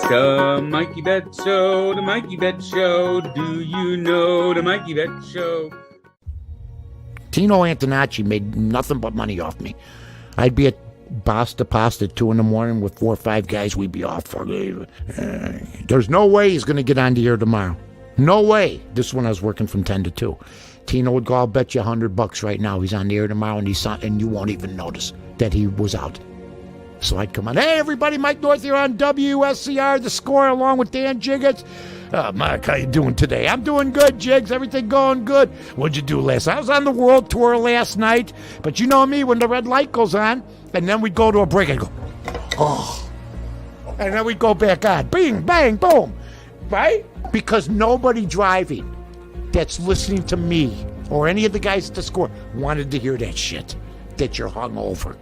The Mikey Bet Show, the Mikey Bet Show. Do you know the Mikey Bet Show? Tino Antonacci made nothing but money off me. I'd be at Basta Pasta at 2 a.m. with 4 or 5 guys. We'd be off for there's no way he's going to get on the air tomorrow. No way. This is when I was working from 10 to 2. Tino would go, I'll bet you $100 right now. He's on the air tomorrow, and you won't even notice that he was out. So I'd come on. Hey, everybody, Mike North here on WSCR, The Score, along with Dan Jiggets. Mike, how you doing today? I'm doing good, Jigs. Everything going good. What'd you do last night? I was on the world tour last night. But you know me, when the red light goes on, and then we'd go to a break, I'd go, oh. And then we'd go back on. Bing, bang, boom. Right? Because nobody driving that's listening to me or any of the guys at The Score wanted to hear that shit, that you're hungover.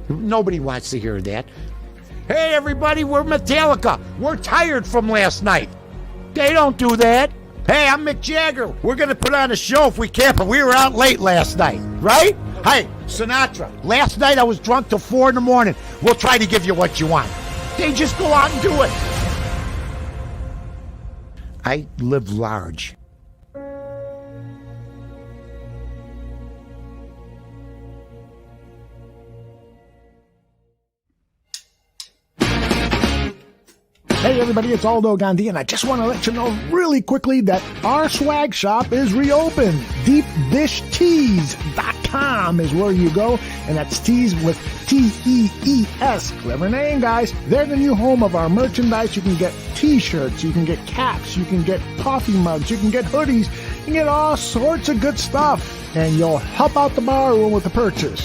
Nobody wants to hear that. Hey, everybody, we're Metallica. We're tired from last night. They don't do that. Hey, I'm Mick Jagger. We're going to put on a show if we can, but we were out late last night, right? Hey, Sinatra. Last night I was drunk till 4 a.m. We'll try to give you what you want. They just go out and do it. I live large. Hey everybody, it's Aldo Gandhi, and I just want to let you know really quickly that our swag shop is reopened. DeepDishTees.com is where you go, and that's tees with T-E-E-S. Clever name, guys. They're the new home of our merchandise. You can get t-shirts, you can get caps, you can get coffee mugs, you can get hoodies, you can get all sorts of good stuff, and you'll help out the bar room with the purchase.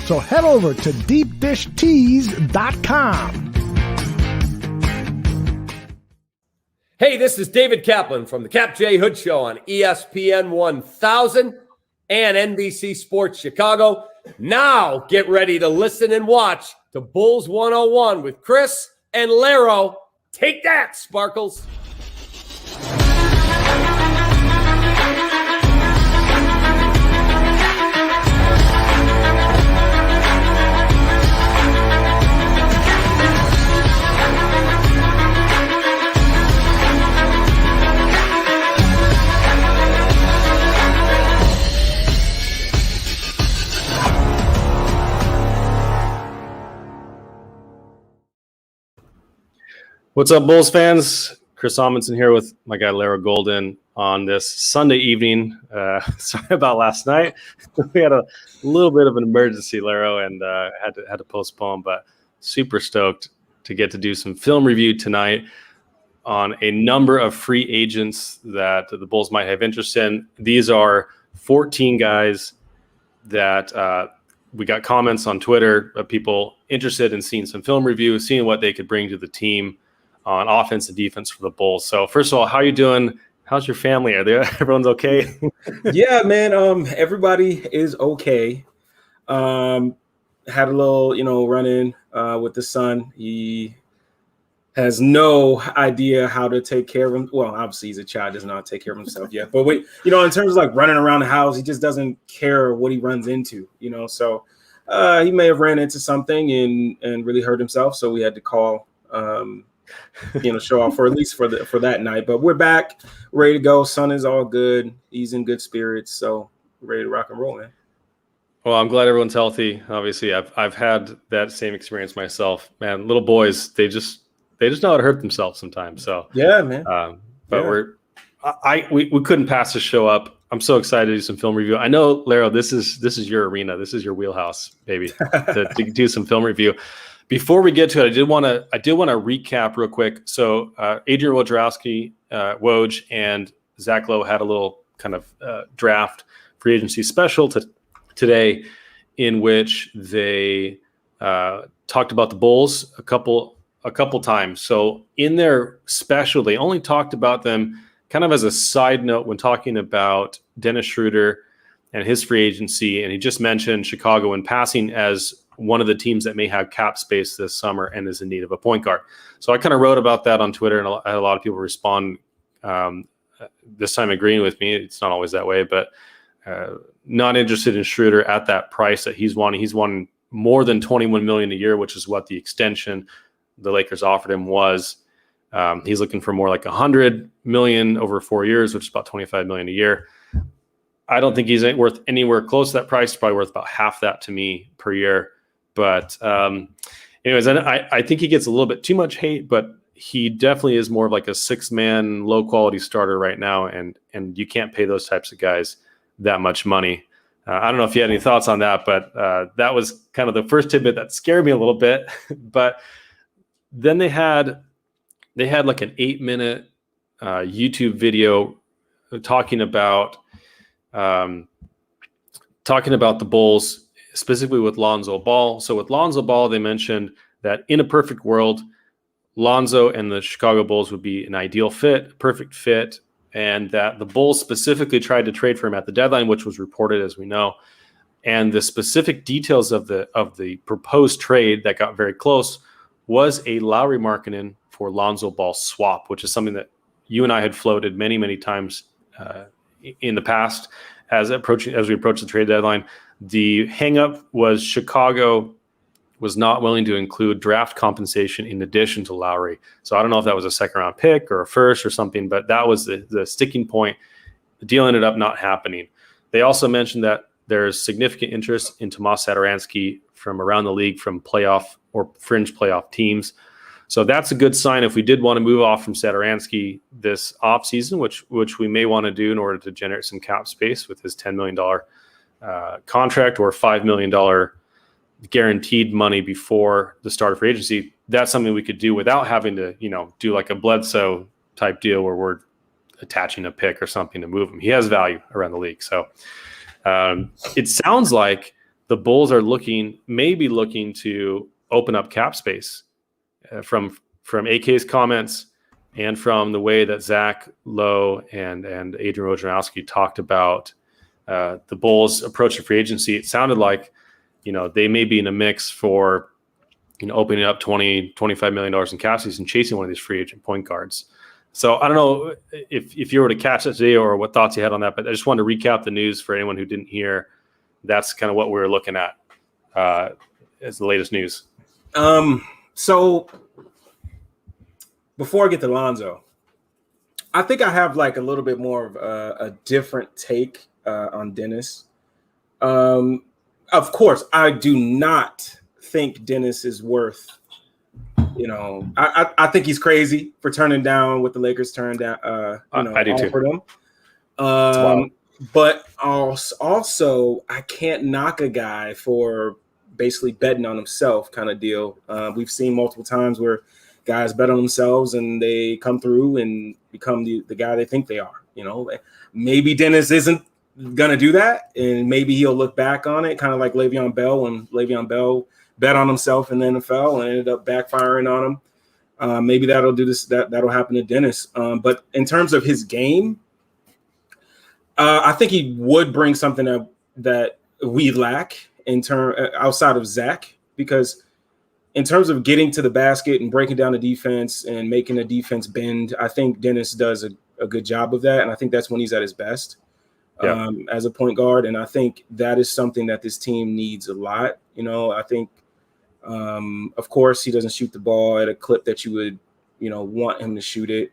So head over to DeepDishTees.com. Hey, this is David Kaplan from the Cap J Hood Show on ESPN 1000 and NBC Sports Chicago. Now get ready to listen and watch to Bulls 101 with Kris and Larro. Take that, Sparkles. What's up, Bulls fans? Chris Amundsen here with my guy Larro Golden on this Sunday evening. Sorry about last night. We had a little bit of an emergency, Larro, and had to postpone, but super stoked to get to do some film review tonight on a number of free agents that the Bulls might have interest in. These are 14 guys that we got comments on Twitter of people interested in seeing some film review, seeing what they could bring to the team on offense and defense for the Bulls. So first of all, how are you doing? How's your family? Everyone's okay? Yeah, man. Everybody is okay. Had a little, run-in with the son. He has no idea how to take care of him. Well, obviously he's a child, doesn't know how to take care of himself yet. But in terms of like running around the house, he just doesn't care what he runs into, So he may have ran into something and really hurt himself. So we had to call show off for at least for that night. But we're back, ready to go. Son is all good. He's in good spirits, so ready to rock and roll, man. Well, I'm glad everyone's healthy. Obviously, I've had that same experience myself. Man, little boys, they just know how to hurt themselves sometimes. So yeah, man. But we couldn't pass the show up. I'm so excited to do some film review. I know, Larro, this is your arena. This is your wheelhouse, baby, to do some film review. Before we get to it, I did want to recap real quick. So Adrian Wojnarowski, Woj, and Zach Lowe had a little kind of draft free agency special today, in which they talked about the Bulls a couple times. So in their special, they only talked about them kind of as a side note when talking about Dennis Schroeder and his free agency, and he just mentioned Chicago in passing as one of the teams that may have cap space this summer and is in need of a point guard. So I kind of wrote about that on Twitter, and I had a lot of people respond this time agreeing with me. It's not always that way, but not interested in Schroeder at that price that he's wanting. He's wanting more than $21 million a year, which is what the extension the Lakers offered him was. He's looking for more like 100 million over 4 years, which is about 25 million a year. I don't think he's worth anywhere close to that price. Probably worth about half that to me per year. But anyways, I think he gets a little bit too much hate, but he definitely is more of like a 6-man, low quality starter right now. And you can't pay those types of guys that much money. I don't know if you had any thoughts on that, but that was kind of the first tidbit that scared me a little bit. But then they had like an 8-minute YouTube video talking about the Bulls, specifically with Lonzo Ball. So with Lonzo Ball, they mentioned that in a perfect world, Lonzo and the Chicago Bulls would be an ideal fit, perfect fit, and that the Bulls specifically tried to trade for him at the deadline, which was reported, as we know. And the specific details of the proposed trade that got very close was a Lowry Markkanen for Lonzo Ball swap, which is something that you and I had floated many, many times in the past as we approach the trade deadline. The hang-up was Chicago was not willing to include draft compensation in addition to Lowry. So I don't know if that was a second-round pick or a first or something, but that was the sticking point. The deal ended up not happening. They also mentioned that there's significant interest in Tomas Satoransky from around the league, from playoff or fringe playoff teams. So that's a good sign if we did want to move off from Satoransky this offseason, which we may want to do in order to generate some cap space with his $10 million contract or $5 million guaranteed money before the start of free agency. That's something we could do without having to, do like a Bledsoe type deal where we're attaching a pick or something to move him. He has value around the league. So it sounds like the Bulls are maybe looking to open up cap space from AK's comments and from the way that Zach Lowe and Adrian Wojnarowski talked about the Bulls' approach to free agency. It sounded like, they may be in a mix for, opening up $25 million in cap space and chasing one of these free agent point guards. So I don't know if you were to catch that today or what thoughts you had on that, but I just wanted to recap the news for anyone who didn't hear. That's kind of what we were looking at as the latest news. So before I get to Lonzo, I think I have like a little bit more of a different take on Dennis. Of course, I do not think Dennis is worth, I think he's crazy for turning down what the Lakers turned down, I do offered too. him. But also, I can't knock a guy for basically betting on himself kind of deal. We've seen multiple times where guys bet on themselves and they come through and become the guy they think they are. Maybe Dennis isn't going to do that, and maybe he'll look back on it kind of like Le'Veon Bell, when Le'Veon Bell bet on himself in the NFL and ended up backfiring on him. Maybe that'll do this. That'll happen to Dennis. But in terms of his game, I think he would bring something that we lack outside of Zach, because in terms of getting to the basket and breaking down the defense and making the defense bend, I think Dennis does a good job of that, and I think that's when he's at his best as a point guard. And I think that is something that this team needs a lot. I think, of course, he doesn't shoot the ball at a clip that you would, want him to shoot it.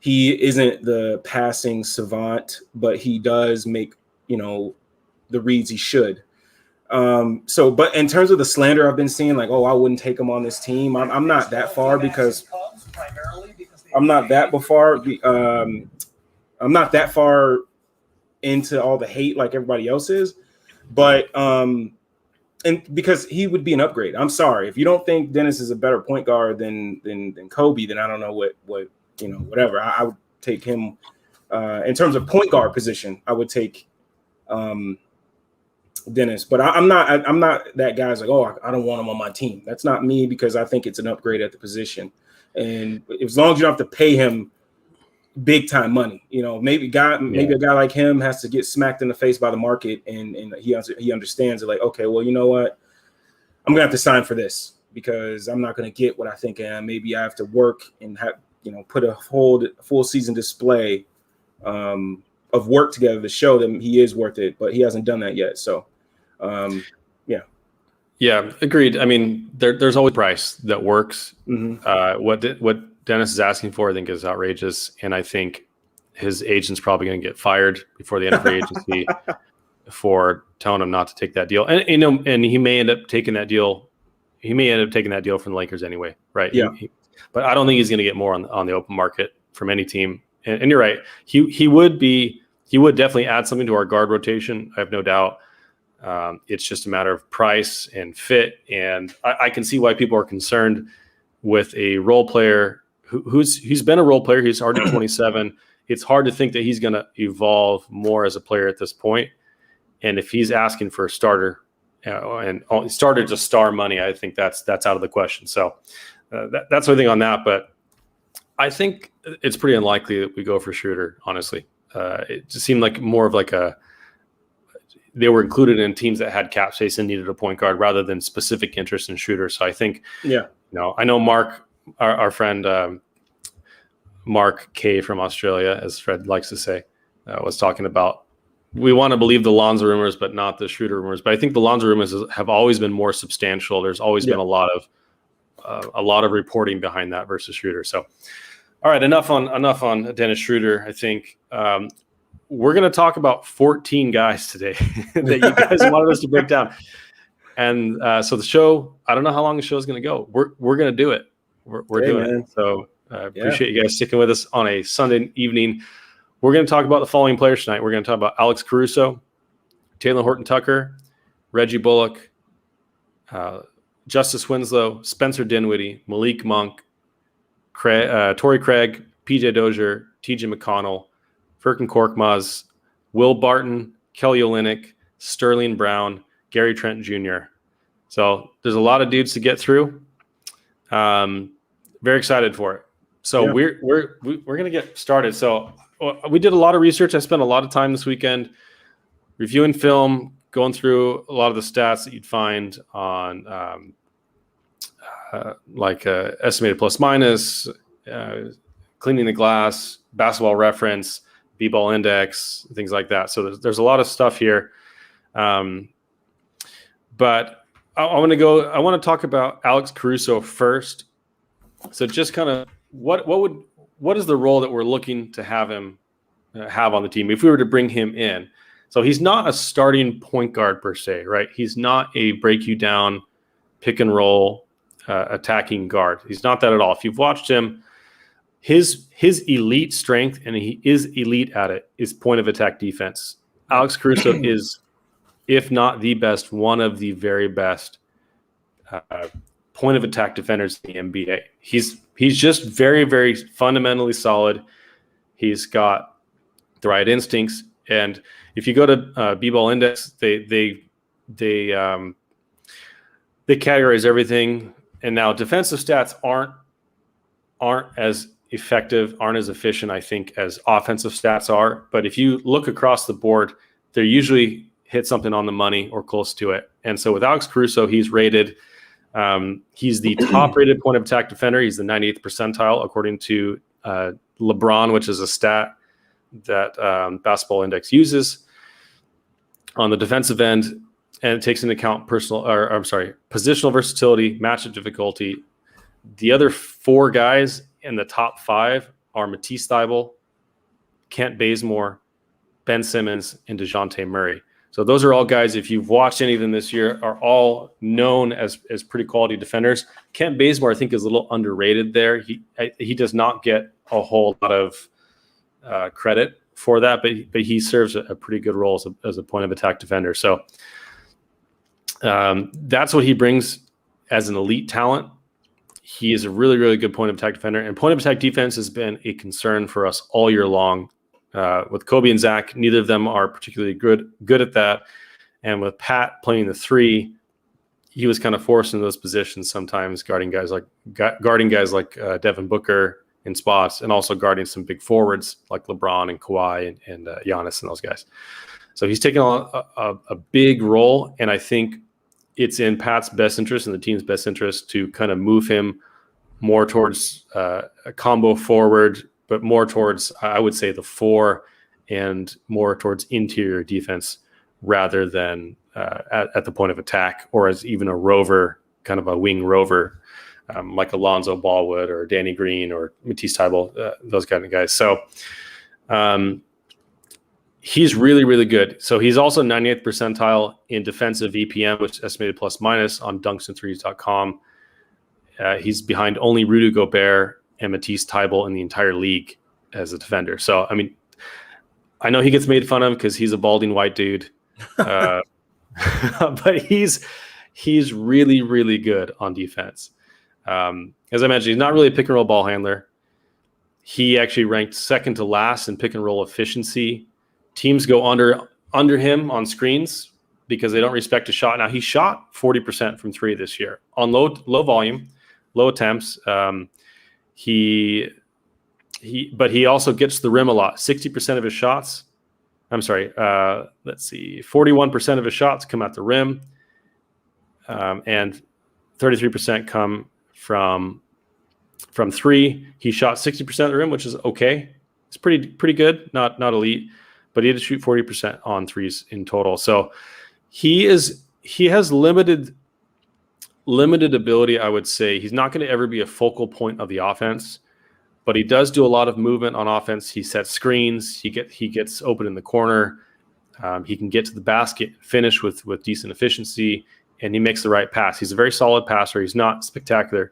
He isn't the passing savant, but he does make, the reads he should. But in terms of the slander I've been seeing, like, I wouldn't take him on this team. I'm not that far because I'm not that far into all the hate like everybody else is. But and because he would be an upgrade. I'm sorry. If you don't think Dennis is a better point guard than Kobe, then I don't know what whatever. I would take him in terms of point guard position. I would take Dennis, but I'm not that guy's like, I don't want him on my team. That's not me, because I think it's an upgrade at the position. And as long as you don't have to pay him big time money, maybe a guy like him has to get smacked in the face by the market, and he understands it. Like, okay, well, you know what, I'm gonna have to sign for this because I'm not gonna get what I think I am. Maybe I have to work and have put a full season display of work together to show them he is worth it, but he hasn't done that yet. So, Yeah, agreed. I mean, there's always a price that works. What Dennis is asking for, I think, is outrageous, and I think his agent's probably going to get fired before the end of free agency for telling him not to take that deal. And and he may end up taking that deal. He may end up taking that deal from the Lakers anyway, right? Yeah. But I don't think he's going to get more on the open market from any team. And you're right. He would definitely add something to our guard rotation. I have no doubt. It's just a matter of price and fit. And I can see why people are concerned with a role player who's been a role player. He's already 27. It's hard to think that he's going to evolve more as a player at this point. And if he's asking for a starter and starter to star money, I think that's out of the question. So that's what I think on that. But I think it's pretty unlikely that we go for Schroeder, honestly. It just seemed like more of like they were included in teams that had cap space and needed a point guard rather than specific interest in Schroeder. So I think, I know Mark, our friend Mark K from Australia, as Fred likes to say, was talking about, we want to believe the Lonzo rumors, but not the Schroeder rumors. But I think the Lonzo rumors have always been more substantial. There's always been a lot of reporting behind that versus Schroeder. So, all right, enough on Dennis Schroeder. I think we're going to talk about 14 guys today that you guys wanted us to break down. And so the show, I don't know how long the show is going to go. We're going to do it. We're doing it. So I appreciate you guys sticking with us on a Sunday evening. We're going to talk about the following players tonight. We're going to talk about Alex Caruso, Taylor Horton-Tucker, Reggie Bullock, Justice Winslow, Spencer Dinwiddie, Malik Monk, Torrey Craig, PJ Dozier, TJ McConnell, Furkan Korkmaz, Will Barton, Kelly Olynyk, Sterling Brown, Gary Trent Jr. So there's a lot of dudes to get through. Very excited for it. So we're going to get started. So we did a lot of research. I spent a lot of time this weekend reviewing film, going through a lot of the stats that you'd find on estimated plus minus, cleaning the glass, basketball reference, B-ball index, things like that. So there's a lot of stuff here. But I want to talk about Alex Caruso first. So just kind of what is the role that we're looking to have him have on the team if we were to bring him in? So he's not a starting point guard per se, right? He's not a break you down, pick and roll, attacking guard. He's not that at all. If you've watched him, his elite strength, and he is elite at it, is point of attack defense. Alex Caruso is, if not the best, one of the very best point of attack defenders in the NBA. He's just very, very fundamentally solid. He's got the right instincts, and if you go to B-ball index, they categorize everything. And now defensive stats aren't as effective, aren't as efficient, I think, as offensive stats are. But if you look across the board, they usually hit something on the money or close to it. And so with Alex Caruso, he's rated. He's the top-rated point of attack defender. He's the 98th percentile according to LeBron, which is a stat that Basketball Index uses on the defensive end, and it takes into account positional versatility, matchup difficulty. The other four guys in the top five are Matisse Thybulle, Kent Bazemore, Ben Simmons, and DeJounte Murray. So those are all guys, if you've watched any of them this year, are all known as pretty quality defenders. Kent Bazemore, I think, is a little underrated there. He does not get a whole lot of credit for that, but he serves a pretty good role as a point of attack defender. So that's what he brings as an elite talent. He is a really, really good point of attack defender, and point of attack defense has been a concern for us all year long. With Kobe and Zach, neither of them are particularly good at that. And with Pat playing the three, he was kind of forced into those positions sometimes, guarding guys like Devin Booker in spots, and also guarding some big forwards like LeBron and Kawhi and Giannis and those guys. So he's taken on a big role, and I think it's in Pat's best interest and the team's best interest to kind of move him more towards a combo forward, but more towards, I would say, the four, and more towards interior defense rather than at the point of attack, or as even a rover, kind of a wing rover, like Alonzo Ball or Danny Green or Matisse Thybulle, those kind of guys. So he's really, really good. So he's also 98th percentile in defensive EPM, which is estimated plus minus on dunksandthrees.com. He's behind only Rudy Gobert and Matisse Thybulle in the entire league as a defender. So, I mean, I know he gets made fun of because he's a balding white dude, but he's really, really good on defense. As I mentioned, he's not really a pick and roll ball handler. He actually ranked second to last in pick and roll efficiency. Teams go under him on screens because they don't respect his shot. Now, he shot 40% from three this year on low volume, low attempts. But he also gets to the rim a lot. 60% of his shots, 41% of his shots come at the rim, and 33% come from three. He shot 60% of the rim, which is okay. It's pretty good, not elite, but he had to shoot 40% on threes in total. So he has limited ability, I would say. He's not going to ever be a focal point of the offense, but he does do a lot of movement on offense. He sets screens. He gets open in the corner. He can get to the basket, finish with decent efficiency, and he makes the right pass. He's a very solid passer. He's not spectacular,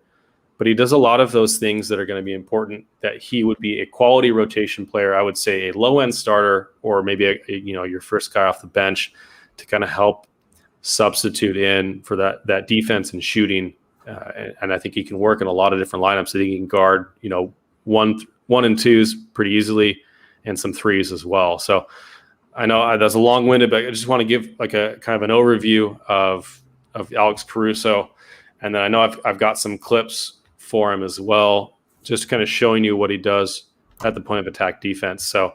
but he does a lot of those things that are going to be important, that he would be a quality rotation player. I would say a low-end starter, or maybe your first guy off the bench to kind of help substitute in for that defense and shooting. And I think he can work in a lot of different lineups. So he can guard, one and twos pretty easily, and some threes as well. So I know that's a long-winded, but I just want to give like a kind of an overview of Alex Caruso. And then I know I've got some clips for him as well, just kind of showing you what he does at the point of attack defense. So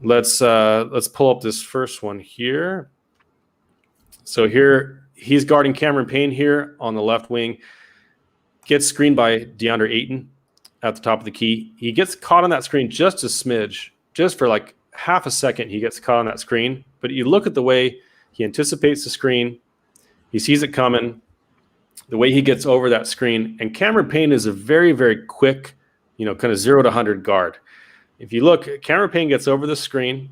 let's pull up this first one here. So here he's guarding Cameron Payne here on the left wing, gets screened by DeAndre Ayton at the top of the key. He gets caught on that screen just a smidge, just for like half a second. He gets caught on that screen, but you look at the way he anticipates the screen. He sees it coming, the way he gets over that screen. And Cameron Payne is a very, very quick, kind of 0 to 100 guard. If you look, Cameron Payne gets over the screen.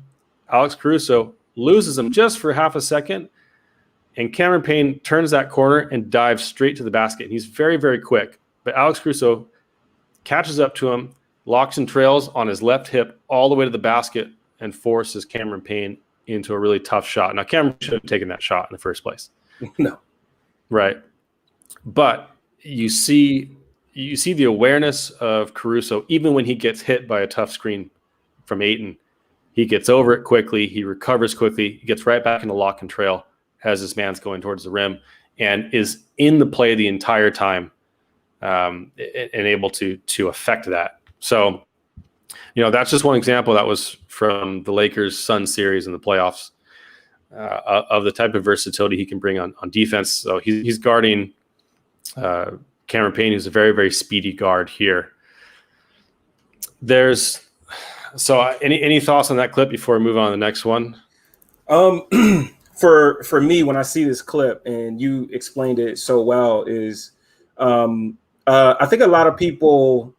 Alex Caruso loses him just for half a second. And Cameron Payne turns that corner and dives straight to the basket. He's very, very quick. But Alex Caruso catches up to him, locks and trails on his left hip all the way to the basket, and forces Cameron Payne into a really tough shot. Now, Cameron should have taken that shot in the first place. No. Right. But you see the awareness of Caruso, even when he gets hit by a tough screen from Ayton. He gets over it quickly. He recovers quickly. He gets right back into lock and trail as his man's going towards the rim, and is in the play the entire time, and able to affect that. So, that's just one example that was from the Lakers-Suns series in the playoffs, of the type of versatility he can bring on defense. So he's guarding Cameron Payne, who's a very, very speedy guard here. Any thoughts on that clip before we move on to the next one? For me, when I see this clip, and you explained it so well, is I think a lot of people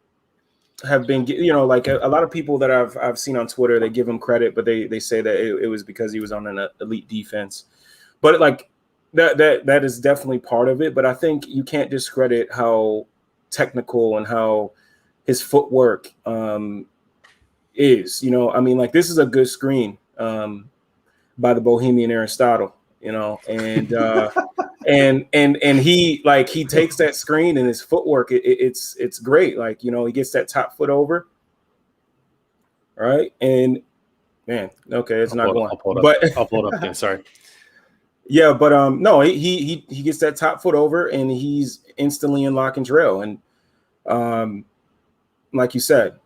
have been, like a lot of people that I've seen on Twitter, they give him credit, but they say that it was because he was on an elite defense. But like that is definitely part of it. But I think you can't discredit how technical and how his footwork is. Like this is a good screen by the Bohemian Aristotle, and and he takes that screen, and his footwork, it's great. Like, he gets that top foot over. Right. And man, okay, it's not going. I'll pull it up again. Sorry. Yeah, but no, he gets that top foot over, and he's instantly in lock and trail. And like you said,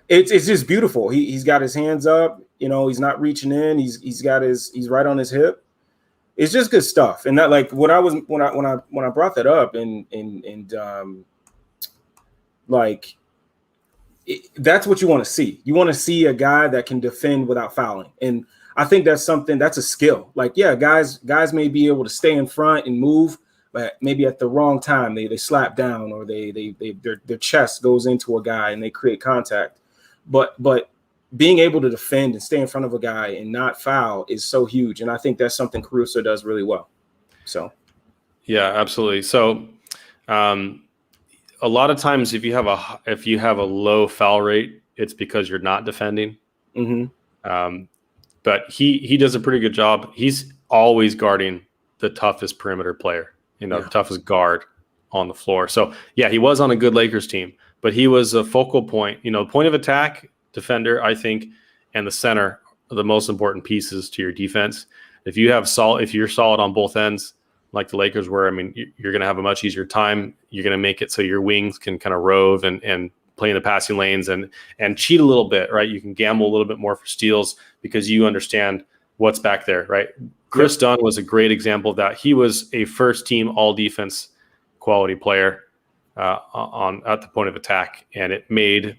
it's just beautiful. He's got his hands up, he's not reaching in. He's right on his hip. It's just good stuff. And that, like, when I brought that up, that's what you want to see. You want to see a guy that can defend without fouling. And I think that's a skill. Like, yeah, guys may be able to stay in front and move, but maybe at the wrong time they slap down, or their chest goes into a guy and they create contact. But being able to defend and stay in front of a guy and not foul is so huge. And I think that's something Caruso does really well. So. Yeah, absolutely. So a lot of times if you have a low foul rate, it's because you're not defending. Mm-hmm. But he does a pretty good job. He's always guarding the toughest perimeter player, the toughest guard on the floor. So yeah, he was on a good Lakers team, but he was a focal point, point of attack, defender, I think, and the center are the most important pieces to your defense. If you're solid on both ends, like the Lakers were, I mean, you're going to have a much easier time. You're going to make it so your wings can kind of rove and play in the passing lanes and cheat a little bit, right? You can gamble a little bit more for steals because you understand what's back there, right? Chris Dunn was a great example of that. He was a first team all defense quality player at the point of attack, and it made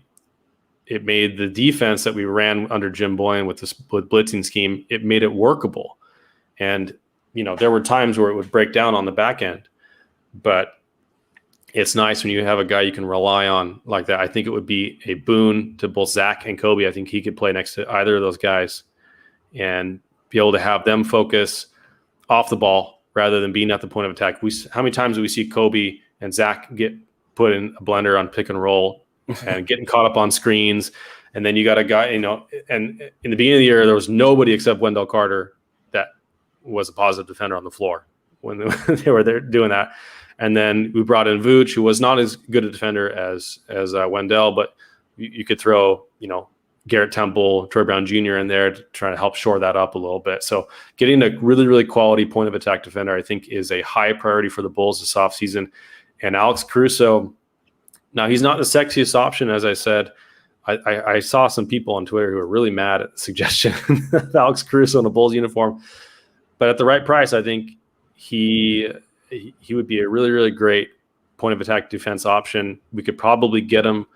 the defense that we ran under Jim Boylan with blitzing scheme, it made it workable. And there were times where it would break down on the back end, but it's nice when you have a guy you can rely on like that. I think it would be a boon to both Zach and Kobe. I think he could play next to either of those guys and be able to have them focus off the ball rather than being at the point of attack. How many times do we see Kobe and Zach get put in a blender on pick and roll and getting caught up on screens? And then you got a guy, and in the beginning of the year, there was nobody except Wendell Carter that was a positive defender on the floor when they were there doing that. And then we brought in Vooch, who was not as good a defender as Wendell, but you could throw, Garrett Temple, Troy Brown Jr. in there to try to help shore that up a little bit. So getting a really, really quality point of attack defender, I think, is a high priority for the Bulls this offseason. And Alex Caruso, now he's not the sexiest option, as I said. I saw some people on Twitter who were really mad at the suggestion of Alex Caruso in a Bulls uniform. But at the right price, I think he would be a really, really great point of attack defense option. We could probably get him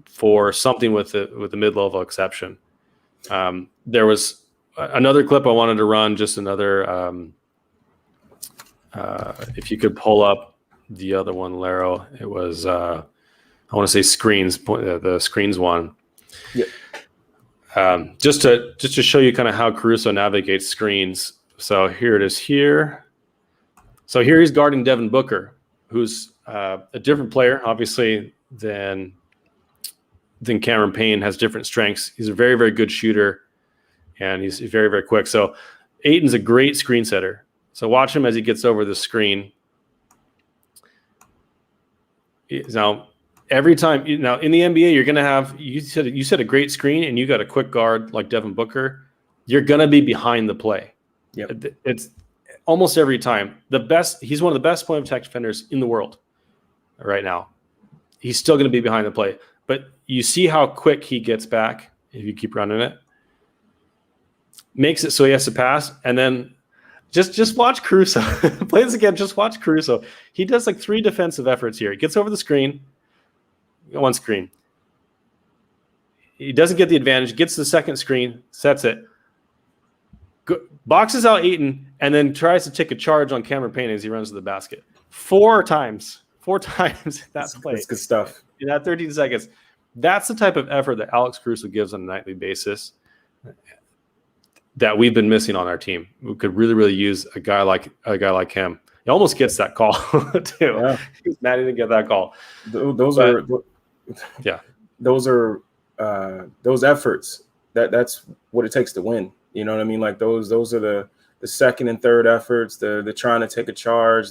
for something with the mid-level exception. There was another clip I wanted to run, just another, if you could pull up the other one, Larro. It was, I want to say screens, the screens one. Yeah. Just to show you kind of how Caruso navigates screens. So here it is here. So here he's guarding Devin Booker, who's a different player, obviously, than Cameron Payne, has different strengths. He's a very, very good shooter, and he's very, very quick. So Ayton's a great screen setter. So watch him as he gets over the screen. Now, every time, in the NBA, you're going to have, you said a great screen, and you got a quick guard like Devin Booker, you're going to be behind the play. Yep. It's almost every time. He's one of the best point of attack defenders in the world right now. He's still going to be behind the play. But you see how quick he gets back if you keep running it. Makes it so he has to pass. And then just watch Caruso. Play this again. Just watch Caruso. He does like 3 defensive efforts here. He gets over the screen. One screen. He doesn't get the advantage. Gets to the second screen. Sets it. Boxes out Ayton. And then tries to take a charge on Cameron Payne as he runs to the basket. 4 times. 4 times that play. That's good stuff. In that 13 seconds. That's the type of effort that Alex Caruso gives on a nightly basis that we've been missing on our team. We could really, really use a guy like him. He almost gets that call too. Yeah. He's mad he didn't get that call. Those efforts. That's what it takes to win. You know what I mean? Like those are the second and third efforts. The trying to take a charge.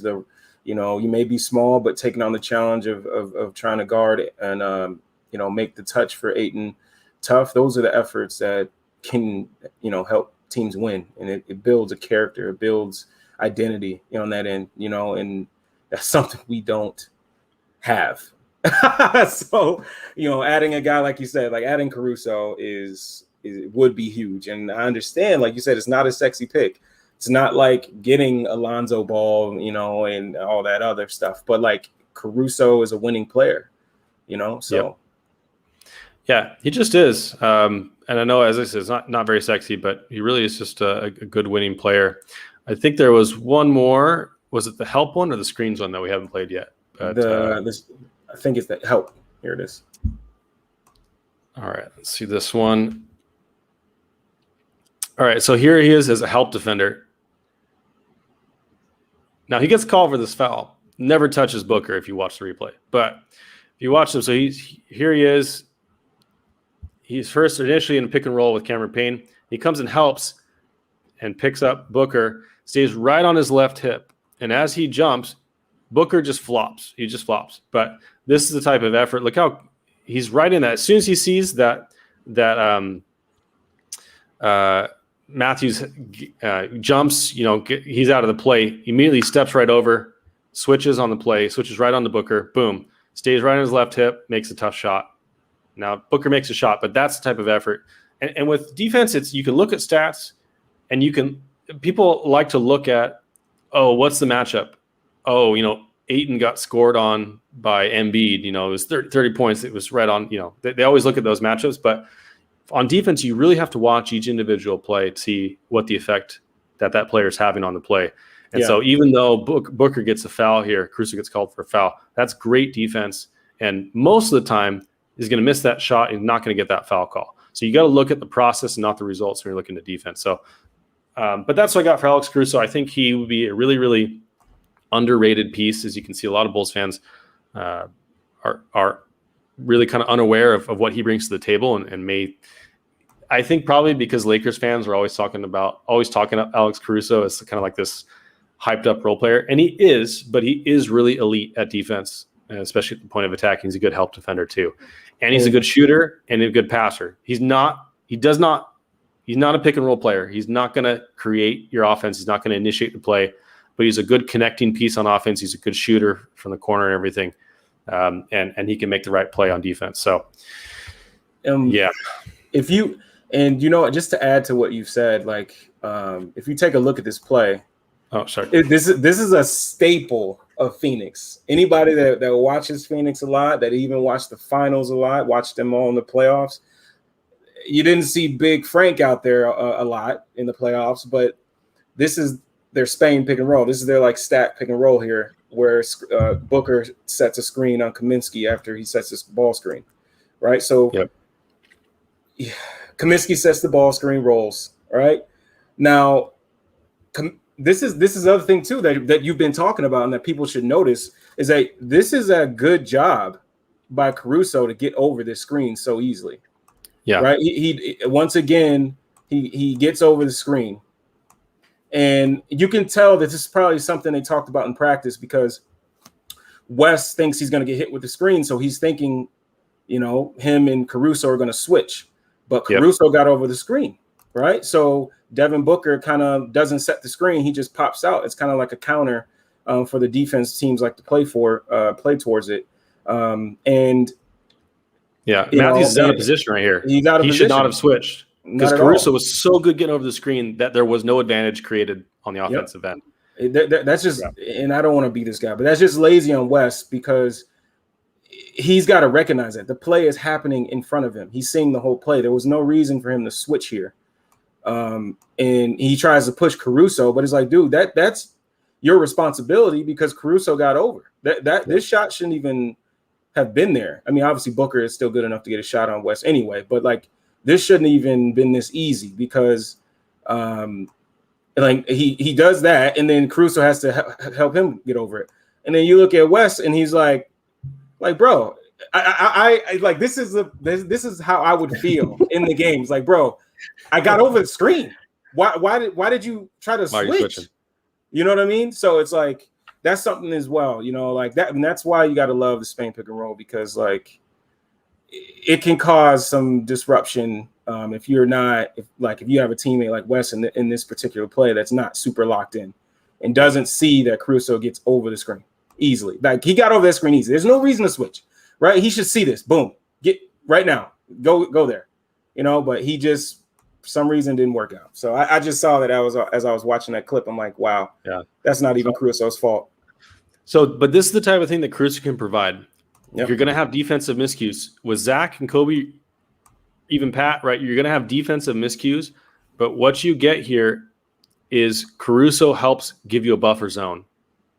You may be small, but taking on the challenge of trying to guard and make the touch for Ayton tough. Those are the efforts that can help teams win, and it builds a character, it builds identity on that end, and that's something we don't have. So adding a guy like you said, like adding Caruso would be huge. And I understand, like you said, it's not a sexy pick. It's not like getting Alonzo Ball, and all that other stuff. But like Caruso is a winning player, so. Yeah, he just is. And I know, as I said, it's not very sexy, but he really is just a good winning player. I think there was one more. Was it the help one or the screens one that we haven't played yet? But, I think it's the help. Here it is. All right, let's see this one. All right, so here he is as a help defender. Now, he gets called for this foul. Never touches Booker if you watch the replay. But if you watch him, so here he is. He's first initially in a pick and roll with Cameron Payne. He comes and helps and picks up Booker, stays right on his left hip. And as he jumps, Booker just flops. He just flops. But this is the type of effort. Look how he's right in that. As soon as he sees that Matthews jumps, he's out of the play, immediately steps right over, switches on the play, switches right on to Booker, boom, stays right on his left hip, makes a tough shot. Now, Booker makes a shot, but that's the type of effort. And with defense, you can look at stats, and people like to look at, what's the matchup? Ayton got scored on by Embiid. It was 30 points. It was right on, they always look at those matchups. But on defense, you really have to watch each individual play to see what the effect that player is having on the play. And so even though Booker gets a foul here, Caruso gets called for a foul, that's great defense. And most of the time, he's going to miss that shot and not going to get that foul call. So you got to look at the process and not the results when you're looking at defense. So, but that's what I got for Alex Caruso. I think he would be a really, really underrated piece. As you can see, a lot of Bulls fans are really kind of unaware of what he brings to the table, and may, I think probably because Lakers fans are always talking about Alex Caruso as kind of like this hyped up role player, and he is, but he is really elite at defense, especially at the point of attack. He's a good help defender too, and he's a good shooter and a good passer. He's not a pick and roll player. He's not going to create your offense. He's not going to initiate the play, but he's a good connecting piece on offense. He's a good shooter from the corner and everything. And he can make the right play on defense. So, yeah. Just to add to what you've said, if you take a look at this play, this is a staple of Phoenix. Anybody that watches Phoenix a lot, that even watched the finals a lot, watched them all in the playoffs, you didn't see Big Frank out there a lot in the playoffs, but this is their Spain pick and roll. This is their stack pick and roll here, where Booker sets a screen on Kaminsky after he sets this ball screen, right? So Kaminsky sets the ball screen, rolls, right? Now, this is the other thing too that you've been talking about and that people should notice is that this is a good job by Caruso to get over this screen so easily. Yeah. Right. He once again he gets over the screen. And you can tell that this is probably something they talked about in practice, because Wes thinks he's going to get hit with the screen. So he's thinking, him and Caruso are going to switch. But Caruso got over the screen, right? So Devin Booker kind of doesn't set the screen. He just pops out. It's kind of like a counter for the defense teams like to play towards it. Matthews is out of position right here. He's out of position. He should not have switched. Because Caruso was so good getting over the screen that there was no advantage created on the offensive end. That's just, and I don't want to be this guy, but that's just lazy on West, because he's got to recognize that the play is happening in front of him. He's seeing the whole play. There was no reason for him to switch here. And he tries to push Caruso, but it's like, dude, that's your responsibility, because Caruso got over. This shot shouldn't even have been there. I mean, obviously Booker is still good enough to get a shot on West anyway, but this shouldn't even been this easy, because he does that, and then Caruso has to help him get over it. And then you look at West, and he's like, bro, I this is how I would feel in the games. Bro, I got over the screen. Why did you try to switch? You know what I mean? So it's that's something as well. That, and that's why you got to love the Spain pick and roll, because it can cause some disruption if you have a teammate like Wes in this particular play that's not super locked in and doesn't see that Caruso gets over the screen easily. He got over that screen easy. There's no reason to switch, right? He should see this. Boom, get right now. Go there, But he just for some reason didn't work out. So I just saw that as I was watching that clip. I'm like, wow, that's not even Caruso's fault. So, but this is the type of thing that Caruso can provide. Yep. If you're going to have defensive miscues with Zach and Kobe even Pat, right? You're going to have defensive miscues, but what you get here is Caruso helps give you a buffer zone.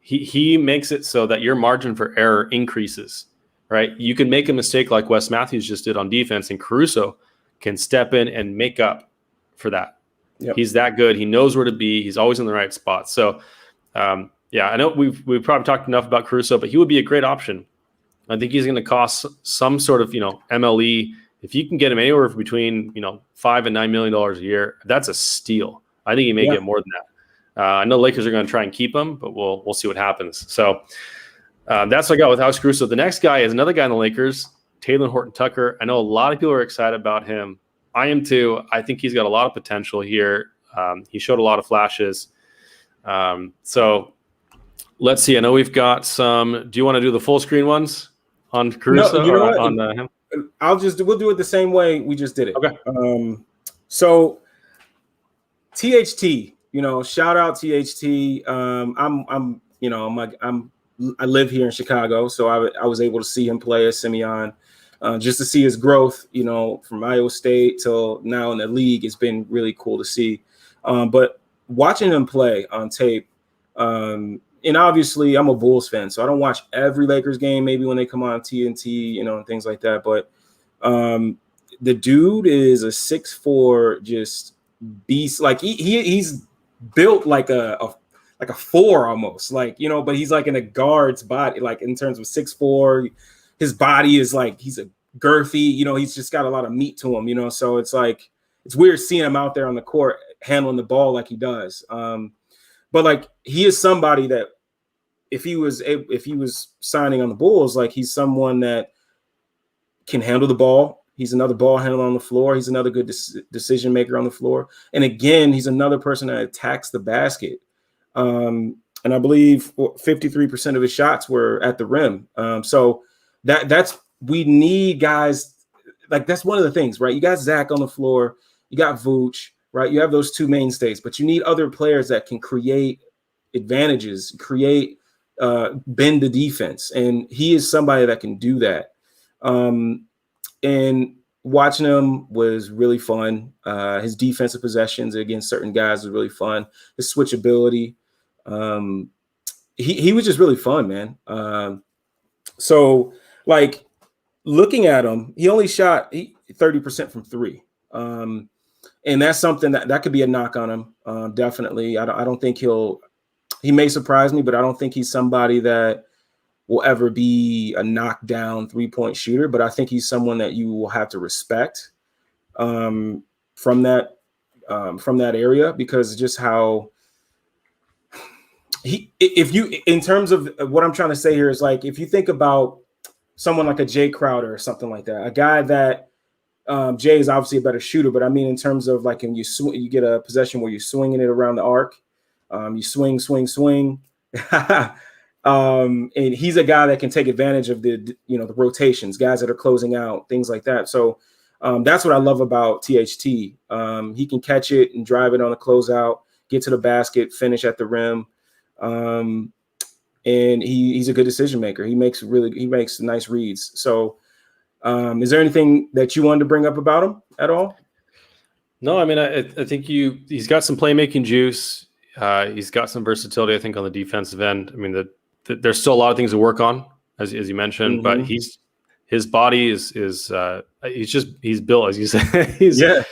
He makes it so that your margin for error increases, right? You can make a mistake like Wes Matthews just did on defense, and Caruso can step in and make up for that. Yep. He's that good. He knows where to be. He's always in the right spot. So, I know we've probably talked enough about Caruso, but he would be a great option. I think he's going to cost some sort of, MLE. If you can get him anywhere between, $5 and $9 million a year, that's a steal. I think he may get more than that. I know Lakers are going to try and keep him, but we'll see what happens. So that's what I got with Alex Caruso. The next guy is another guy in the Lakers, Taylor Horton-Tucker. I know a lot of people are excited about him. I am too. I think he's got a lot of potential here. He showed a lot of flashes. So let's see. I know we've got some. Do you want to do the full screen ones on Caruso? No, you know what? On him? We'll do it the same way we just did it. Okay. So THT, shout out THT. I live here in Chicago, so I was able to see him play as Simeon, just to see his growth, from Iowa State till now in the league. It's been really cool to see. But watching him play on tape, and obviously I'm a Bulls fan, so I don't watch every Lakers game, maybe when they come on TNT, and things like that. But the dude is a 6'4", just beast. Like he's built like a 4 almost, but he's like in a guard's body, like in terms of 6'4". His body is like, he's a girthy, he's just got a lot of meat to him, so it's like, it's weird seeing him out there on the court handling the ball like he does. But like, he is somebody that if he was signing on the Bulls, like he's someone that can handle the ball. He's another ball handler on the floor. He's another good decision maker on the floor. And again, he's another person that attacks the basket. And I believe 53% of his shots were at the rim. So we need guys like, that's one of the things, right? You got Zach on the floor, you got Vooch, right? You have those two mainstays, but you need other players that can create advantages, bend the defense. And he is somebody that can do that. And watching him was really fun. His defensive possessions against certain guys was really fun. His switchability. He was just really fun, man. So like looking at him, he only shot 30% from 3. And that's something that could be a knock on him. Definitely. I don't think he may surprise me, but I don't think he's somebody that will ever be a knockdown 3-point shooter. But I think he's someone that you will have to respect from that area, because just how in terms of what I'm trying to say here is, like, if you think about someone like a Jay Crowder or something like that, a guy that Jay is obviously a better shooter, but I mean, in terms of like, when you get a possession where you're swinging it around the arc, you swing. And he's a guy that can take advantage of the rotations, guys that are closing out, things like that. So that's what I love about THT. He can catch it and drive it on a closeout, get to the basket, finish at the rim. And he's a good decision maker. He makes nice reads. So is there anything that you wanted to bring up about him at all? No, I mean, I think he's got some playmaking juice. He's got some versatility, I think, on the defensive end. I mean, there's still a lot of things to work on, as you mentioned, but his body is he's built, as you said.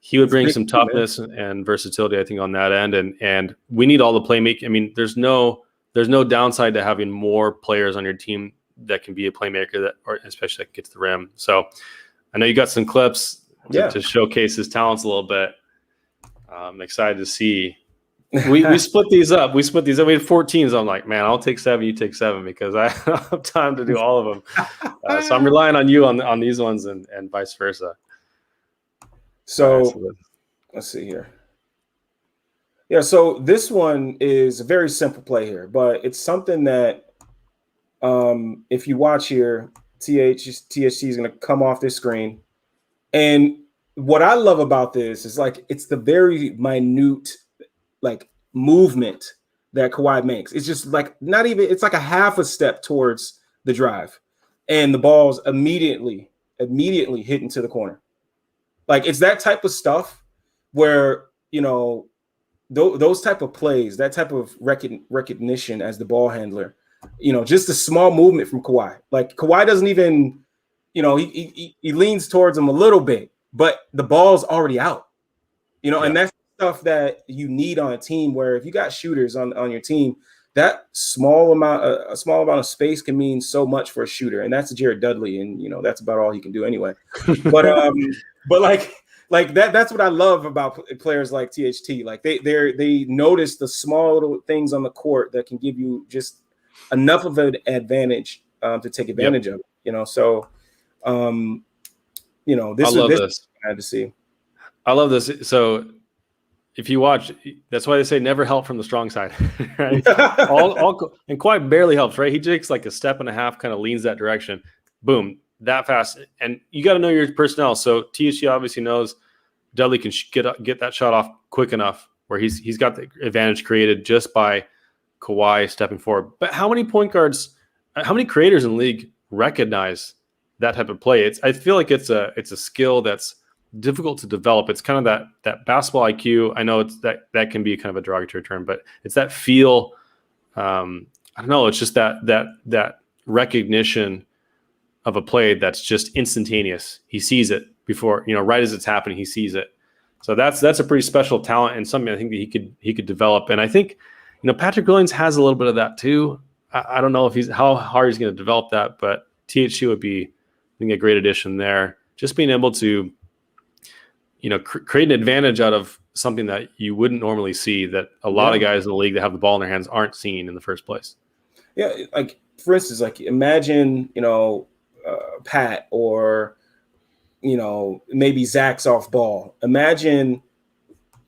He would bring some toughness and versatility, I think, on that end. And we need all the playmaking. I mean, there's no downside to having more players on your team that can be a playmaker, or especially that gets the rim. So I know you got some clips to showcase his talents a little bit. I'm excited to see. We split these up. We had 14. So I'm like, man, I'll take 7. You take 7, because I don't have time to do all of them. So I'm relying on you on these ones, and vice versa. So let's see here. Yeah, so this one is a very simple play here, but it's something that if you watch here, THT is going to come off this screen. And what I love about this is, like, it's the very minute, like, movement that Kawhi makes. It's just like it's like a half a step towards the drive, and the ball's immediately hit into the corner. Like it's that type of stuff where, you know, those type of plays, that type of recognition as the ball handler, you know, just a small movement from Kawhi. Like Kawhi doesn't even, you know, he leans towards him a little bit, but the ball's already out, you know, and that's stuff that you need on a team where if you got shooters on your team, that small amount of space can mean so much for a shooter, and that's Jared Dudley, and you know that's about all he can do anyway. But like that's what I love about players like THT. Like they notice the small little things on the court that can give you just enough of an advantage to take advantage of it, you know. So you know, this I had to see. I love this. So if you watch, that's why they say never help from the strong side, right? And Kawhi barely helps, right? He takes like a step and a half, kind of leans that direction, boom, that fast. And you got to know your personnel. So THC obviously knows Dudley can get that shot off quick enough where he's got the advantage created just by Kawhi stepping forward. But how many point guards, how many creators in the league recognize that type of play? I feel like it's a skill that's difficult to develop. It's kind of that basketball IQ. I know it's that can be kind of a derogatory term, but it's that feel. I don't know. It's just that recognition of a play that's just instantaneous. He sees it before, you know, right as it's happening, he sees it. So that's a pretty special talent and something I think that he could develop. And I think, you know, Patrick Williams has a little bit of that too. I don't know if how hard he's going to develop that, but THC would be, I think, a great addition there. Just being able to, you know, create an advantage out of something that you wouldn't normally see, that a lot of guys in the league that have the ball in their hands aren't seeing in the first place. Yeah, like for instance, like imagine, you know, Pat or, you know, maybe Zach's off ball. Imagine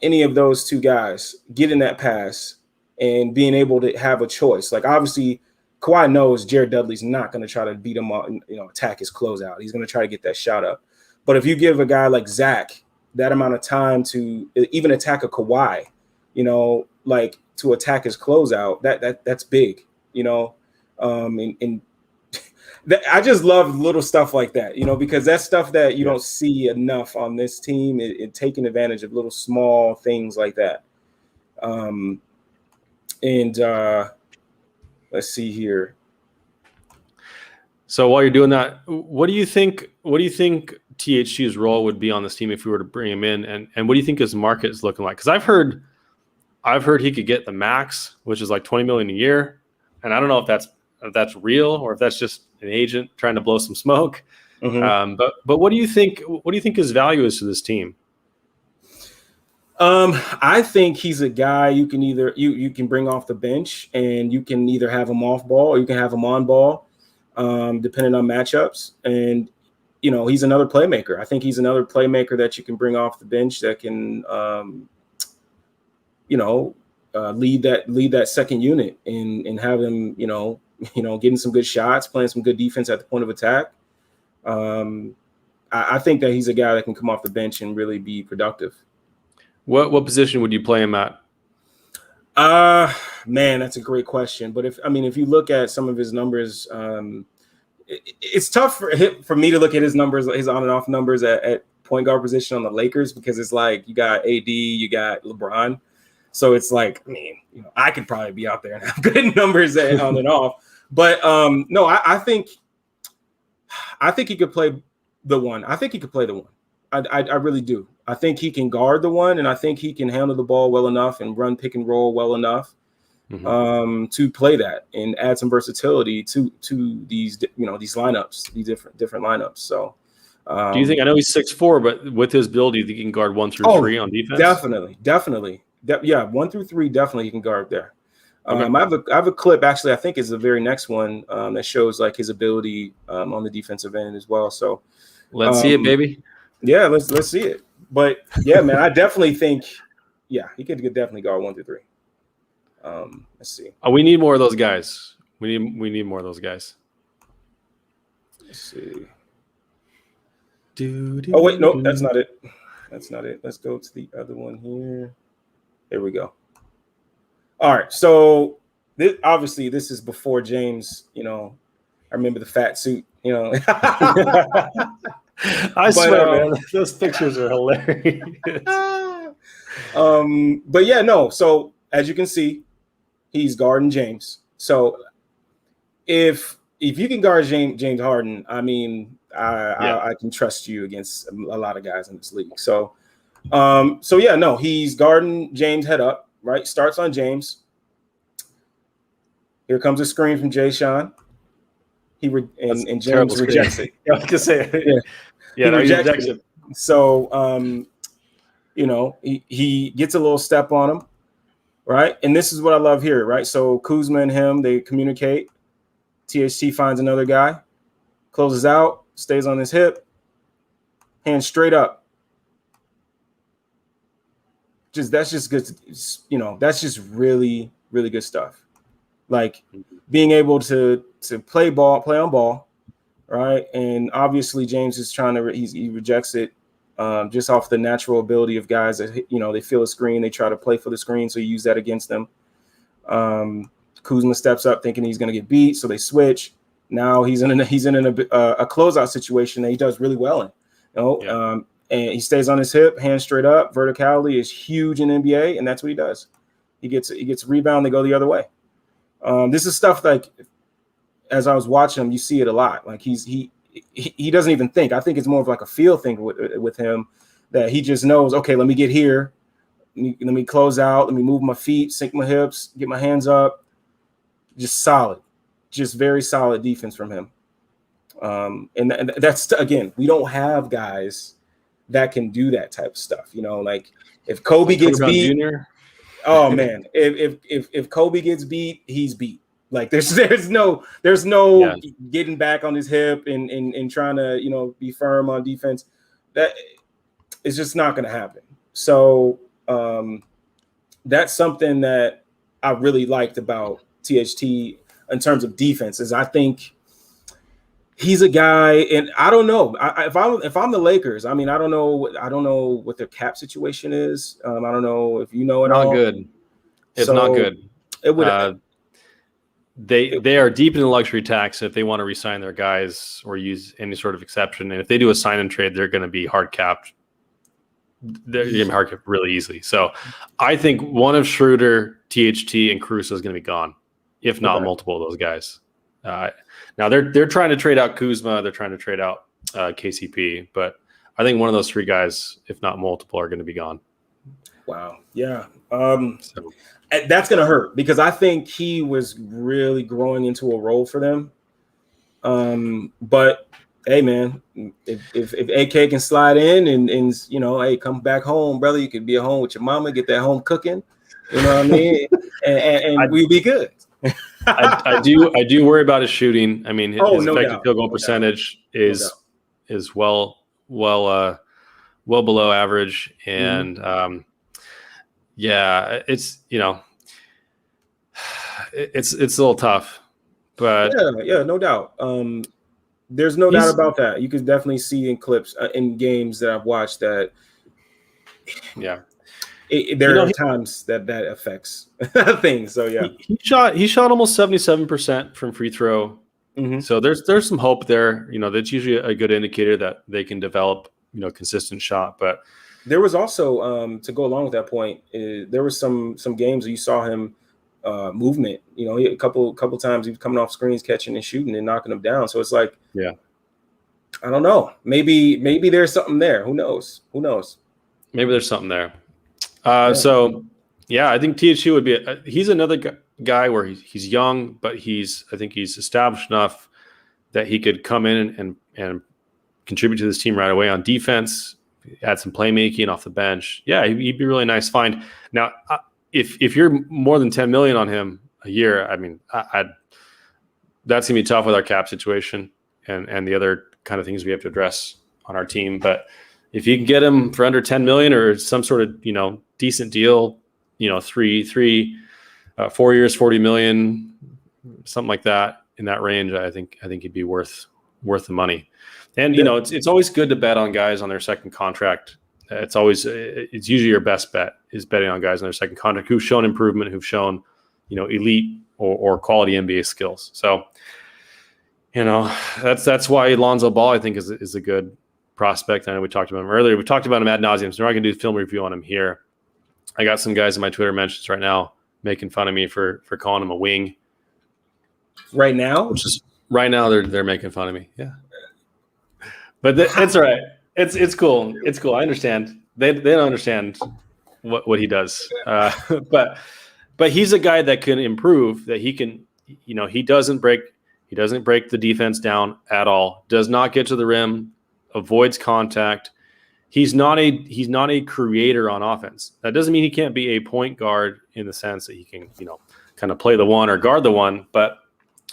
any of those two guys getting that pass and being able to have a choice. Like obviously, Kawhi knows Jared Dudley's not going to try to beat him on, you know, attack his closeout. He's going to try to get that shot up. But if you give a guy like Zach that amount of time to even attack a Kawhi, you know, like to attack his closeout, that's big, you know. And I just love little stuff like that, you know, because that's stuff that you don't see enough on this team. It taking advantage of little small things like that. Let's see here. So while you're doing that, what do you think THC's role would be on this team if we were to bring him in, and what do you think his market is looking like? Because I've heard he could get the max, which is like $20 million a year, and I don't know if that's real or if that's just an agent trying to blow some smoke. Mm-hmm. But what do you think? What do you think his value is to this team? I think he's a guy you can either you can bring off the bench, and you can either have him off ball or you can have him on ball, depending on matchups. And you know, he's another playmaker. I think he's another playmaker that you can bring off the bench that can, you know, lead that second unit and have him, you know, getting some good shots, playing some good defense at the point of attack. I think that he's a guy that can come off the bench and really be productive. What position would you play him at? Man, that's a great question. But if you look at some of his numbers, it's tough for me to look at his numbers, his on and off numbers at point guard position on the Lakers, because it's like you got AD, you got LeBron. So it's like, I mean, you know, I could probably be out there and have good numbers on and off. But no, I think he could play the one. I think he could play the one. I really do. I think he can guard the one, and I think he can handle the ball well enough and run pick and roll well enough to play that and add some versatility to these, you know, these lineups, these different lineups. So, do you think? I know he's 6'4", but with his ability, he can guard 1 through 3 on defense. Definitely. 1 through 3, definitely he can guard there. Okay. I have a clip, actually, I think is the very next one that shows like his ability on the defensive end as well. So let's see it, baby. Yeah, let's see it. But yeah, man, I definitely think, he could definitely guard 1 through 3. Let's see. We need more of those guys. We need more of those guys. Let's see. Oh wait, no, that's not it. Let's go to the other one here. There we go. All right, so obviously this is before James. You know, I remember the fat suit. You know, I swear, man, those pictures are hilarious. But yeah, no. So as you can see, he's guarding James. So if you can guard James Harden, I mean, I can trust you against a lot of guys in this league. So yeah, no, he's guarding James head up, right? Starts on James. Here comes a screen from Jay Sean. And James rejects it. I was gonna say, he rejects it. So he gets a little step on him, right? And this is what I love here, right? So Kuzma and him, they communicate. THT finds another guy, closes out, stays on his hip, hands straight up. That's just good. That's just really, really good stuff. Like being able to play on ball, right? And obviously James is trying to he rejects it just off the natural ability of guys that they feel a screen, they try to play for the screen, so you use that against them. Kuzma steps up thinking he's going to get beat, so they switch. Now he's in a closeout situation that he does really well in. And he stays on his hip, hands straight up. Verticality is huge in NBA, and that's what he does. He gets a rebound, they go the other way. This is stuff like, as I was watching him, you see it a lot. Like he doesn't even think. I think it's more of like a feel thing with him, that he just knows, okay, let me get here. Let me close out. Let me move my feet, sink my hips, get my hands up. Just solid. Just very solid defense from him. And that's, again, we don't have guys that can do that type of stuff. Like if Kobe gets beat, oh man, if Kobe gets beat, he's beat. Like there's no getting back on his hip and trying to be firm on defense. That is just not going to happen. So that's something that I really liked about THT in terms of defense. Is I think he's a guy, and I don't know if I'm the Lakers. I mean, I don't know what their cap situation is. I don't know if you know it. Not good. It's not good. It would. They are deep in the luxury tax if they want to re-sign their guys or use any sort of exception. And if they do a sign and trade, they're going to be hard capped. They're going to be hard capped really easily. So I think one of Schroeder, THT, and Caruso is going to be gone, if not multiple of those guys. Now they're trying to trade out Kuzma. They're trying to trade out KCP. But I think one of those three guys, if not multiple, are going to be gone. Wow. Yeah. That's going to hurt because I think he was really growing into a role for them. But hey, man, if AK can slide in and hey, come back home, brother, you could be at home with your mama, get that home cooking. You know what I mean? and we'll be good. I do worry about his shooting. I mean, his effective field goal percentage is well below average, and it's it's a little tough, but yeah, no doubt. There's no doubt about that. You can definitely see in clips in games that I've watched that. Yeah. There are times that affects things. So yeah, he shot almost 77% from free throw. Mm-hmm. So there's some hope there. That's usually a good indicator that they can develop consistent shot. But there was also to go along with that point, there was some games where you saw him movement. A couple times he was coming off screens, catching and shooting and knocking them down. So it's like, yeah, I don't know. Maybe there's something there. Who knows? Maybe there's something there. So, yeah, I think THU would be he's another guy where he's young, but I think he's established enough that he could come in and contribute to this team right away on defense, add some playmaking off the bench. Yeah, he'd be a really nice find. Now, if you're more than $10 million on him a year, I mean, that's gonna be tough with our cap situation and the other kind of things we have to address on our team. But if you can get him for under 10 million or some sort of, decent deal, 4 years, 40 million, something like that in that range, I think he'd be worth the money. And, it's always good to bet on guys on their second contract. It's usually your best bet is betting on guys on their second contract who've shown improvement, who've shown, elite or quality NBA skills. So, that's why Lonzo Ball, I think, is a good prospect. I know we talked about him earlier. We talked about him ad nauseum, so we're not going to do a film review on him here. I got some guys in my Twitter mentions right now making fun of me for calling him a wing. Right now? Which is right now they're making fun of me. Yeah. But it's all right. It's cool. It's cool. I understand. They don't understand what he does. But he's a guy that can improve, that he can, he doesn't break the defense down at all. Does not get to the rim, avoids contact. He's not a creator on offense. That doesn't mean he can't be a point guard in the sense that he can, kind of play the one or guard the one, but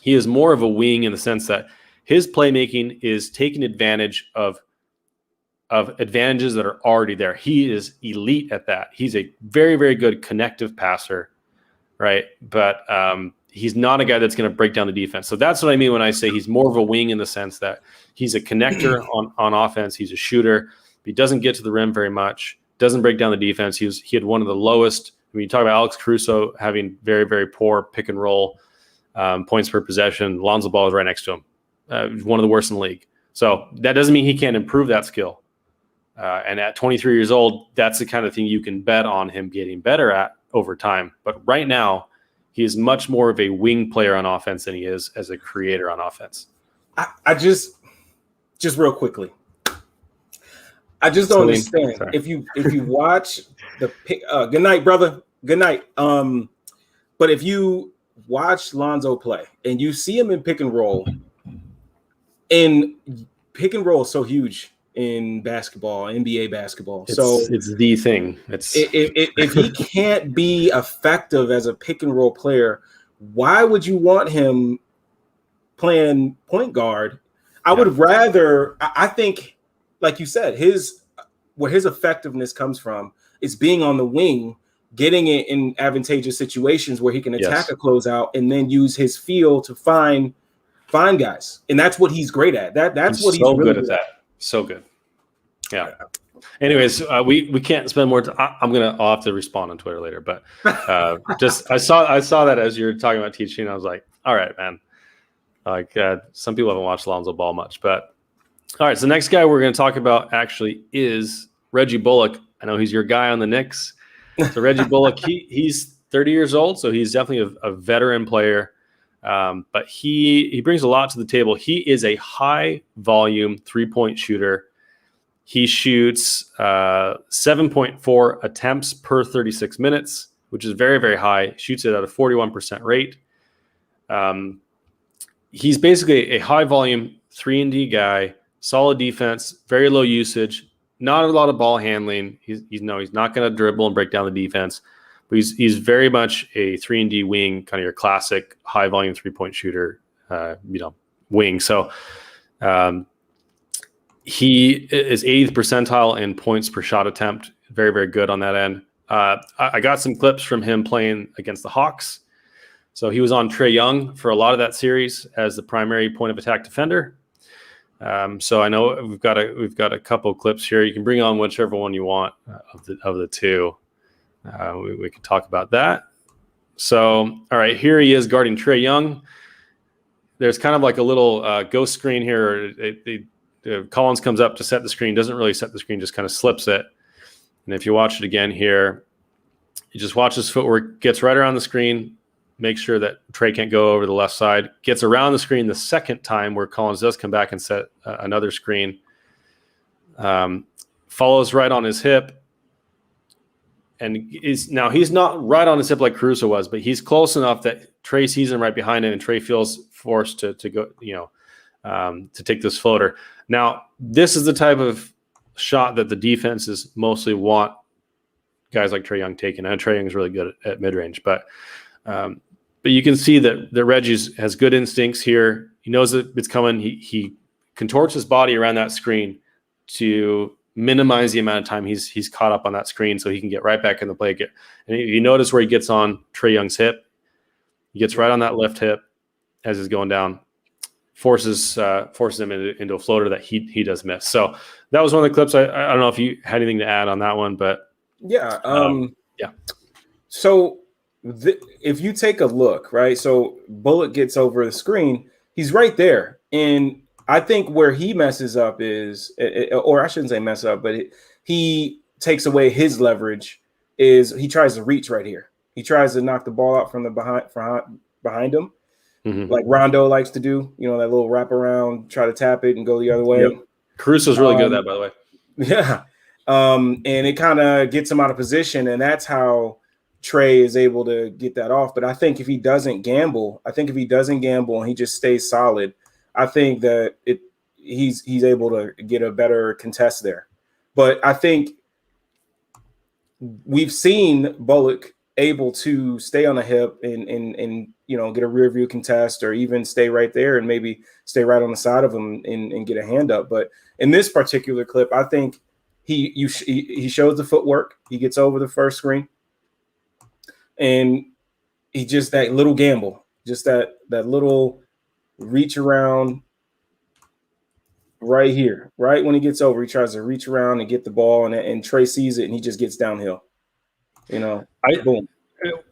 he is more of a wing in the sense that his playmaking is taking advantage of advantages that are already there. He is elite at that. He's a very, very good connective passer, right? But he's not a guy that's going to break down the defense. So that's what I mean when I say he's more of a wing in the sense that he's a connector on offense. He's a shooter. He doesn't get to the rim very much, doesn't break down the defense. He had one of the lowest. I mean, you talk about Alex Caruso having very, very poor pick and roll points per possession. Lonzo Ball is right next to him. One of the worst in the league. So that doesn't mean he can't improve that skill. And at 23 years old, that's the kind of thing you can bet on him getting better at over time. But right now, he is much more of a wing player on offense than he is as a creator on offense. I just real quickly, I just don't understand. Sorry. If you watch the good night, brother. Good night. But if you watch Lonzo play and you see him in pick and roll, and pick and roll is so huge in basketball, NBA basketball. It's the thing. If he can't be effective as a pick and roll player, why would you want him playing point guard? I would rather. I think, like you said, where his effectiveness comes from is being on the wing, getting it in advantageous situations where he can attack a closeout and then use his feel to find guys, and that's what he's great at. That's what he's so really good at. That. So good. Yeah. Anyways, we can't spend more time. I'll have to respond on Twitter later, but I saw that as you're talking about teaching. I was like, all right, man. Like some people haven't watched Lonzo Ball much, but all right. So the next guy we're going to talk about actually is Reggie Bullock. I know he's your guy on the Knicks. So Reggie Bullock, he's 30 years old, so he's definitely a veteran player. But he brings a lot to the table. He is a high volume 3-point shooter. He shoots 7.4 attempts per 36 minutes, which is very, very high. Shoots it at a 41% rate. He's basically a high volume 3-and-D guy, solid defense, very low usage, not a lot of ball handling. He's not going to dribble and break down the defense. But he's very much a 3-and-D wing, kind of your classic high volume 3-point shooter, wing. So he is 80th percentile in points per shot attempt. Very, very good on that end. I got some clips from him playing against the Hawks. So he was on Trae Young for a lot of that series as the primary point of attack defender. So I know we've got a couple clips here. You can bring on whichever one you want of the two. We can talk about that. So, all right, here he is guarding Trae Young. There's kind of like a little ghost screen here. Collins comes up to set the screen, doesn't really set the screen, just kind of slips it. And if you watch it again here, you just watch his footwork, gets right around the screen, makes sure that Trae can't go over the left side, gets around the screen the second time where Collins does come back and set another screen, follows right on his hip. And he's not right on his hip like Caruso was, but he's close enough that Trae sees him right behind him, and Trae feels forced to go, to take this floater. Now, this is the type of shot that the defenses mostly want guys like Trae Young taking. And Trae Young is really good at mid-range, but you can see that Reggie has good instincts here. He knows that it's coming. He contorts his body around that screen to minimize the amount of time he's caught up on that screen so he can get right back in the play. And you notice where he gets on Trae Young's hip. He gets right on that left hip as he's going down, forces him into a floater that he does miss. So that was one of the clips. I don't know if you had anything to add on that one, but yeah. Yeah. So if you take a look, right? So Bullock gets over the screen. He's right there. And I think where he messes up is, or I shouldn't say mess up, but he takes away his leverage. Is he tries to reach right here? He tries to knock the ball out from the behind him, like Rondo likes to do. You know, that little wraparound, try to tap it and go the other way. Yep. Caruso's really good at that, by the way. Yeah. And it kind of gets him out of position, and that's how Trey is able to get that off. But I think if he doesn't gamble, and he just stays solid, I think that he's able to get a better contest there. But I think we've seen Bullock able to stay on the hip and you know, get a rear view contest, or even stay right there and maybe stay right on the side of him and get a hand up. But in this particular clip, I think he shows the footwork. He gets over the first screen, and he just that little gamble, just that little reach around right here, right when he gets over, he tries to reach around and get the ball, and Trey sees it and he just gets downhill. You know, boom.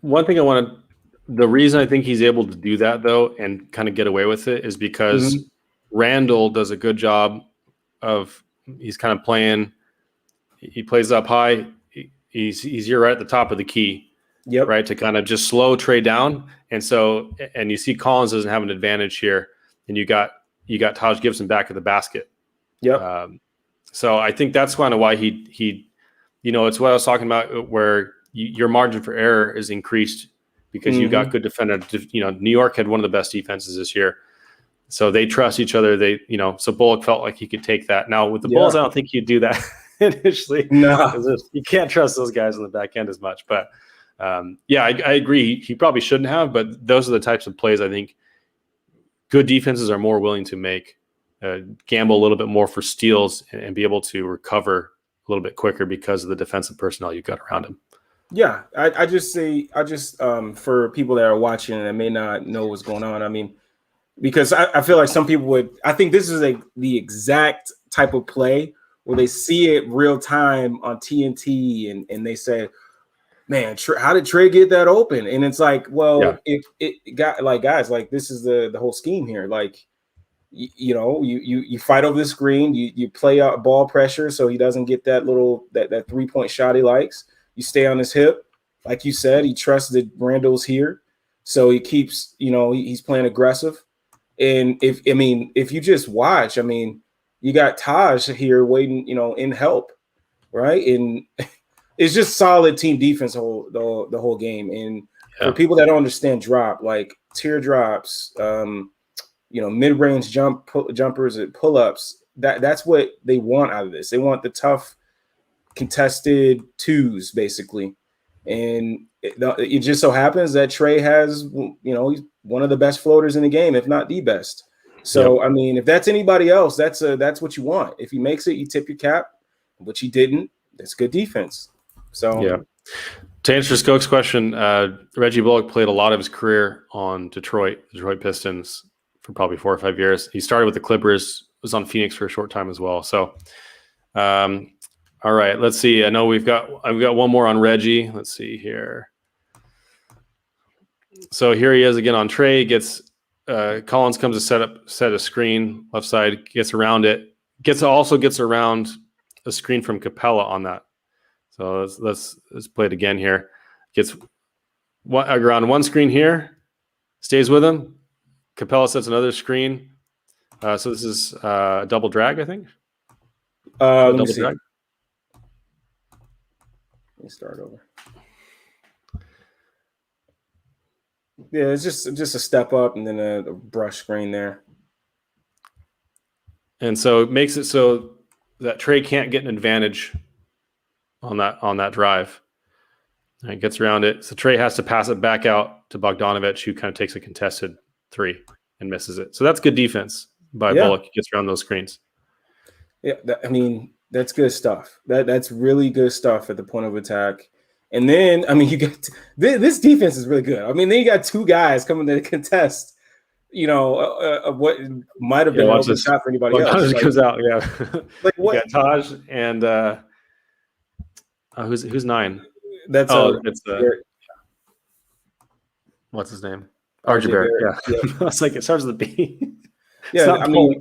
One thing the reason I think he's able to do that though and kind of get away with it is because Randall does a good job of, he's kind of playing, he plays up high. He's here right at the top of the key. Yep. Right. To kind of just slow Trey down. And so, and you see Collins doesn't have an advantage here, and you got Taj Gibson back at the basket. Yep. So I think that's kind of why he, you know, it's what I was talking about, where your margin for error is increased because you got good defender. You know, New York had one of the best defenses this year, so they trust each other. They, you know, so Bullock felt like he could take that. Now with the Bulls, I don't think you'd do that initially. No, you can't trust those guys on the back end as much. But yeah, I agree. He probably shouldn't have, but those are the types of plays I think good defenses are more willing to make, gamble a little bit more for steals and be able to recover a little bit quicker because of the defensive personnel you've got around him. Yeah, I just for people that are watching and that may not know what's going on, I mean, because I feel like some people would, I think this is the exact type of play where they see it real time on TNT and they say, man, how did Trey get that open? And it's like, well, if it got like, guys, like this is the whole scheme here. Like, you know, you fight over the screen, you play out ball pressure so he doesn't get that little that 3-point shot he likes. You stay on his hip, like you said. He trusts that Randall's here, so he keeps, you know, he's playing aggressive. And if you just watch, I mean, you got Taj here waiting, you know, in help, right? And it's just solid team defense the whole game. And for people that don't understand drop, like teardrops, you know, mid-range jumpers and pull-ups, that's what they want out of this. They want the tough contested twos, basically. And it just so happens that Trey has, you know, he's one of the best floaters in the game, if not the best. So, I mean, if that's anybody else, that's what you want. If he makes it, you tip your cap, which he didn't. That's good defense. So, yeah. To answer Skoke's question, Reggie Bullock played a lot of his career on Detroit Pistons for probably 4 or 5 years. He started with the Clippers, was on Phoenix for a short time as well. So, all right, let's see. I've got one more on Reggie. Let's see here. So here he is again on Trey. Gets Collins comes to set a screen left side, gets around it. Also gets around a screen from Capella on that. So let's play it again here. Gets around one screen here, stays with him. Capella sets another screen. So this is a double drag, I think. Double drag. Let me start over. Yeah, it's just a step up and then a brush screen there. And so it makes it so that Trey can't get an advantage on that drive. And it gets around it. So Trey has to pass it back out to Bogdanovich, who kind of takes a contested three and misses it. So that's good defense by Bullock. He gets around those screens. Yeah, I mean, that's good stuff. That's really good stuff at the point of attack. And then, I mean, you got this defense is really good. I mean, then you got two guys coming to contest, you know, what might have been an open shot for anybody else. Comes out, yeah. Like what? You got Taj and who's 9? That's what's his name? RJ Barrett. Yeah. I was like, it starts with a B. Yeah, I mean,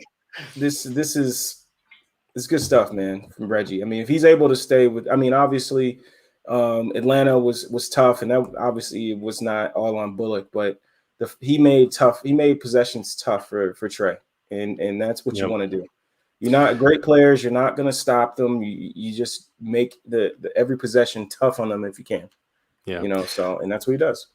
this is good stuff, man, from Reggie. I mean, if he's able to stay with, I mean, obviously, Atlanta was tough, and that obviously was not all on Bullock, but he made possessions tough for Trey, and that's what you want to do. You're not great players. You're not going to stop them. You just make the every possession tough on them if you can. Yeah. And that's what he does.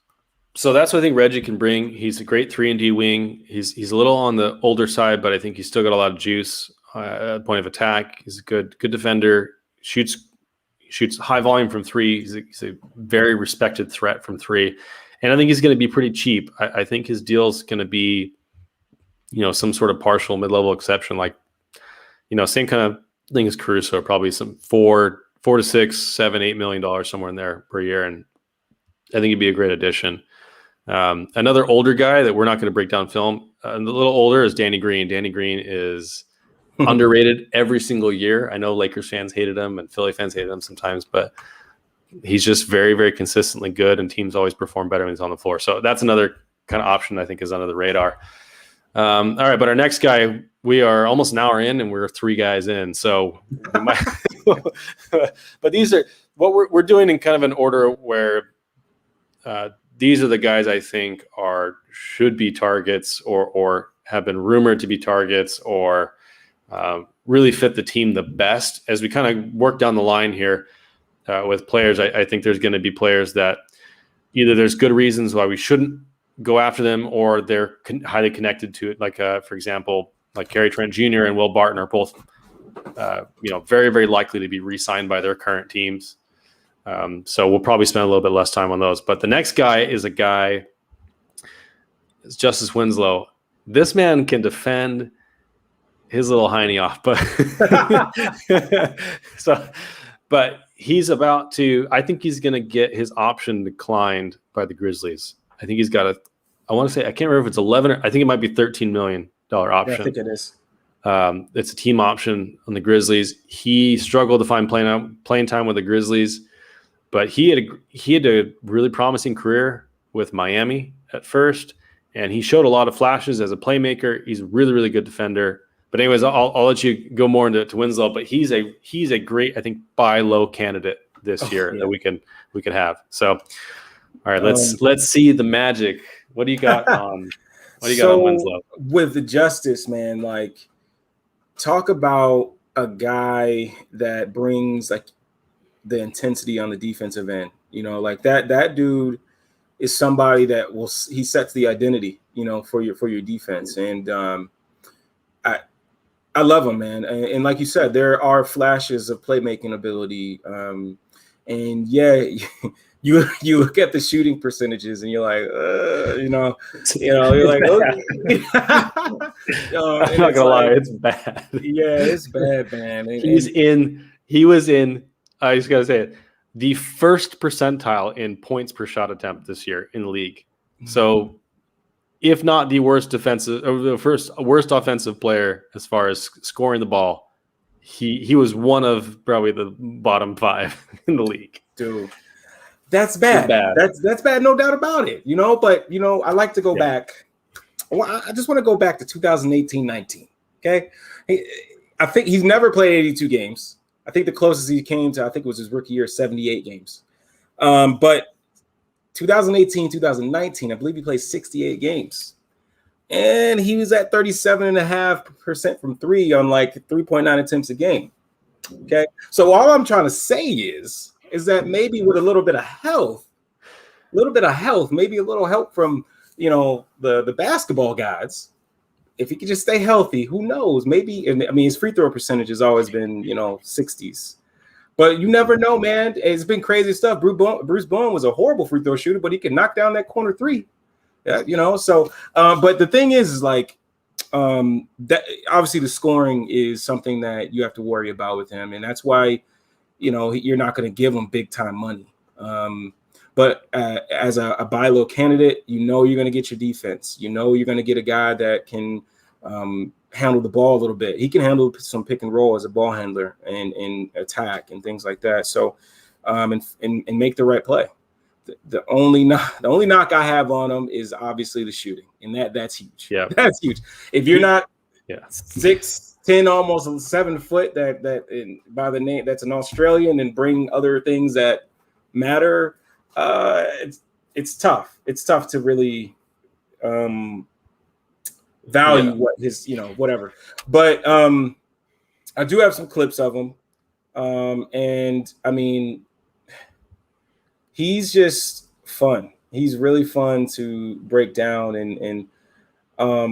So that's what I think Reggie can bring. He's a great 3-and-D wing. He's a little on the older side, but I think he's still got a lot of juice at point of attack. He's a good defender. Shoots high volume from three. He's a very respected threat from three. And I think he's going to be pretty cheap. I think his deal's going to be, some sort of partial mid-level exception, like, same kind of thing as Caruso, probably some $4 to $6, $7, $8 million somewhere in there per year. And I think he'd be a great addition. Another older guy that we're not going to break down film, a little older, is Danny Green. Danny Green is underrated every single year. I know Lakers fans hated him and Philly fans hated him sometimes, but he's just very, very consistently good, and teams always perform better when he's on the floor. So that's another kind of option I think is under the radar. All right, but our next guy, we are almost an hour in, and we're 3 guys in. So, but these are what we're doing in kind of an order where these are the guys I think should be targets or have been rumored to be targets or really fit the team the best. As we kind of work down the line here with players, I think there's going to be players that either there's good reasons why we shouldn't go after them, or they're highly connected to it. Like, for example, like Gary Trent Jr. and Will Barton are both, very, very likely to be re-signed by their current teams. So we'll probably spend a little bit less time on those. But the next guy is Justice Winslow. This man can defend his little hiney off, but he's about to. I think he's going to get his option declined by the Grizzlies. I think he's got I want to say, I can't remember if it's 11 or I think it might be $13 million option. Yeah, I think it is. It's a team option on the Grizzlies. He struggled to find playing time with the Grizzlies, but he had a really promising career with Miami at first, and he showed a lot of flashes as a playmaker. He's a really, really good defender. But anyways, I'll let you go more into Winslow, but he's a great, I think, buy low candidate this year that we can have. So, all right, let's see the magic. What do you got on? What do you got on Winslow? With the Justice, man, like, talk about a guy that brings like the intensity on the defensive end. Like that dude is somebody that he sets the identity, for your defense. And I love him, man. And like you said, there are flashes of playmaking ability. And yeah, you look at the shooting percentages and you're like, you're like, okay. I'm not gonna lie, it's bad. Yeah, it's bad, man. He was in. I just gotta say it, the first percentile in points per shot attempt this year in the league. So, if not the worst defensive or the worst offensive player as far as scoring the ball, he was one of probably the bottom 5 in the league. Dude. That's bad. That's bad, no doubt about it. But I like to go back. Well, I just want to go back to 2018-19. Okay, I think he's never played 82 games. I think the closest he came to, I think it was his rookie year, 78 games. But 2018, 2019, I believe he played 68 games, and he was at 37.5% from three on like 3.9 attempts a game. Okay, so all I'm trying to say is that maybe with a little bit of health, maybe a little help from the basketball gods, if he could just stay healthy, who knows? Maybe, his free throw percentage has always been 60s, but you never know, man. It's been crazy stuff. Bruce Bowen was a horrible free throw shooter, but he can knock down that corner three. Yeah, So, but the thing is like that obviously the scoring is something that you have to worry about with him, and that's why. You're not going to give him big time money. But as a buy low candidate, you're going to get your defense. You're going to get a guy that can handle the ball a little bit. He can handle some pick and roll as a ball handler and attack and things like that. So, and make the right play. The only knock I have on him is obviously the shooting, and that's huge. Yeah, that's huge. If you're not Yeah. 6'10", almost 7 foot. By the name, that's an Australian, and bring other things that matter. It's tough. It's tough to really value what his, whatever. But I do have some clips of him, and I mean, he's just fun. He's really fun to break down, and I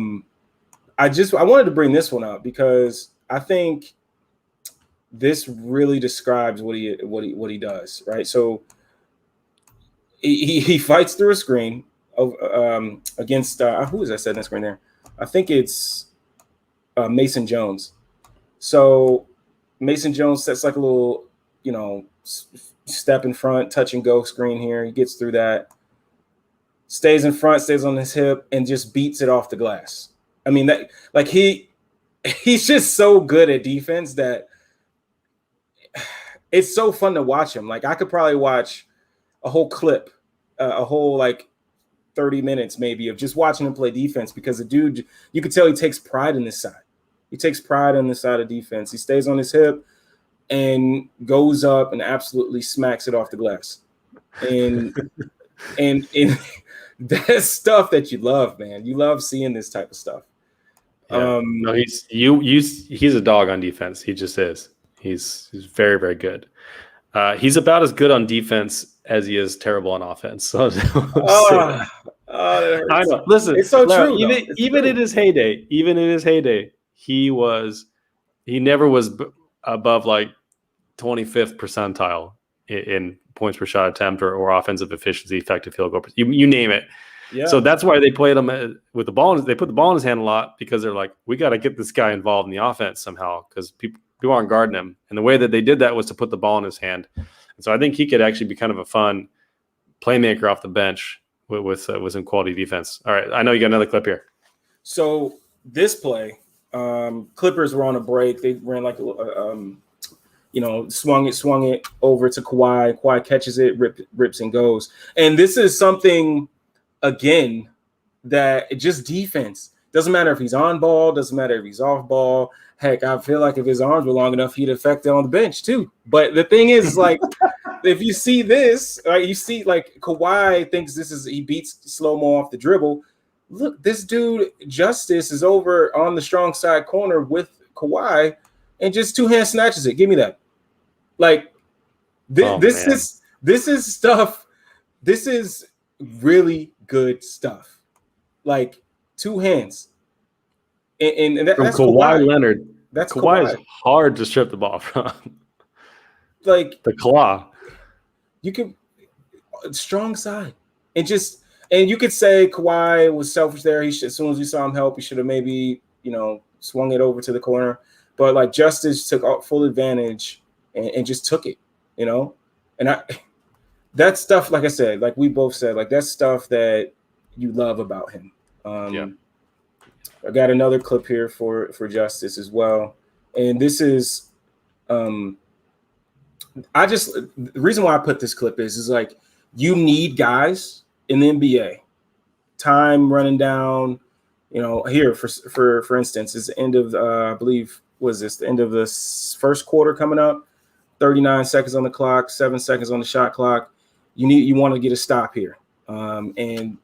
wanted to bring this one up because I think this really describes what he does, right? So he fights through a screen of against who is that setting that screen there? I think it's Mason Jones. So Mason Jones sets like a little, step in front, touch and go screen here. He gets through that, stays in front, stays on his hip, and just beats it off the glass. I mean, that like he's just so good at defense that it's so fun to watch him. Like I could probably watch a whole clip, a whole like 30 minutes maybe of just watching him play defense, because the dude, you could tell he takes pride in this side. He takes pride on this side of defense. He stays on his hip and goes up and absolutely smacks it off the glass. And and that's stuff that you love, man. You love seeing this type of stuff. Yeah. No, he's a dog on defense. He just is. He's very, very good. He's about as good on defense as he is terrible on offense. So that I know. Listen, it's so Larro, true. Even in his heyday, he never was above like 25th percentile in points per shot attempt or offensive efficiency, effective field goal. You name it. Yeah. So that's why they played him with the ball. They put the ball in his hand a lot because they're like, we got to get this guy involved in the offense somehow because people aren't guarding him. And the way that they did that was to put the ball in his hand. And so I think he could actually be kind of a fun playmaker off the bench with some quality defense. All right, I know you got another clip here. So this play, Clippers were on a break. They ran like swung it over to Kawhi. Kawhi catches it, rips and goes. And this is something, again, that just defense. Doesn't matter if he's on ball, doesn't matter if he's off ball. Heck, I feel like if his arms were long enough, he'd affect it on the bench too. But the thing is, like, if you see this, right, you see like Kawhi thinks he beats slow-mo off the dribble. Look, this dude, Justice, is over on the strong side corner with Kawhi and just two-hand snatches it. Give me that. Like, this is stuff. This is really good stuff. Like, two hands. And that's Kawhi Leonard. That's Kawhi Kawhi. Is hard to strip the ball from. Like the claw. You can strong side. And you could say Kawhi was selfish there. As soon as you saw him help, he should have maybe, swung it over to the corner. But like Justice took full advantage and just took it, And that stuff, like I said, like we both said, like that's stuff that you love about him. I got another clip here for Justice as well. And this is the reason why I put this clip is like you need guys in the NBA. Time running down, here for instance, it's the end of I believe the end of the first quarter coming up, 39 seconds on the clock, 7 seconds on the shot clock. You want to get a stop here. And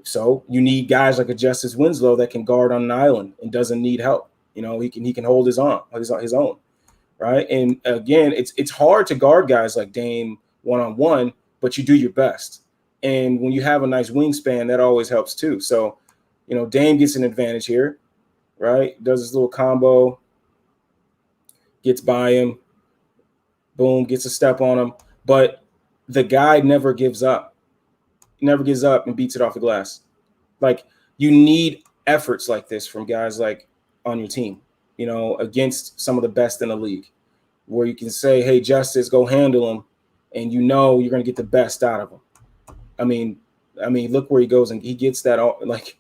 so you need guys like a Justice Winslow that can guard on an island and doesn't need help. He can hold his own, right? And again, it's hard to guard guys like Dame one-on-one, but you do your best. And when you have a nice wingspan, that always helps too. So, Dame gets an advantage here, right? Does his little combo, gets by him, boom, gets a step on him. But the guy never gives up. Never gives up and beats it off the glass. Like you need efforts like this from guys like on your team, against some of the best in the league, where you can say, hey, Justice, go handle him. And you're going to get the best out of him. I mean, look where he goes and he gets that. Like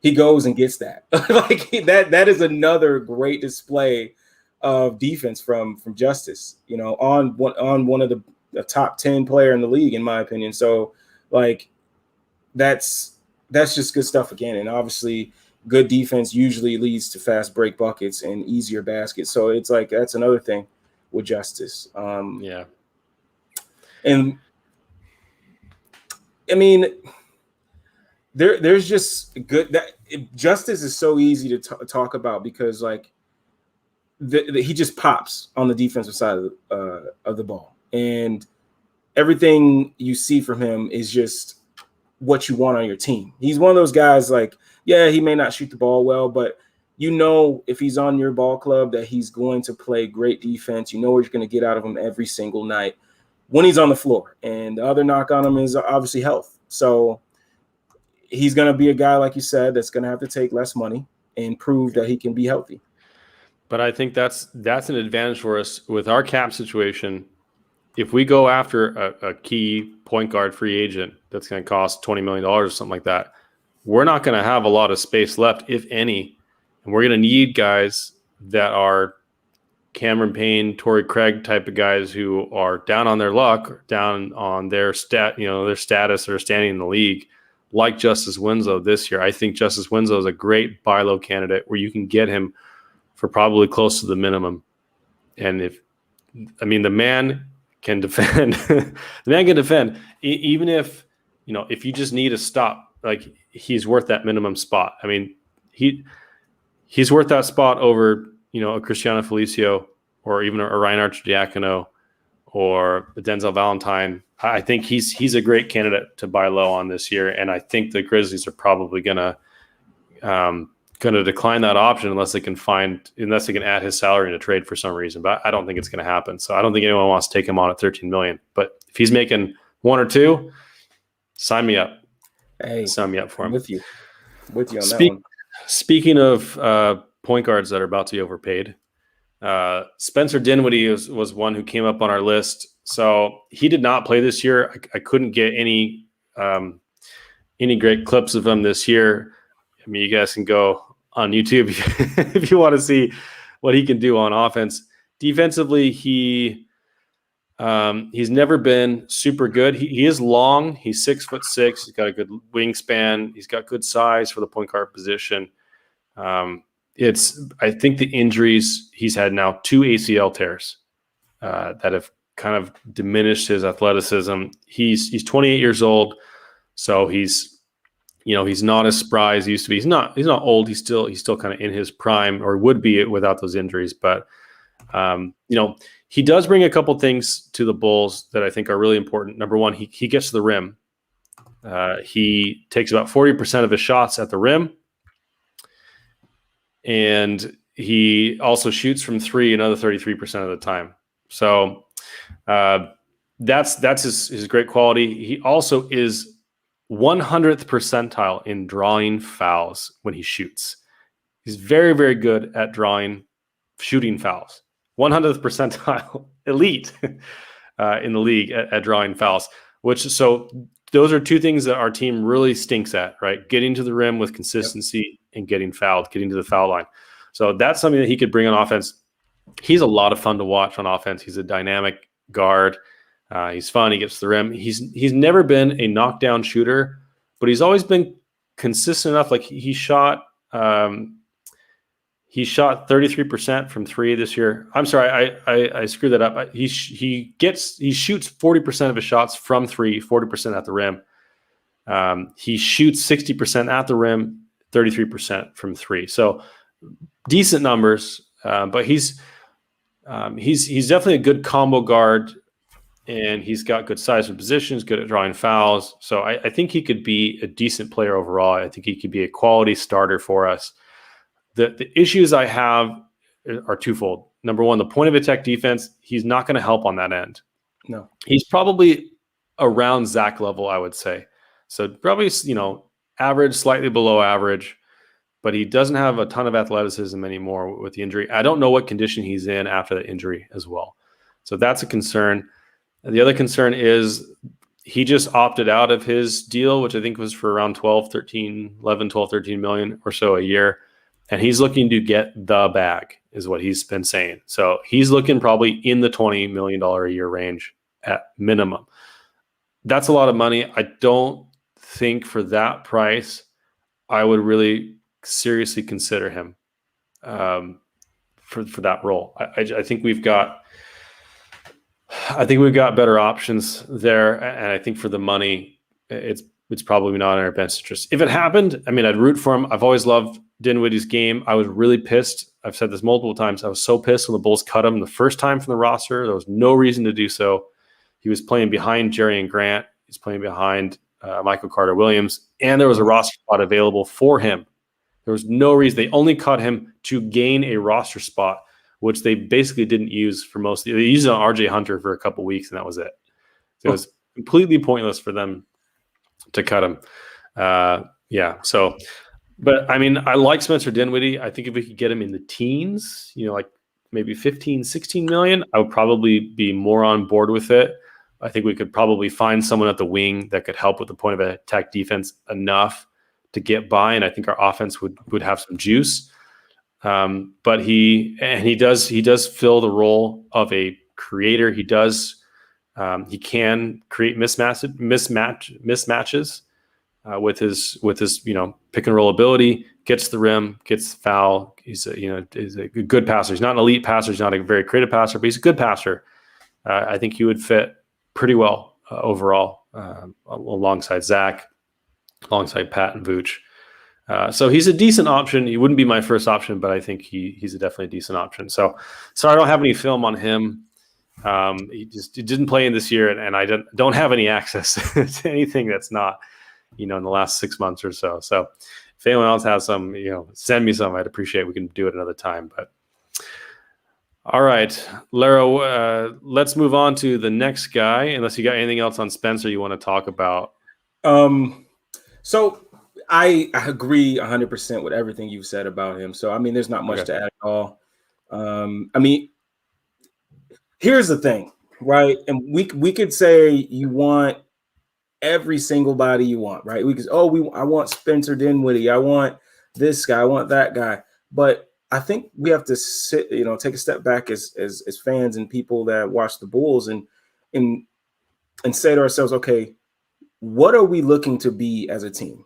he goes and gets that. Like that is another great display of defense from Justice, on one of the top 10 player in the league, in my opinion. So like, that's just good stuff again. And obviously good defense usually leads to fast break buckets and easier baskets. So it's like that's another thing with Justice. Yeah. And I mean, there's just good that Justice is so easy to talk about because like he just pops on the defensive side of the ball, and everything you see from him is just what you want on your team. He's one of those guys like, yeah, he may not shoot the ball well, but you know if he's on your ball club that he's going to play great defense. You know what you're going to get out of him every single night when he's on the floor. And the other knock on him is obviously health. So he's going to be a guy, like you said, that's going to have to take less money and prove that he can be healthy. But I think that's an advantage for us with our cap situation. If we go after a key point guard free agent that's going to cost $20 million or something like that, we're not going to have a lot of space left, if any. And we're going to need guys that are Cameron Payne, Torrey Craig type of guys who are down on their luck, or down on their their status or standing in the league, like Justice Winslow this year. I think Justice Winslow is a great buy low candidate where you can get him for probably close to the minimum. And the man can defend. The man can defend. Even if you just need a stop, like he's worth that minimum spot. I mean, he's worth that spot over a Cristiano Felicio or even a Ryan Arcidiacono or a Denzel Valentine. I think he's a great candidate to buy low on this year, and I think the Grizzlies are probably gonna decline that option unless they can add his salary in a trade for some reason. But I don't think it's going to happen. So I don't think anyone wants to take him on at $13 million. But if he's making 1 or 2, sign me up. Hey, sign me up for him. With you on that one. Speaking of point guards that are about to be overpaid, Spencer Dinwiddie was one who came up on our list. So he did not play this year. I couldn't get any great clips of him this year. I mean, you guys can go on YouTube if you want to see what he can do on offense. Defensively, he's never been super good. He is long. He's 6'6". He's got a good wingspan. He's got good size for the point guard position. I think the injuries he's had now, 2 ACL tears that have kind of diminished his athleticism. He's 28 years old, so he's not as spry as he used to be. He's not old. He's still kind of in his prime, or would be without those injuries. But he does bring a couple things to the Bulls that I think are really important. Number one, he gets to the rim. He takes about 40% of his shots at the rim, and he also shoots from 3 another 33% of the time. So that's his great quality. He also is 100th percentile in drawing fouls when he shoots. He's very, very good at shooting fouls. 100th percentile, elite in the league at drawing fouls. So those are 2 things that our team really stinks at, right? Getting to the rim with consistency and getting fouled, getting to the foul line. So that's something that he could bring on offense. He's a lot of fun to watch on offense. He's a dynamic guard. He's fun. He gets to the rim. He's never been a knockdown shooter, but he's always been consistent enough. Like he shot 33% from 3 this year. I'm sorry, I screwed that up. He shoots 40% of his shots from 3, 40% at the rim. He shoots 60% at the rim, 33% from 3. So decent numbers, but he's definitely a good combo guard. And he's got good size and positions, good at drawing fouls. So I think he could be a decent player overall. I think he could be a quality starter for us. The issues I have are twofold. Number one, the point of attack defense, he's not going to help on that end. No. He's probably around Zach level, I would say. So probably, average, slightly below average, but he doesn't have a ton of athleticism anymore with the injury. I don't know what condition he's in after the injury as well. So that's a concern. The other concern is he just opted out of his deal, which I think was for around 13 million or so a year. And he's looking to get the bag is what he's been saying. So he's looking probably in the $20 million a year range at minimum. That's a lot of money. I don't think for that price, I would really seriously consider him for that role. I think we've got better options there, and I think for the money, it's probably not in our best interest. If it happened, I mean, I'd root for him. I've always loved Dinwiddie's game. I was really pissed. I've said this multiple times. I was so pissed when the Bulls cut him the first time from the roster. There was no reason to do so. He was playing behind Jerry and Grant. He's playing behind Michael Carter-Williams, and there was a roster spot available for him. There was no reason. They only cut him to gain a roster spot, which they basically didn't use for most. They used it on RJ Hunter for a couple weeks, and that was it. So it was completely pointless for them to cut him. So, but I mean, I like Spencer Dinwiddie. I think if we could get him in the teens, like maybe 15, 16 million, I would probably be more on board with it. I think we could probably find someone at the wing that could help with the point of attack defense enough to get by, and I think our offense would have some juice. But he does fill the role of a creator. He can create mismatches with his pick and roll ability. Gets the rim, gets foul. He's a good passer. He's not an elite passer. He's not a very creative passer, but he's a good passer. I think he would fit pretty well overall alongside Zach, alongside Pat and Vooch. So he's a decent option. He wouldn't be my first option, but I think he's definitely a decent option. So I don't have any film on him. He didn't play in this year, and I don't have any access to anything that's not, in the last 6 months or so. So if anyone else has some, send me some. I'd appreciate it. We can do it another time. But all right, Larro, let's move on to the next guy. Unless you got anything else on Spencer you want to talk about. So I agree 100% with everything you've said about him. So, I mean, there's not much to add at all. I mean, here's the thing, right? And we could say you want every single body you want, right? We could, I want Spencer Dinwiddie. I want this guy. I want that guy. But I think we have to take a step back as fans and people that watch the Bulls and say to ourselves, okay, what are we looking to be as a team?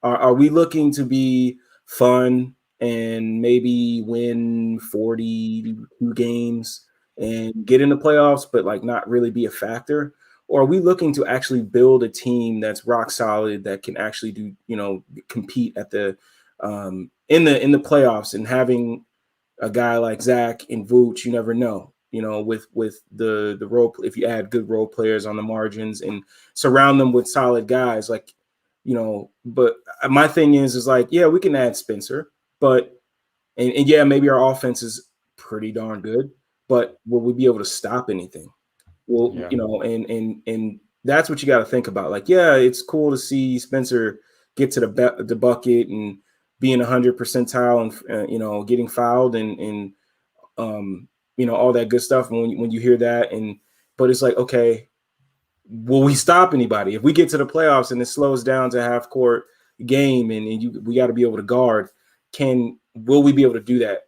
Are we looking to be fun and maybe win 42 games and get in the playoffs, but like not really be a factor? Or are we looking to actually build a team that's rock solid that can actually do, compete at the in the playoffs, and having a guy like Zach and Vooch, you never know, with the role, if you add good role players on the margins and surround them with solid guys, like, but my thing is like, yeah, we can add Spencer, but, and yeah, maybe our offense is pretty darn good, but will we be able to stop anything? Well, yeah. And that's what you got to think about. Like, yeah, it's cool to see Spencer get to the bucket and being 100 percentile and, getting fouled and all that good stuff. And when you hear that, but it's like, okay, will we stop anybody? If we get to the playoffs and it slows down to half court game and we got to be able to guard, will we be able to do that?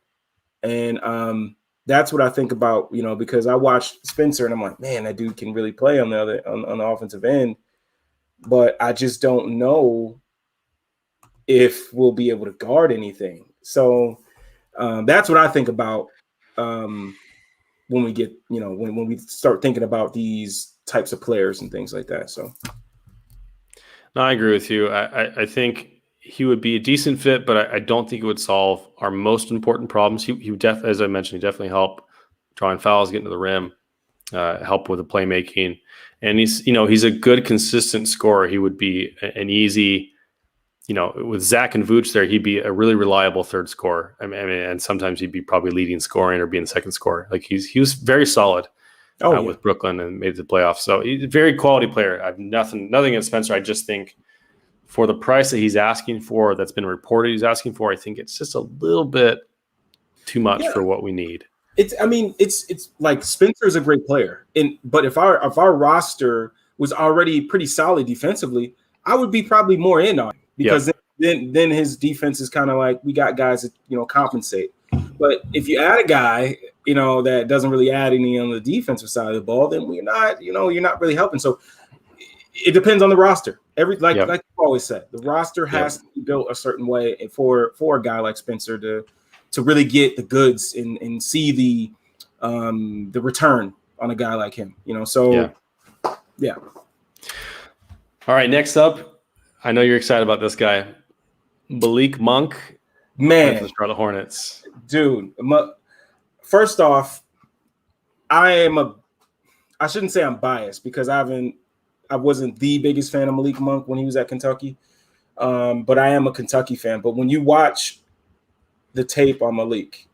And that's what I think about, because I watched Spencer and I'm like, man, that dude can really play on the offensive end, but I just don't know if we'll be able to guard anything. So that's what I think about when we get, when we start thinking about these types of players and things like that. So, no, I agree with you. I think he would be a decent fit, but I don't think it would solve our most important problems. He would as I mentioned, he definitely help drawing fouls, getting to the rim, help with the playmaking, and he's a good, consistent scorer. He would be an easy, with Zach and Vooch there, he'd be a really reliable third scorer. I mean, and sometimes he'd be probably leading scoring or being second scorer. Like he was very solid with Brooklyn and made the playoffs. So he's a very quality player. I have nothing against Spencer. I just think for the price that he's asking for, that's been reported he's asking for, I think it's just a little bit too much for what we need. It's like Spencer's a great player, but if our roster was already pretty solid defensively, I would be probably more in on it, because then his defense is kind of like, we got guys that compensate. But if you add a guy that doesn't really add any on the defensive side of the ball, then we're not you're not really helping. So it depends on the roster. Like you always said, the roster has to be built a certain way for a guy like Spencer to really get the goods and see the return on a guy like him. So yeah. All right, next up, I know you're excited about this guy, Malik Monk. Man, the Charlotte Hornets, dude. First off, I shouldn't say I'm biased because I wasn't the biggest fan of Malik Monk when he was at Kentucky, but I am a Kentucky fan. But when you watch the tape on Malik,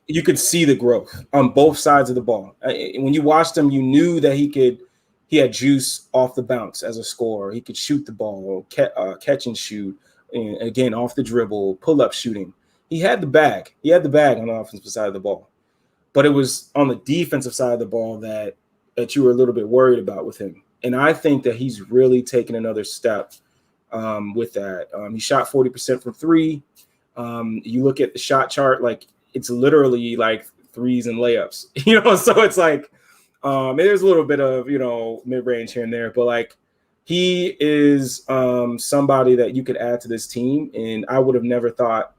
you could see the growth on both sides of the ball. When you watched him, you knew that he had juice off the bounce as a scorer. He could shoot the ball, catch and shoot, and again off the dribble, pull up shooting. He had the bag. He had the bag on the offensive side of the ball, but it was on the defensive side of the ball that you were a little bit worried about with him. And I think that he's really taken another step with that. He shot 40% from three. You look at the shot chart, like it's literally like threes and layups, so it's like there's a little bit of, mid-range here and there, but like he is somebody that you could add to this team. And I would have never thought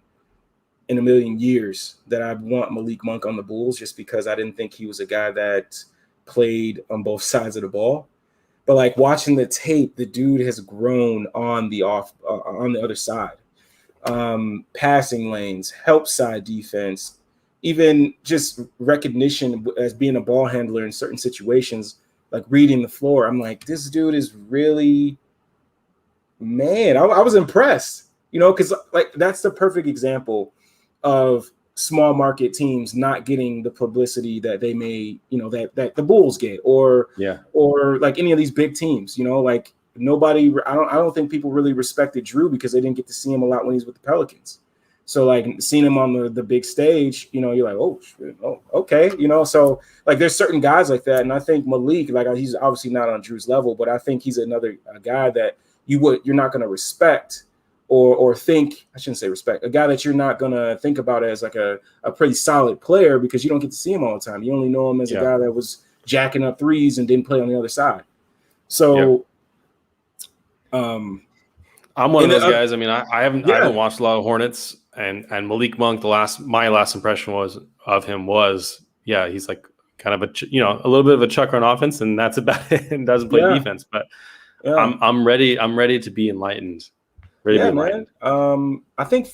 in a million years that I'd want Malik Monk on the Bulls just because I didn't think he was a guy that played on both sides of the ball. But like watching the tape, the dude has grown on the other side. Passing lanes, help side defense, even just recognition as being a ball handler in certain situations, like reading the floor. I'm like, this dude is really, man, I was impressed, because like that's the perfect example of small market teams not getting the publicity that they may, that the Bulls get, or like any of these big teams, like nobody, I don't think people really respected Drew because they didn't get to see him a lot when he's with the Pelicans. So like seeing him on the big stage, you're like, oh, shit, oh, okay. So like there's certain guys like that. And I think Malik, like he's obviously not on Drew's level, but I think he's a guy that you're not going to respect or think, I shouldn't say respect, a guy that you're not going to think about as like a pretty solid player because you don't get to see him all the time. You only know him as a guy that was jacking up threes and didn't play on the other side. So, I'm one of those guys. I mean, I haven't watched a lot of Hornets, and Malik Monk, my last impression was he's like kind of a little bit of a chucker on offense, and that's about it, and doesn't play defense. But I'm ready to be enlightened. Man. I think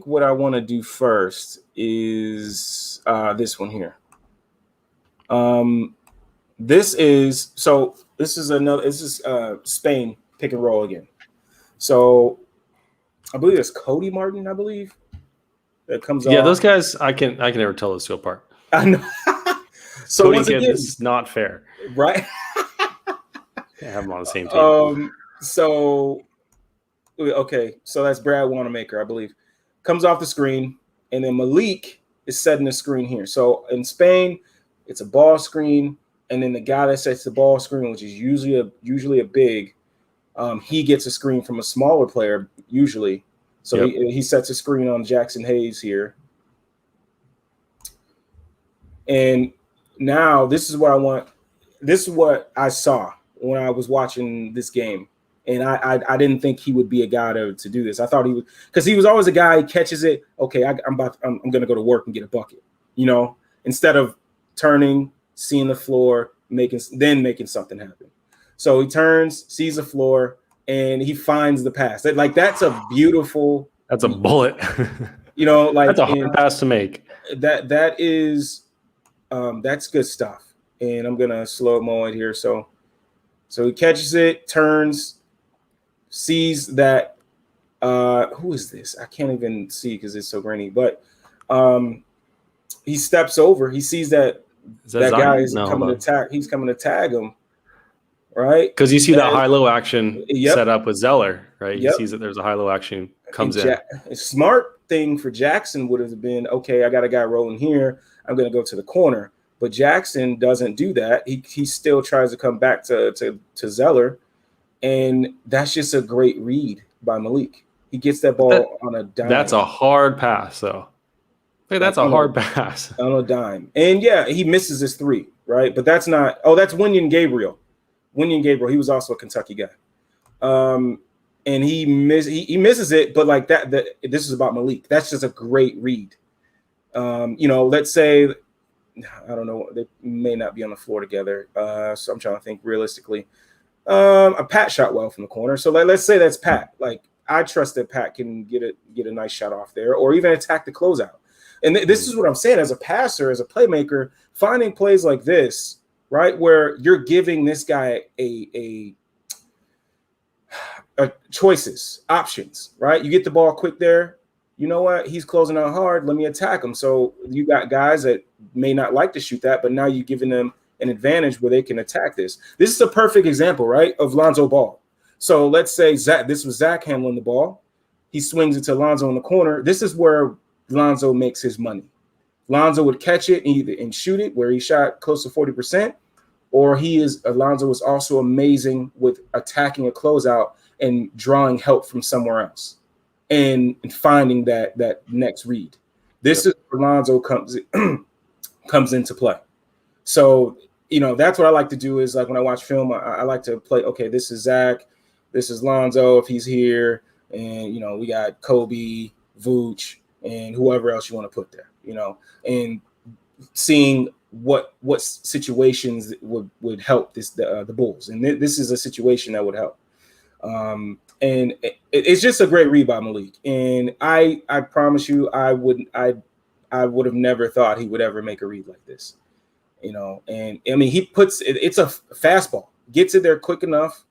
what I want to do first is this one here. This is Spain pick and roll again. So I believe it's Cody Martin, that comes off. Yeah, those guys, I can never tell those two apart. I know. So Cody once again, this is not fair. Right? Can't have them on the same team. So that's Brad Wanamaker, I believe. Comes off the screen, and then Malik is setting the screen here. So in Spain, it's a ball screen, and then the guy that sets the ball screen, which is usually a big, he gets a screen from a smaller player usually. So he sets a screen on Jackson Hayes here. And now this is what I want. This is what I saw when I was watching this game. And I didn't think he would be a guy to do this. I thought he would, because he was always a guy, he catches it. Okay, I'm going to go to work and get a bucket, instead of turning, seeing the floor, making something happen. So he turns, sees the floor, and he finds the pass. That's a beautiful. That's a bullet. That's a hard pass to make. That is, that's good stuff. And I'm gonna slow mo it here. So he catches it, turns, sees that. Who is this? I can't even see because it's so grainy. But he steps over. He sees that guy is coming to tag. He's coming to tag him, right? Because you see that high-low action set up with Zeller, right? He sees that there's a high-low action comes in. A smart thing for Jackson would have been, okay, I got a guy rolling here. I'm going to go to the corner. But Jackson doesn't do that. He still tries to come back to Zeller, and that's just a great read by Malik. He gets that ball on a dime. That's a hard pass, though. Hey, that's a hard pass on a dime. And he misses his three, right? But that's not. Oh, that's Winyon Gabriel. Winyon Gabriel. He was also a Kentucky guy. And he misses it, but like that. This is about Malik. That's just a great read. Let's say, I don't know, they may not be on the floor together. So I'm trying to think realistically. A Pat shot well from the corner. So let's say that's Pat. Like, I trust that Pat can get a nice shot off there, or even attack the closeout. And this is what I'm saying, as a passer, as a playmaker, finding plays like this, right, where you're giving this guy a choices, options, right? You get the ball quick there. You know what? He's closing out hard. Let me attack him. So you got guys that may not like to shoot that, but now you're giving them an advantage where they can attack this. This is a perfect example, right, of Lonzo Ball. So let's say this was Zach handling the ball. He swings it to Lonzo in the corner. This is where Lonzo makes his money. Lonzo would catch it and shoot it, where he shot close to 40%, or Lonzo was also amazing with attacking a closeout and drawing help from somewhere else and finding that next read. This is where Lonzo comes into play. So, that's what I like to do is, like, when I watch film, I like to play, okay, this is Zach, this is Lonzo if he's here, and, we got Kobe, Vooch, and whoever else you want to put there, and seeing what situations would help the Bulls. And this is a situation that would help. And it's just a great read by Malik. And I promise you, I would have never thought he would ever make a read like this. And I mean, it's a fastball, gets it there quick enough,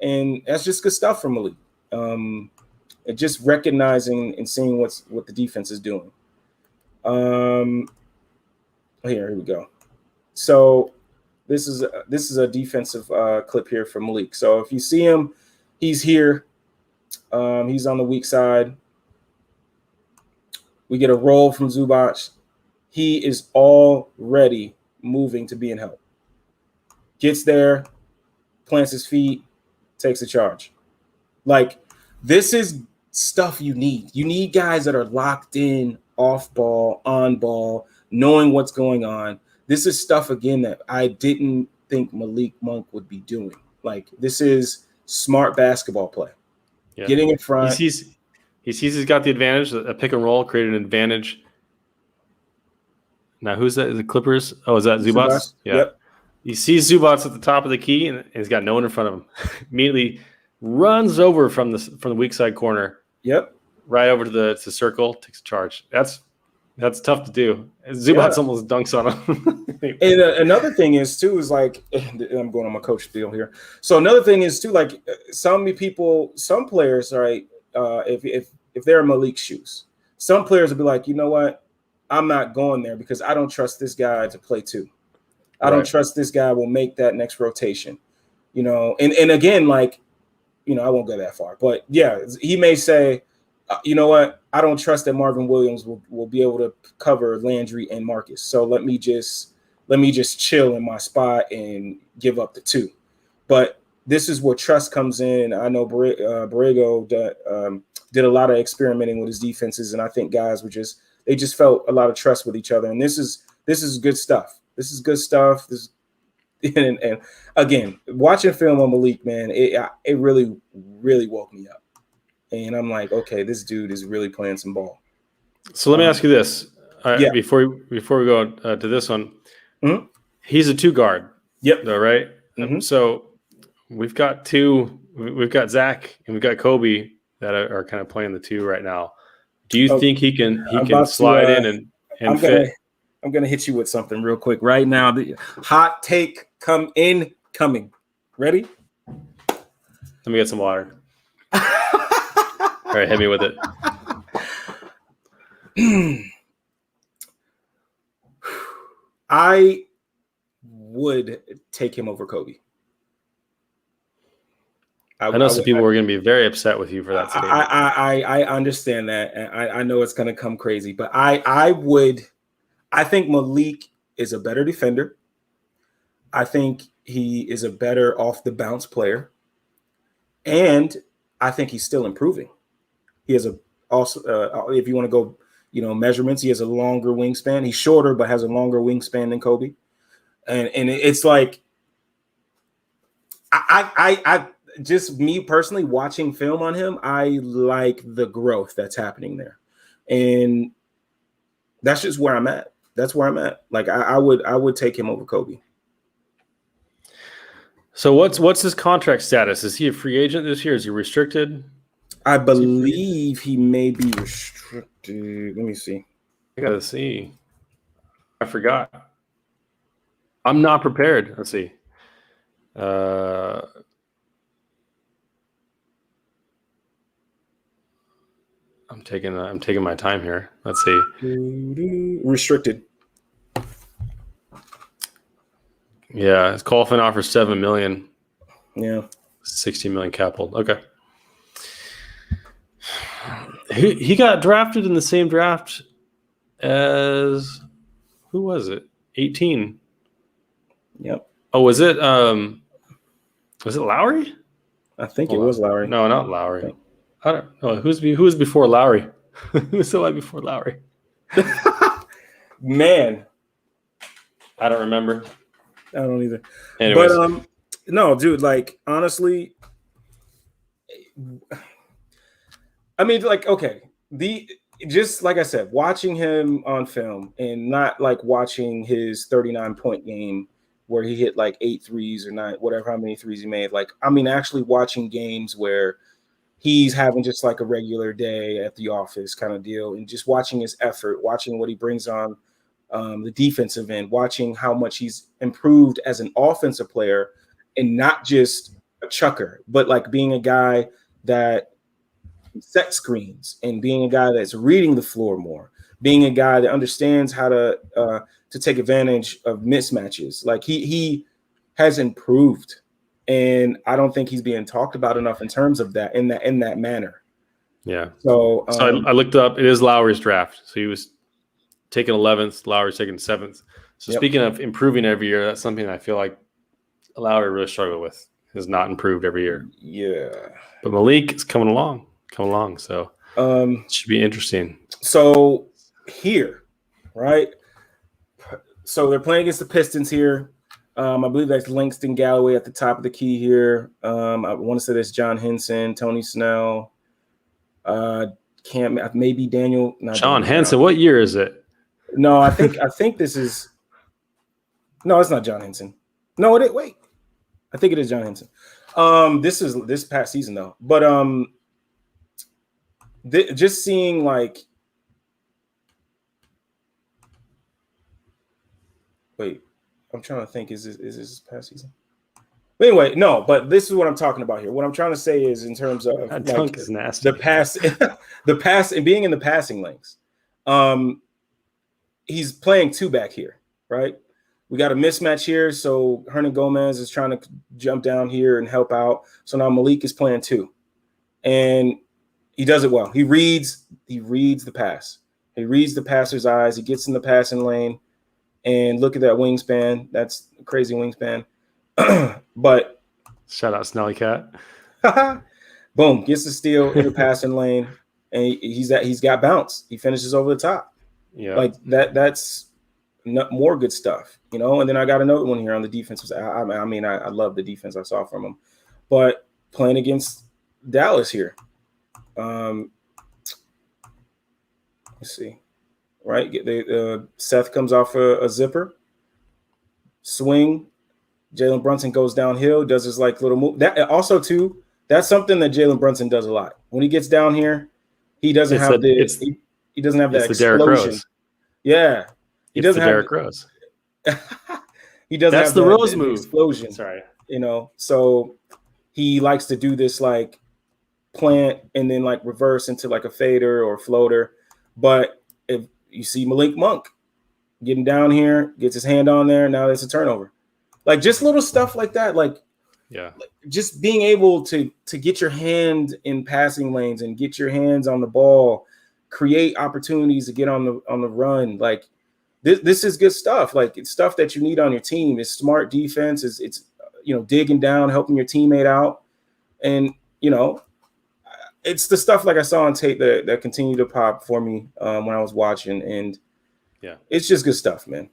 and that's just good stuff from Malik. And just recognizing and seeing what the defense is doing. Here we go. So this is a defensive clip here from Malik. So if you see him, he's here. He's on the weak side. We get a roll from Zubac. He is already moving to be in help. Gets there, plants his feet, takes a charge. Like, this is stuff you need. You need guys that are locked in, off ball, on ball, knowing what's going on. This is stuff, again, that I didn't think Malik Monk would be doing. Like, this is smart basketball play. Yeah. Getting in front. He sees he's got the advantage. A pick and roll created an advantage. Now, who's that? Is it Clippers? Oh, is that Zubac? Yeah. Yep. He sees Zubac at the top of the key, and he's got no one in front of him. Immediately runs over from the weak side corner. Yep. Right over to the circle, takes a charge. That's tough to do. Zubac almost dunks on him. And another thing is too, is like, I'm going on my coach deal here. So another thing is too, like, some players, right? If they're in Malik's shoes, some players will be like, you know what, I'm not going there because I don't trust this guy to play too. I don't trust this guy will make that next rotation. And again, like, I won't go that far, but yeah, he may say, you know what, I don't trust that Marvin Williams will be able to cover Landry and Marcus. So let me just chill in my spot and give up the 2. But this is where trust comes in. I know Borrego did a lot of experimenting with his defenses, and I think guys they just felt a lot of trust with each other. And this is good stuff. This is good stuff. And again, watching film on Malik, man, it really, really woke me up. And I'm like, okay, this dude is really playing some ball. So let me ask you this. Before we go to this one, mm-hmm. He's a 2 guard. Yep. Though, right? Mm-hmm. So we've got Zach and we've got Kobe that are kind of playing the 2 right now. Do you think he can slide in and fit? I'm going to hit you with something real quick right now. The hot take coming. Ready? Let me get some water. All right, hit me with it. I would take him over Kobe. I know some people were going to be very upset with you for that statement. I understand that. And I know it's going to come crazy, but I think Malik is a better defender. I think he is a better off the bounce player. And I think he's still improving. He has if you want to go, measurements, he has a longer wingspan. He's shorter, but has a longer wingspan than Kobe. And it's like I just me personally watching film on him, I like the growth that's happening there, and that's just where I'm at. That's where I'm at. Like I would take him over Kobe. So what's his contract status? Is he a free agent this year? Is he restricted? I believe he may be restricted. Let me see. I gotta see. I forgot. I'm not prepared. Let's see. I'm taking my time here. Let's see. Restricted. Yeah, his qualifying offer $7 million. Yeah. 60 million cap hold. Okay. He got drafted in the same draft as who was it? 18. Yep. Oh, was it Lowry? I think it was Lowry. No, not Lowry. I don't know. Who was before Lowry? Who was the one before Lowry? Man. I don't remember. I don't either. Anyways. But no, dude, like honestly, I mean, like, okay, just like I said, watching him on film and not like watching his 39-point game where he hit like 8 threes or 9, whatever, how many threes he made. Like, I mean, actually watching games where he's having just like a regular day at the office kind of deal, and just watching his effort, watching what he brings on the defensive end, watching how much he's improved as an offensive player and not just a chucker, but like being a guy that set screens and being a guy that's reading the floor more, being a guy that understands how to take advantage of mismatches. Like he has improved, and I don't think he's being talked about enough in terms of that in that manner. Yeah. So I looked up. It is Lowry's draft. So he was taken 11th. Lowry's taken 7th. So speaking of improving every year, that's something I feel like Lowry really struggled with. Has not improved every year. Yeah. But Malik is coming along. So it should be interesting. So here, right? So they're playing against the Pistons here. I believe that's Langston Galloway at the top of the key here. I want to say that's John Henson, Tony Snell, maybe Daniel. John Henson. What year is it? No, I think this is. No, it's not John Henson. No, wait. I think it is John Henson. This is this past season though, but just seeing like. Wait, I'm trying to think. Is this past season? But anyway, no. But this is what I'm talking about here. What I'm trying to say is in terms of that like, dunk is nasty. the pass, and being in the passing lanes. He's playing 2 back here, right? We got a mismatch here, so Hernan Gomez is trying to jump down here and help out. So now Malik is playing 2, and he does it well. He reads the pass. He reads the passer's eyes. He gets in the passing lane. And look at that wingspan. That's a crazy wingspan. But shout out Snelly Cat. Boom, gets the steal in the passing lane, and he's got bounce. He finishes over the top. Yeah, like that's more good stuff, you know. And then I got another one here on the defensive side. I mean, I love the defense I saw from him, but playing against Dallas here. Let's see. Right, Seth comes off a zipper, swing. Jalen Brunson goes downhill, does his like little move. That also too, that's something that Jalen Brunson does a lot. When he gets down here, he doesn't have he doesn't have that explosion. Yeah, he doesn't have Derrick Rose. He doesn't. That's have the Rose move. Explosion. Sorry, you know. So he likes to do this like plant and then like reverse into like a fader or floater, but if you see Malik Monk getting down here, gets his hand on there. Now it's a turnover. Like just little stuff like that. Like, just being able to get your hand in passing lanes and get your hands on the ball, create opportunities to get on the run. Like this is good stuff. Like it's stuff that you need on your team. It's smart defense. It's digging down, helping your teammate out, and it's the stuff like I saw on tape that continued to pop for me when I was watching, and it's just good stuff, man.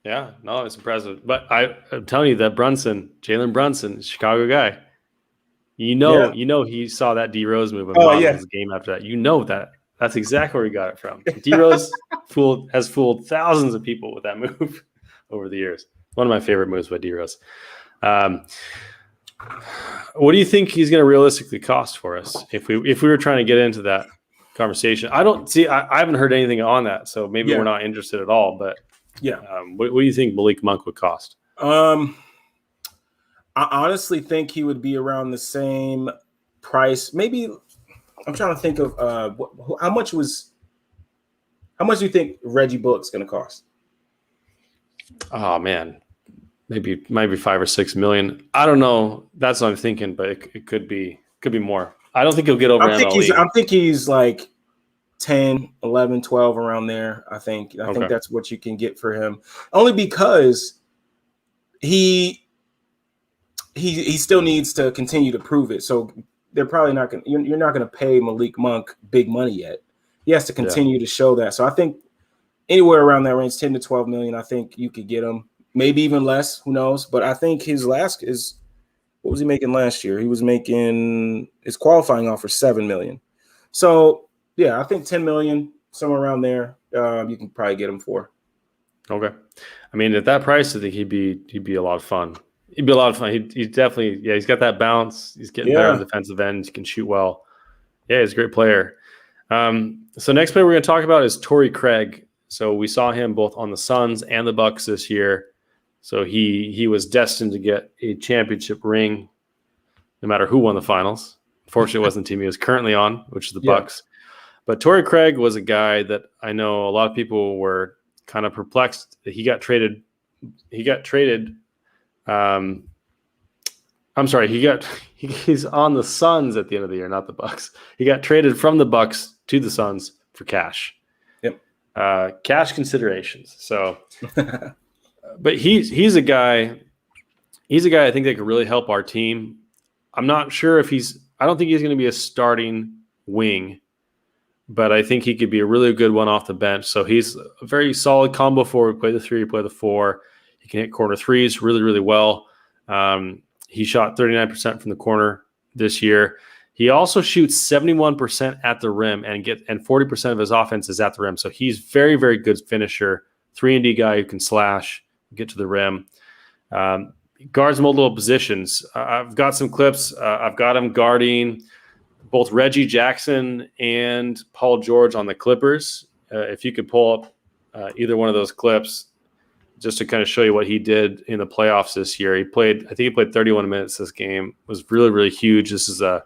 Yeah, no, it's impressive. But I'm telling you that Jalen Brunson, Chicago guy, you know he saw that D Rose move and modeled his game after that. You know that. That's exactly where he got it from. D Rose has fooled thousands of people with that move over the years. One of my favorite moves by D Rose. What do you think he's going to realistically cost for us if we were trying to get into that conversation? I haven't heard anything on that, so maybe we're not interested at all. But what do you think Malik Monk would cost? I honestly think he would be around the same price. Maybe I'm trying to think of how much do you think Reggie Bullock's going to cost? Oh man, maybe 5 or 6 million. I don't know. That's what I'm thinking, but it could be more. I don't think he'll get over. I think he's like 10, 11, 12 around there. I think that's what you can get for him. Only because he still needs to continue to prove it. So they're probably not going. You're not going to pay Malik Monk big money yet. He has to continue to show that. So I think anywhere around that range, 10 to 12 million, I think you could get him. Maybe even less. Who knows? But I think his last is, what was he making last year? He was making his qualifying offer $7 million. So yeah, I think 10 million, somewhere around there, you can probably get him for. Okay. I mean, at that price, I think he'd be a lot of fun. He'd be a lot of fun. He's definitely, he's got that bounce. He's getting better on the defensive end. He can shoot well. Yeah, he's a great player. So next player we're going to talk about is Torrey Craig. So we saw him both on the Suns and the Bucks this year. So he was destined to get a championship ring no matter who won the finals. Unfortunately, it wasn't the team he was currently on, which is the Bucks. But Torrey Craig was a guy that I know a lot of people were kind of perplexed that he got traded. He's on the Suns at the end of the year, not the Bucks. He got traded from the Bucks to the Suns for cash. Yep. Cash considerations. So, but he's a guy. He's a guy I think that could really help our team. I'm not sure if I don't think he's going to be a starting wing, but I think he could be a really good one off the bench. So he's a very solid combo forward. Play the 3, play the 4. He can hit corner threes really, really well. He shot 39% from the corner this year. He also shoots 71% at the rim and 40% of his offense is at the rim. So he's very, very good finisher, 3-and-D guy who can slash, get to the rim. Guards multiple positions. I've got some clips. I've got him guarding both Reggie Jackson and Paul George on the Clippers. If you could pull up either one of those clips, just to kind of show you what he did in the playoffs this year. I think he played 31 minutes this game. It was really, really huge. This is I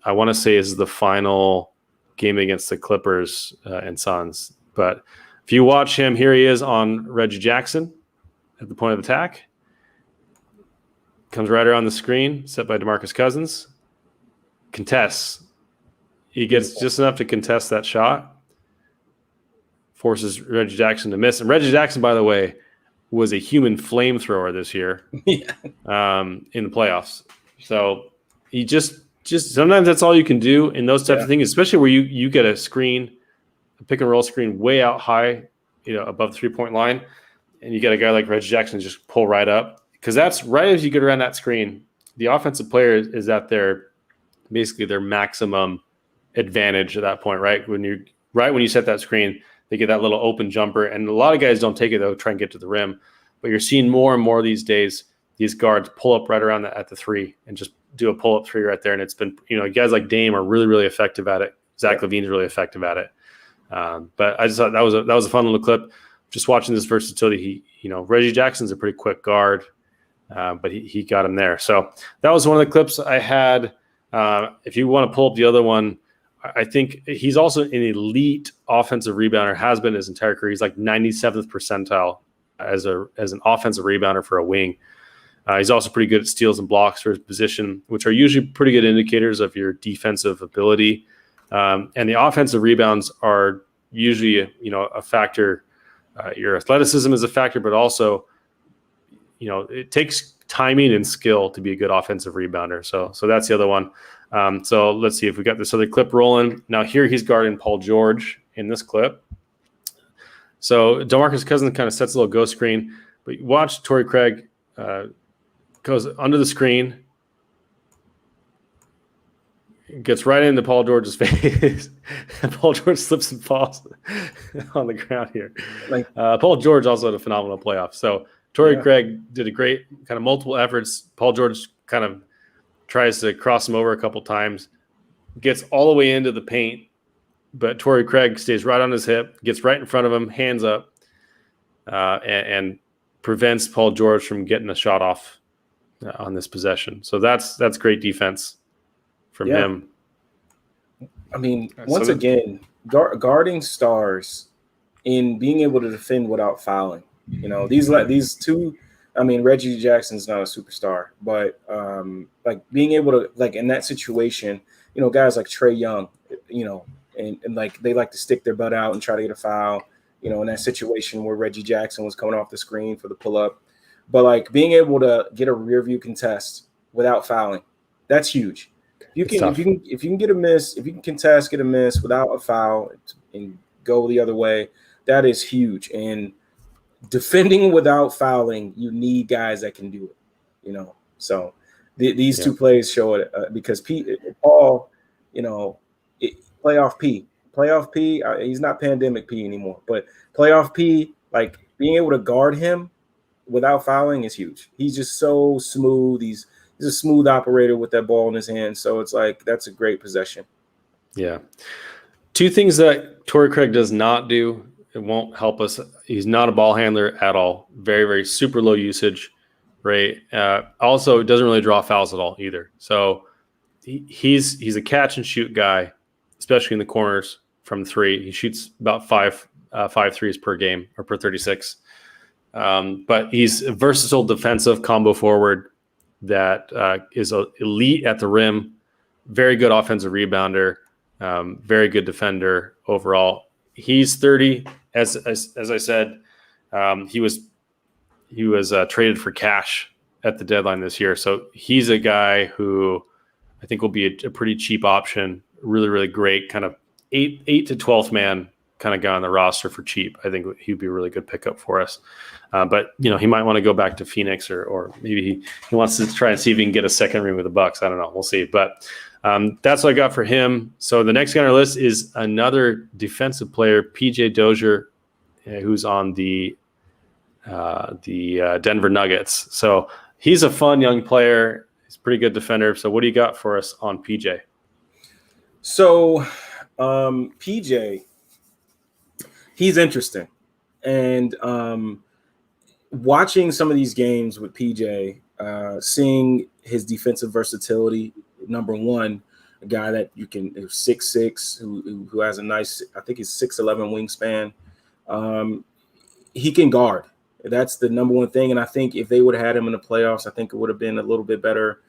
want to say this is the final game against the Clippers and Suns. But if you watch him, here he is on Reggie Jackson at the point of attack. Comes right around the screen, set by DeMarcus Cousins. Contests. He gets just enough to contest that shot. Forces Reggie Jackson to miss. And Reggie Jackson, by the way, was a human flamethrower this year in the playoffs. So he just sometimes that's all you can do in those types of things, especially where you get a pick and roll screen way out high, above the 3-point line, and you get a guy like Reggie Jackson just pull right up. Because that's right as you get around that screen, the offensive player is at their maximum advantage at that point, right? When you set that screen, they get that little open jumper, and a lot of guys don't take it. They'll try and get to the rim, but you're seeing more and more these days. These guards pull up right around at the 3 and just do a pull up 3 right there. And it's been, guys like Dame are really, really effective at it. Zach LaVine's really effective at it. But I just thought that was a fun little clip. Just watching this versatility. Reggie Jackson's a pretty quick guard, but he got him there. So that was one of the clips I had. If you want to pull up the other one, I think he's also an elite offensive rebounder, has been his entire career. He's like 97th percentile as an offensive rebounder for a wing. He's also pretty good at steals and blocks for his position, which are usually pretty good indicators of your defensive ability. And the offensive rebounds are usually, a factor. Your athleticism is a factor, but also, it takes timing and skill to be a good offensive rebounder. So that's the other one. So let's see if we got this other clip rolling. Now here he's guarding Paul George in this clip. So DeMarcus Cousins kind of sets a little ghost screen, but watch Torrey Craig goes under the screen, gets right into Paul George's face. Paul George slips and falls on the ground here. Paul George also had a phenomenal playoff. So Torrey Craig did a great kind of multiple efforts. Paul George kind of tries to cross him over a couple times, gets all the way into the paint, but Torrey Craig stays right on his hip, gets right in front of him, hands up, and prevents Paul George from getting a shot off on this possession. So that's great defense from him. I mean, once again, guarding stars in being able to defend without fouling. You know, these two. I mean, Reggie Jackson's not a superstar, but like being able to, like in that situation, you know, guys like Trae Young, you know, and like they like to stick their butt out and try to get a foul. You know, in that situation where Reggie Jackson was coming off the screen for the pull up, but like being able to get a rear view contest without fouling, that's huge. If you can get a miss, if you can contest, get a miss without a foul and go the other way, that is huge. And defending without fouling, you need guys that can do it, you know. So these two plays show it because Paul, you know, playoff P, he's not pandemic P anymore, but playoff P, like being able to guard him without fouling is huge. He's just so smooth. He's a smooth operator with that ball in his hand. So it's like that's a great possession. Yeah. Two things that Torrey Craig does not do. It won't help us. He's not a ball handler at all. Very, very super low usage, right? Also, it doesn't really draw fouls at all either. So he's a catch and shoot guy, especially in the corners from three. He shoots about five threes per game or per 36. But he's a versatile defensive combo forward that is elite at the rim, very good offensive rebounder, very good defender overall. He's 30. As I said, he was traded for cash at the deadline this year. So he's a guy who I think will be a pretty cheap option. Really, really great kind of 8 to 12th man kind of guy on the roster for cheap. I think he'd be a really good pickup for us. But you know, he might want to go back to Phoenix or maybe he wants to try and see if he can get a second ring with the Bucks. I don't know. We'll see. But that's what I got for him. So the next guy on our list is another defensive player, PJ Dozier, who's on the Denver Nuggets. So he's a fun young player. He's a pretty good defender. So what do you got for us on PJ? So PJ, he's interesting. And watching some of these games with PJ, seeing his defensive versatility, number one, a guy that you can 6'6", who has a nice, I think he's 6'11" wingspan. He can guard. That's the number one thing. And I think if they would have had him in the playoffs, I think it would have been a little bit better.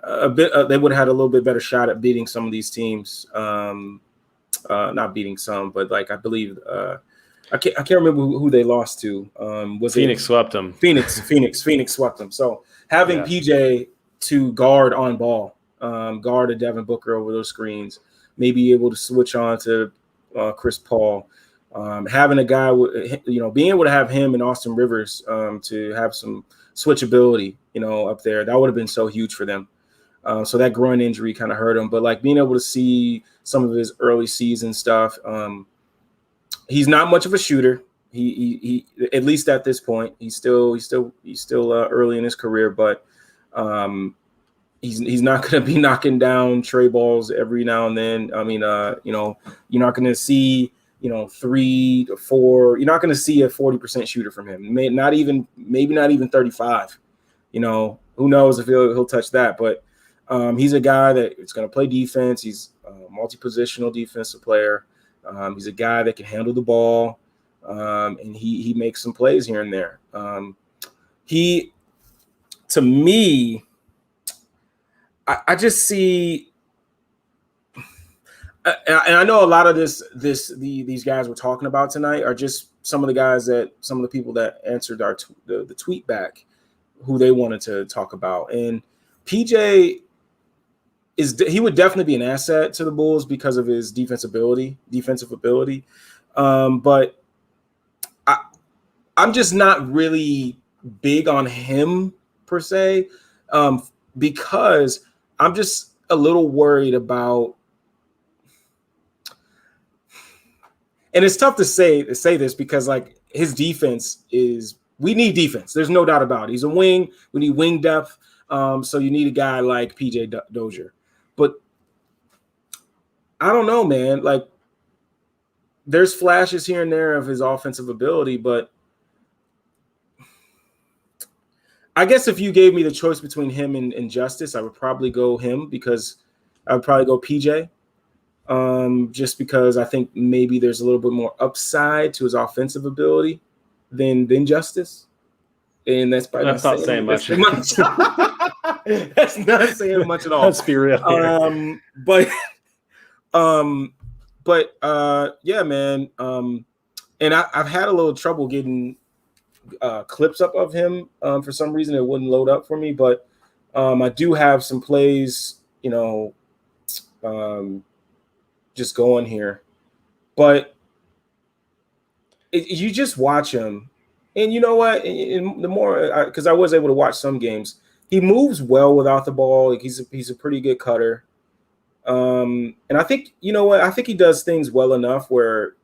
They would have had a little bit better shot at beating some of these teams. Not beating some, but like I believe I can't remember who they lost to. Was Phoenix swept them? Phoenix swept them. So having PJ to guard on ball, guard a Devin Booker over those screens, maybe able to switch on to Chris Paul, having a guy with, you know, being able to have him and Austin Rivers to have some switchability, you know, up there, that would have been so huge for them. So that groin injury kind of hurt him, but like being able to see some of his early season stuff. He's not much of a shooter. He at least at this point, he's still early in his career, but he's not going to be knocking down tray balls every now and then. I mean, you know, you're not going to see, you know, 3 to 4. You're not going to see a 40% shooter from him. Maybe not even 35. You know, who knows if he'll touch that, but he's a guy that is going to play defense. He's a multi-positional defensive player. He's a guy that can handle the ball, and he makes some plays here and there. To me, I just see, and I know a lot of these guys we're talking about tonight are just some of the people that answered the tweet back, who they wanted to talk about, and PJ. He would definitely be an asset to the Bulls because of his defensive ability. But I'm just not really big on him per se, because I'm just a little worried about. And it's tough to say this because like his defense is. We need defense. There's no doubt about it. He's a wing. We need wing depth. So you need a guy like PJ Dozier. But I don't know, man. Like there's flashes here and there of his offensive ability, but I guess if you gave me the choice between him and Justice, I would probably go him because I would probably go PJ. Just because I think maybe there's a little bit more upside to his offensive ability than Justice. And that's probably not saying much. That's not saying much at all. Let's be real here. Yeah, man. And I've had a little trouble getting clips up of him. For some reason, it wouldn't load up for me. But I do have some plays, just going here. But you just watch him. And you know what? And the more, because I was able to watch some games, he moves well without the ball. Like he's a pretty good cutter. And I think I think he does things well enough where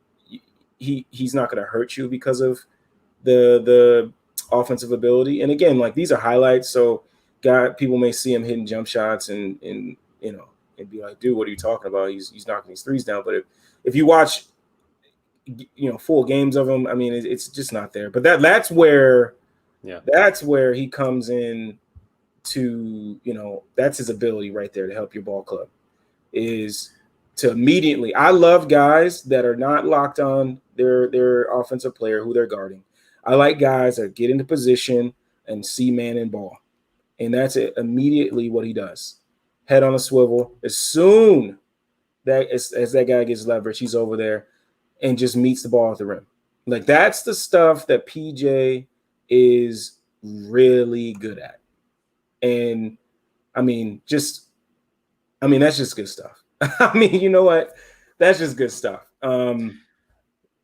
he's not going to hurt you because of the offensive ability. And again, like these are highlights, so people may see him hitting jump shots and and be like, dude, what are you talking about? He's knocking these threes down. But if you watch full games of him, I mean, it's just not there. But that's where he comes in to, that's his ability right there to help your ball club, is to immediately. I love guys that are not locked on their offensive player who they're guarding. I like guys that get into position and see man and ball. And that's it, immediately what he does. Head on a swivel. As soon as that guy gets leverage, he's over there and just meets the ball at the rim. Like that's the stuff that PJ is really good at. And that's just good stuff. I mean, you know what? That's just good stuff. I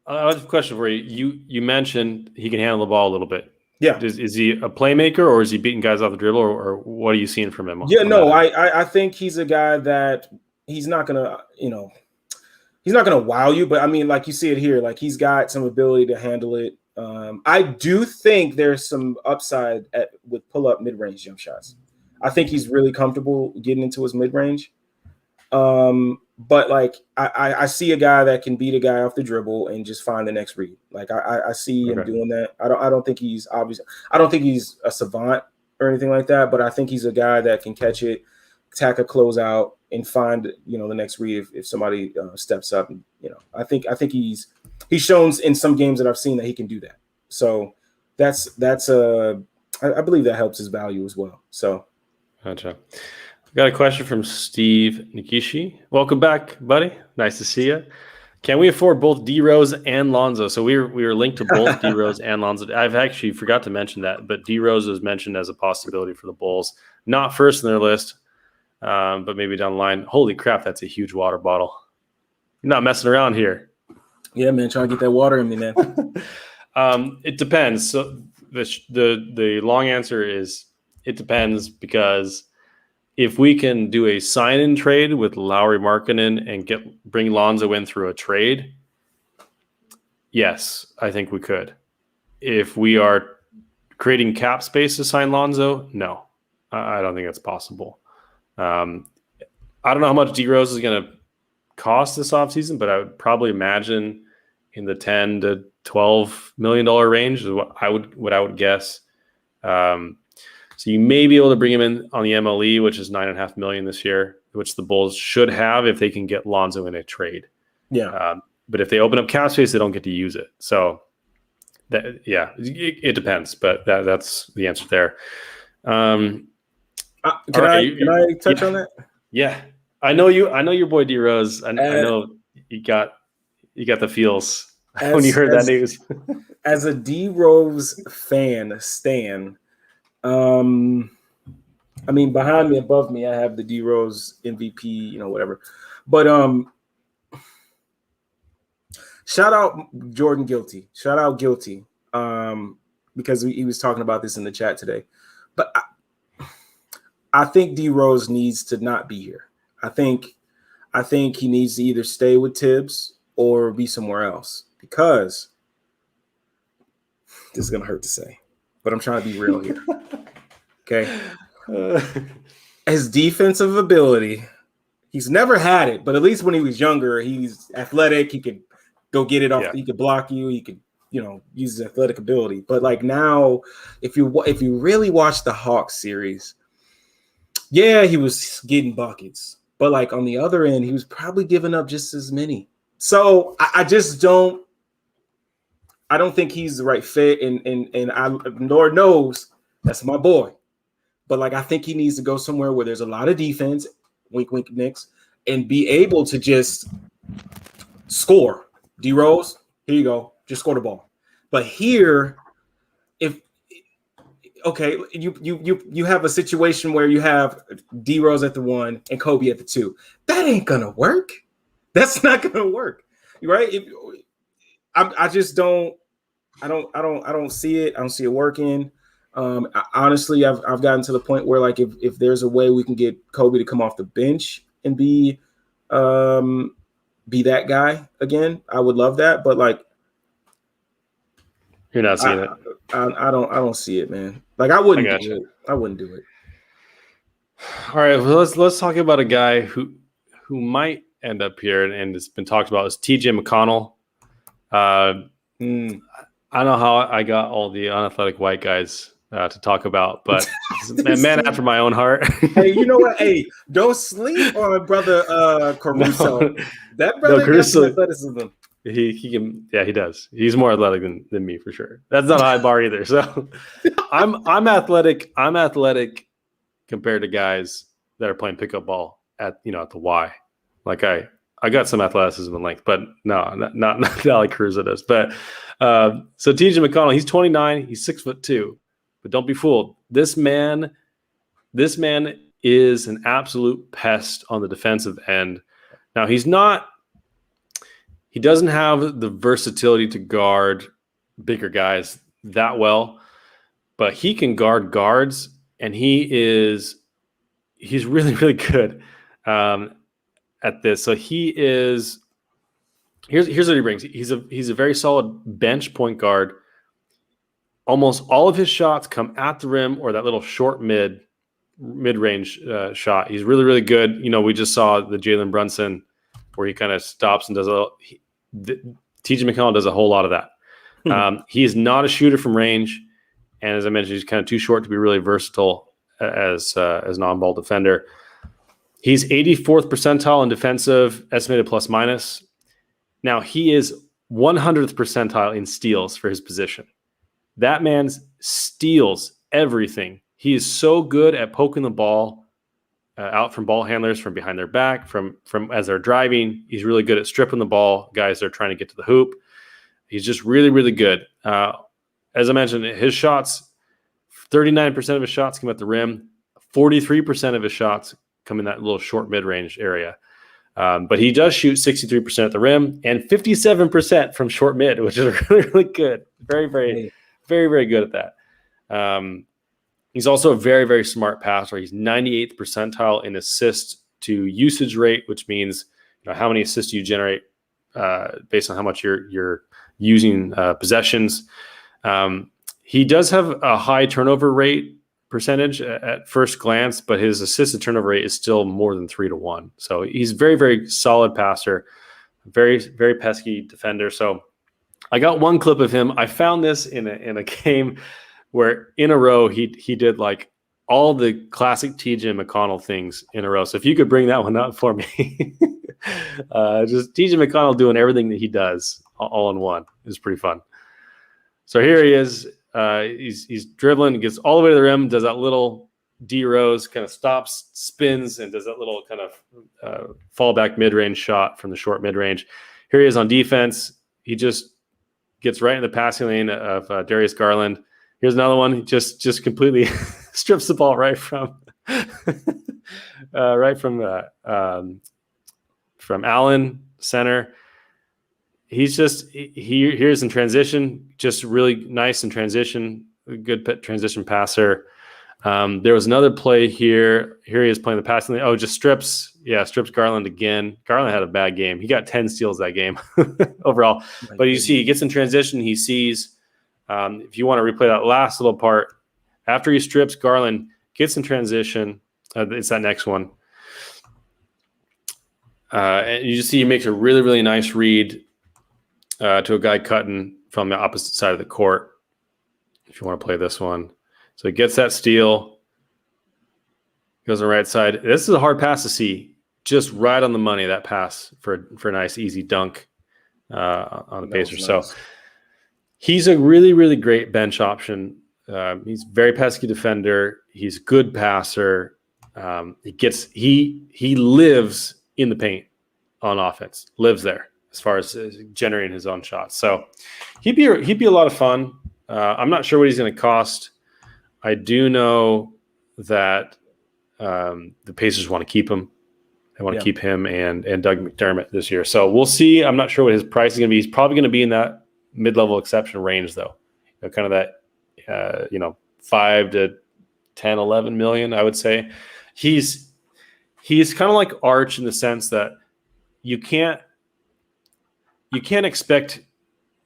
have a question for you. You mentioned he can handle the ball a little bit. Yeah. Is he a playmaker, or is he beating guys off the dribble, or what are you seeing from him? Yeah, no, I think he's a guy that he's not gonna, he's not gonna wow you, but I mean, like you see it here, like he's got some ability to handle it. I do think there's some upside with pull-up mid-range jump shots. I think he's really comfortable getting into his mid-range. But like I see a guy that can beat a guy off the dribble and just find the next read. Like I see him doing that. I don't think he's obvious. I don't think he's a savant or anything like that, but I think he's a guy that can catch it, tack a closeout, and find the next read if somebody steps up. And I think he's shown in some games that I've seen that he can do that. So that's I believe that helps his value as well. So gotcha. Got a question from Steve Nikishi. Welcome back, buddy. Nice to see you. Can we afford both D Rose and Lonzo? So we were linked to both D Rose and Lonzo. I've actually forgot to mention that, but D Rose was mentioned as a possibility for the Bulls. Not first in their list, but maybe down the line. Holy crap, that's a huge water bottle. You're not messing around here. Yeah, man, trying to get that water in me, man. It depends. So the long answer is it depends, because if we can do a sign-in trade with Lauri Markkanen and bring Lonzo in through a trade, yes, I think we could. If we are creating cap space to sign Lonzo, no, I don't think that's possible. I don't know how much D Rose is going to cost this offseason, but I would probably imagine in the $10 to $12 million range is what I would guess. So you may be able to bring him in on the MLE, which is $9.5 million this year, which the Bulls should have if they can get Lonzo in a trade. Yeah. But if they open up cap space, they don't get to use it. So it depends, but that's the answer there. Can I touch on that? Yeah. I know your boy D Rose. I know you got the feels when you heard that news. As a D Rose stan, I mean, behind me, above me, I have the D Rose MVP, whatever. But shout out Jordan Guilty. Shout out Guilty. because he was talking about this in the chat today. But I think D Rose needs to not be here. I think he needs to either stay with Tibbs or be somewhere else, because this is gonna hurt to say, but I'm trying to be real here. Okay. His defensive ability, he's never had it, but at least when he was younger, he's athletic. He could go get it off. Yeah. He could block you. He could, use his athletic ability. But like now, if you really watch the Hawks series, yeah, he was getting buckets, but like on the other end, he was probably giving up just as many. So I don't think he's the right fit, and Lord knows that's my boy. But like, I think he needs to go somewhere where there's a lot of defense, wink, wink, Knicks, and be able to just score. D Rose, here you go, just score the ball. But here, you have a situation where you have D Rose at the 1 and Kobe at the 2. That ain't gonna work. That's not gonna work, right? I just don't. I don't see it. I don't see it working. Honestly, I've gotten to the point where like if there's a way we can get Kobe to come off the bench and be that guy again, I would love that. But like, you're not seeing it. I don't see it, man. Like I wouldn't do it. I wouldn't do it. All right, well, let's talk about a guy who might end up here, and it's been talked about, is TJ McConnell. I don't know how I got all the unathletic white guys to talk about, but a man after my own heart. Hey, you know what? Hey, don't sleep on brother Caruso. No, that brother Caruso, has athleticism. He can, yeah, he does. He's more athletic than me for sure. That's not a high bar either. So I'm athletic. I'm athletic compared to guys that are playing pickup ball at the Y. Like I got some athleticism and length, but no, not like Caruso does. But so TJ McConnell, he's 29, he's 6'2", but don't be fooled. This man is an absolute pest on the defensive end. Now he doesn't have the versatility to guard bigger guys that well, but he can guard guards, and he's really, really good at this. So here's what he brings. He's a very solid bench point guard. Almost all of his shots come at the rim or that little short mid-range shot. He's really, really good. We just saw the Jalen Brunson where he kind of stops and does TJ McConnell does a whole lot of that. He is not a shooter from range, and as I mentioned, he's kind of too short to be really versatile as an on-ball defender. He's 84th percentile in defensive, estimated plus minus. Now, he is 100th percentile in steals for his position. That man steals everything. He is so good at poking the ball out from ball handlers, from behind their back, from as they're driving. He's really good at stripping the ball, guys that are trying to get to the hoop. He's just really, really good. As I mentioned, his shots, 39% of his shots come at the rim. 43% of his shots come in that little short mid-range area. But he does shoot 63% at the rim and 57% from short mid, which is really, really good. Very, very, very, very good at that. He's also a very, very smart passer. He's 98th percentile in assist to usage rate, which means how many assists you generate based on how much you're using possessions. He does have a high turnover rate percentage at first glance, but his assisted turnover rate is still more than 3-1. So he's very, very solid passer, very, very pesky defender. So I got one clip of him. I found this in a game where in a row he did like all the classic TJ McConnell things in a row. So if you could bring that one up for me, just TJ McConnell doing everything that he does all in one is pretty fun. So here he is. He's dribbling, gets all the way to the rim, does that little D Rose, kind of stops, spins, and does that little kind of fallback mid-range shot from the short mid-range. Here he is on defense. He just gets right in the passing lane of Darius Garland. Here's another one. He just completely strips the ball right from from Allen, center. here's in transition, just really nice in transition, good transition passer. There was another play here. Here he is playing the passing lane. Oh, just strips Garland again. Garland had a bad game. He got 10 steals that game overall. But you see, he gets in transition. He sees, if you want to replay that last little part, after he strips, Garland gets in transition. It's that next one. And you just see he makes a really, really nice read to a guy cutting from the opposite side of the court. If you want to play this one. So he gets that steal, goes on the right side. This is a hard pass to see, just right on the money, that pass for a nice, easy dunk on the Pacers. Nice. So he's a really, really great bench option. He's very pesky defender. He's a good passer. He lives in the paint on offense, lives there as far as generating his own shots. So he'd be a lot of fun. I'm not sure what he's going to cost. I do know that the Pacers want to keep him. They want to keep him and Doug McDermott this year. So we'll see. I'm not sure what his price is going to be. He's probably going to be in that mid-level exception range, though. Kind of that, 5 to 10, 11 million, I would say. He's kind of like Arch in the sense that you can't expect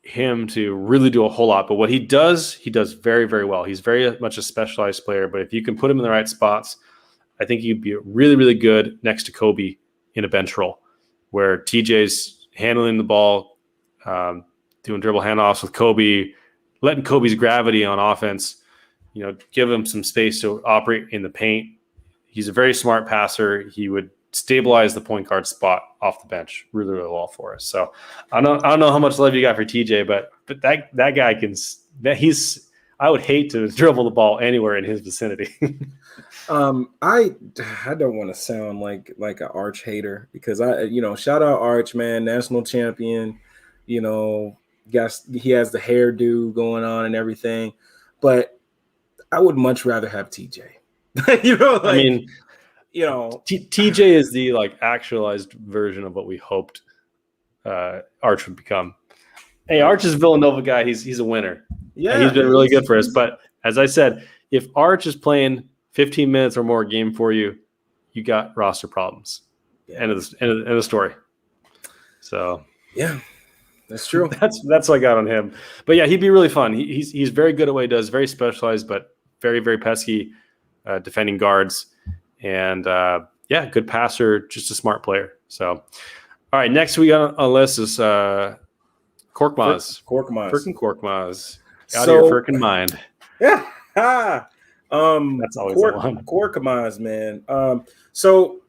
him to really do a whole lot, but what he does very, very well. He's very much a specialized player, but if you can put him in the right spots, I think he'd be really, really good next to Kobe in a bench role where TJ's handling the ball, doing dribble handoffs with Kobe, letting Kobe's gravity on offense, give him some space to operate in the paint. He's a very smart passer. He would stabilize the point guard spot off the bench really, really well for us. So I don't know how much love you got for TJ, but that guy I would hate to dribble the ball anywhere in his vicinity. I don't want to sound like an Arch hater because shout out Arch, man, national champion, he has the hairdo going on and everything, but I would much rather have TJ. TJ is the actualized version of what we hoped Arch would become. Hey, Arch is a Villanova guy. He's a winner. Yeah, and he's been really good for us. But as I said, if Arch is playing 15 minutes or more a game for you, you got roster problems. Yeah. End of the story. So yeah, that's true. That's what I got on him. But yeah, he'd be really fun. He's very good at what he does. Very specialized, but very, very pesky defending guards. And good passer, just a smart player. So, all right, next we got on the list is Korkmaz. Freaking Korkmaz. Out of your freaking mind. Yeah. That's always the one. Korkmaz, man. So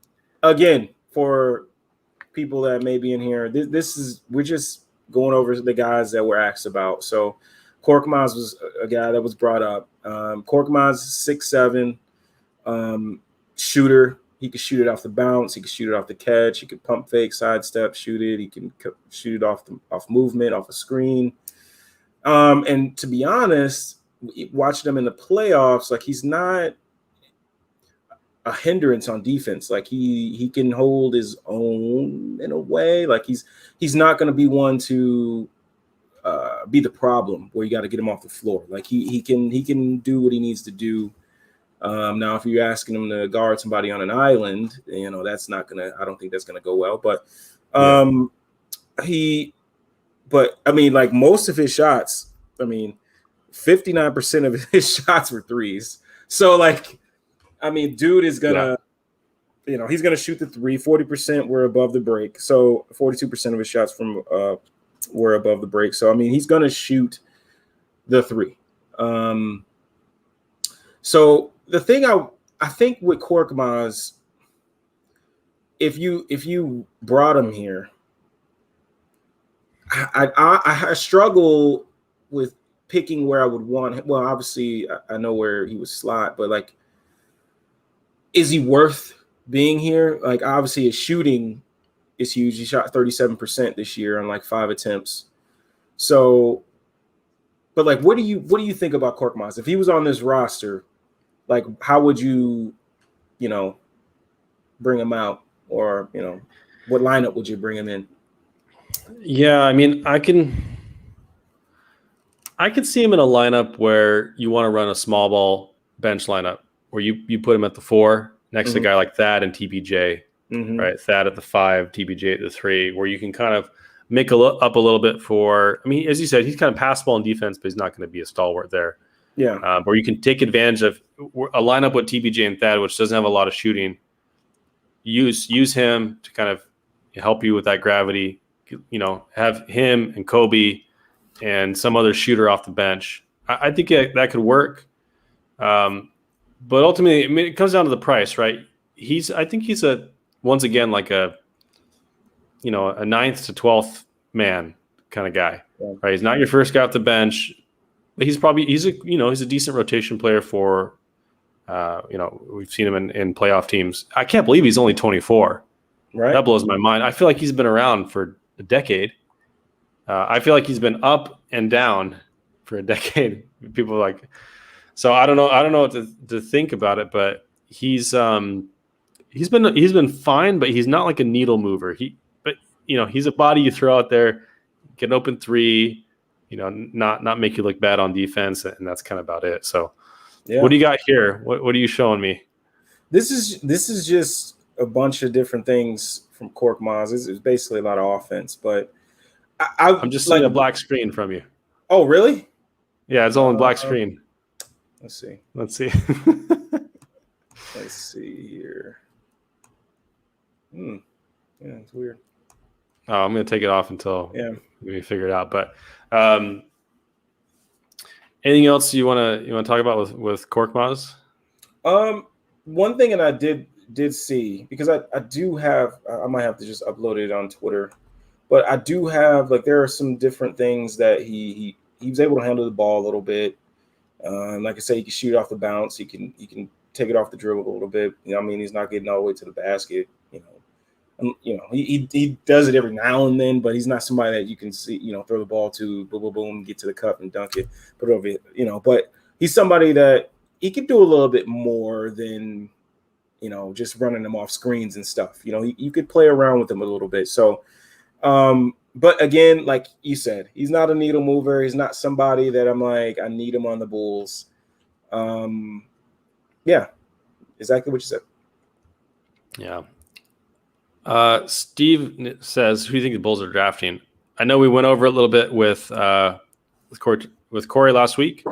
again, for people that may be in here, we're just going over the guys that we're asked about. So Korkmaz was a guy that was brought up. Korkmaz is 6'7", shooter. He could shoot it off the bounce. He could shoot it off the catch. He could pump fake, sidestep, shoot it. He can shoot it off movement, off a screen. And to be honest, watching him in the playoffs, he's not a hindrance on defense. He can hold his own in a way. He's not going to be one to be the problem where you got to get him off the floor. He can do what he needs to do. Now, if you're asking him to guard somebody on an island, that's not gonna. I don't think that's gonna go well. But most of his shots, 59% of his shots were threes. So, dude is gonna, he's gonna shoot the three. 40% were above the break. So 42% of his shots were above the break. So he's gonna shoot the three. So the thing I think with Korkmaz, if you brought him here, I struggle with picking where I would want him. Well, obviously I know where he would slot, but is he worth being here? Obviously his shooting is huge. He shot 37% this year on 5 attempts. So, but what do you think about Korkmaz? If he was on this roster, how would you, bring him out, or what lineup would you bring him in? Yeah, I mean, I can see him in a lineup where you want to run a small ball bench lineup where you put him at the 4 next to a guy like Thad and TBJ, right? Thad at the 5, TBJ at the 3, where you can kind of make up a little bit for. I mean, as you said, he's kind of passable in defense, but he's not going to be a stalwart there. Yeah. Or you can take advantage of a lineup with TBJ and Thad, which doesn't have a lot of shooting. Use him to kind of help you with that gravity. Have him and Kobe and some other shooter off the bench. I think that could work. But ultimately, I mean, it comes down to the price, right? I think he's once again, like a 9th to 12th man kind of guy, right? He's not your first guy off the bench, but he's a decent rotation player for, we've seen him in playoff teams. I can't believe he's only 24. Right. That blows my mind. I feel like he's been around for a decade. I feel like he's been up and down for a decade. People are like, so I don't know what to think about it, but he's been fine, but he's not like a needle mover. He's a body you throw out there, get an open 3, not make you look bad on defense, and that's kind of about it. So, What do you got here? What are you showing me? This is just a bunch of different things from Cork Maz. It's basically a lot of offense, but I'm just seeing a black screen from you. Oh, really? Yeah, it's all in black screen. Let's see. Let's see here. Yeah, it's weird. Oh, I'm going to take it off until we figure it out. But anything else you want to talk about with Cork Maz? One thing that I did see, because I do have, I might have to just upload it on Twitter, but I do have, like, there are some different things that he was able to handle the ball a little bit. Like I say, he can shoot off the bounce. He can take it off the dribble a little bit. I mean, he's not getting all the way to the basket. He does it every now and then, but he's not somebody that you can see, throw the ball to, boom, boom, boom, get to the cup and dunk it, put it over it, But he's somebody that he could do a little bit more than, just running them off screens and stuff. You could play around with him a little bit. So, but again, like you said, he's not a needle mover. He's not somebody that I'm like, I need him on the Bulls. Yeah, exactly what you said. Yeah. Steve says, who do you think the Bulls are drafting? I know we went over a little bit with Corey last week.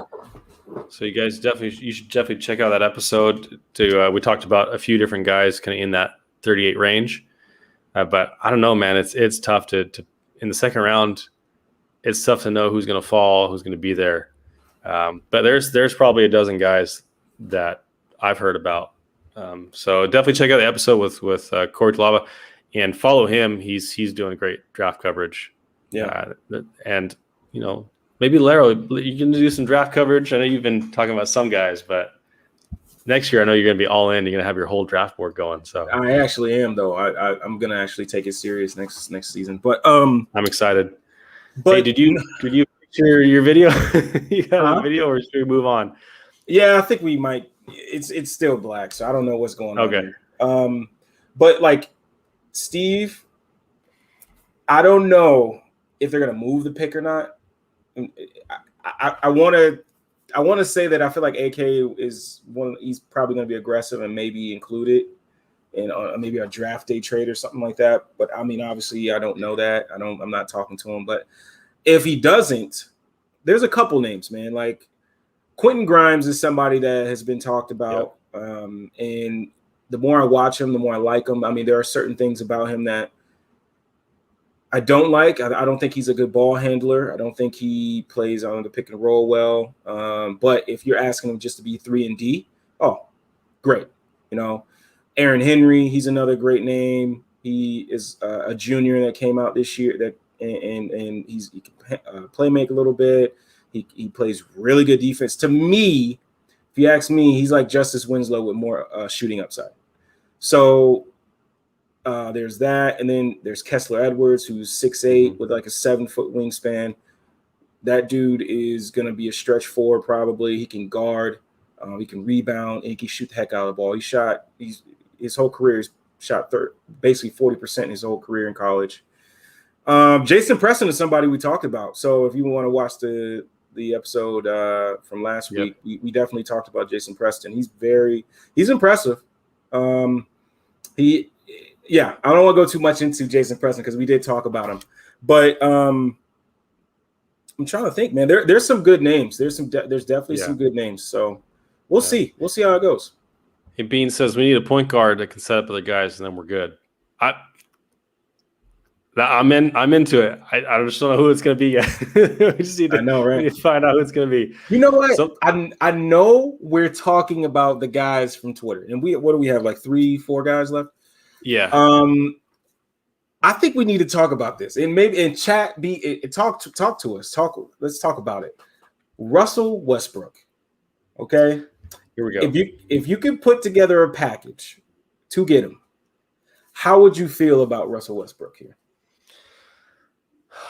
So you guys you should definitely check out that episode. We talked about a few different guys kind of in that 38 range. But I don't know, man. It's tough to in the second round. It's tough to know who's going to fall, who's going to be there. But there's probably a dozen guys that I've heard about. So definitely check out the episode with Corey Talava and follow him. He's doing great draft coverage. Yeah. And maybe Larro, you can do some draft coverage. I know you've been talking about some guys, but next year I know you're going to be all in. You're going to have your whole draft board going. So I actually am, though. I'm going to actually take it serious next season. But I'm excited. But hey, did you picture your video? You got a video, or should we move on? Yeah, I think we might. It's still black, so I don't know what's going on. Okay. Here. But like Steve, I don't know if they're gonna move the pick or not. I want to say that I feel like AK is he's probably gonna be aggressive and maybe include it in maybe a draft day trade or something like that. But I mean, obviously, I don't know that. I'm not talking to him. But if he doesn't, there's a couple names, man. Like Quentin Grimes is somebody that has been talked about. Yep. And the more I watch him, the more I like him. I mean, there are certain things about him that I don't like. I don't think he's a good ball handler. I don't think he plays on the pick and roll well. But if you're asking him just to be 3 and D, oh, great. Aaron Henry, he's another great name. He is a junior that came out this year and he can play make a little bit. He plays really good defense. To me, if you ask me, he's like Justice Winslow with more shooting upside. So there's that. And then there's Kessler Edwards, who's 6'8" with like a 7-foot wingspan. That dude is going to be a stretch forward probably. He can guard. He can rebound. And he can shoot the heck out of the ball. His whole career, he's shot basically 40% his whole career in college. Jason Preston is somebody we talked about. So if you want to watch the episode from last week, we definitely talked about Jason Preston. He's impressive. I don't want to go too much into Jason Preston because we did talk about him, but I'm trying to think, man. There's some good names. There's definitely some good names. So we'll see. We'll see how it goes. Hey, Bean says we need a point guard that can set up other guys, and then we're good. I'm into it. I just don't know who it's going to be yet. We just need to, we need to find out who it's going to be. You know what? I know we're talking about the guys from Twitter, and what do we have, like 3-4 guys left? Yeah. I think we need to talk about this, and maybe in chat, talk to us. Let's talk about it. Russell Westbrook. Okay, here we go. If you can put together a package to get him, how would you feel about Russell Westbrook here?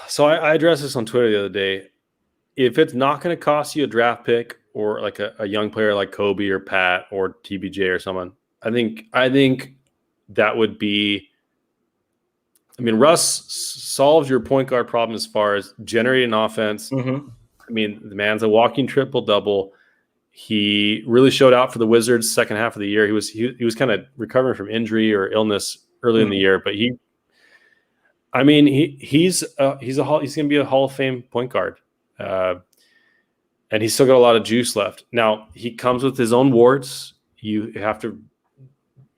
So I addressed this on Twitter the other day. If it's not going to cost you a draft pick or like a young player like Kobe or Pat or TBJ or someone, I think that would be. I mean, Russ solves your point guard problem as far as generating offense. Mm-hmm. I mean, the man's a walking triple double. He really showed out for the Wizards second half of the year. He was kind of recovering from injury or illness early in the year, but he's going to be a Hall of Fame point guard, and he's still got a lot of juice left. Now he comes with his own warts. You have to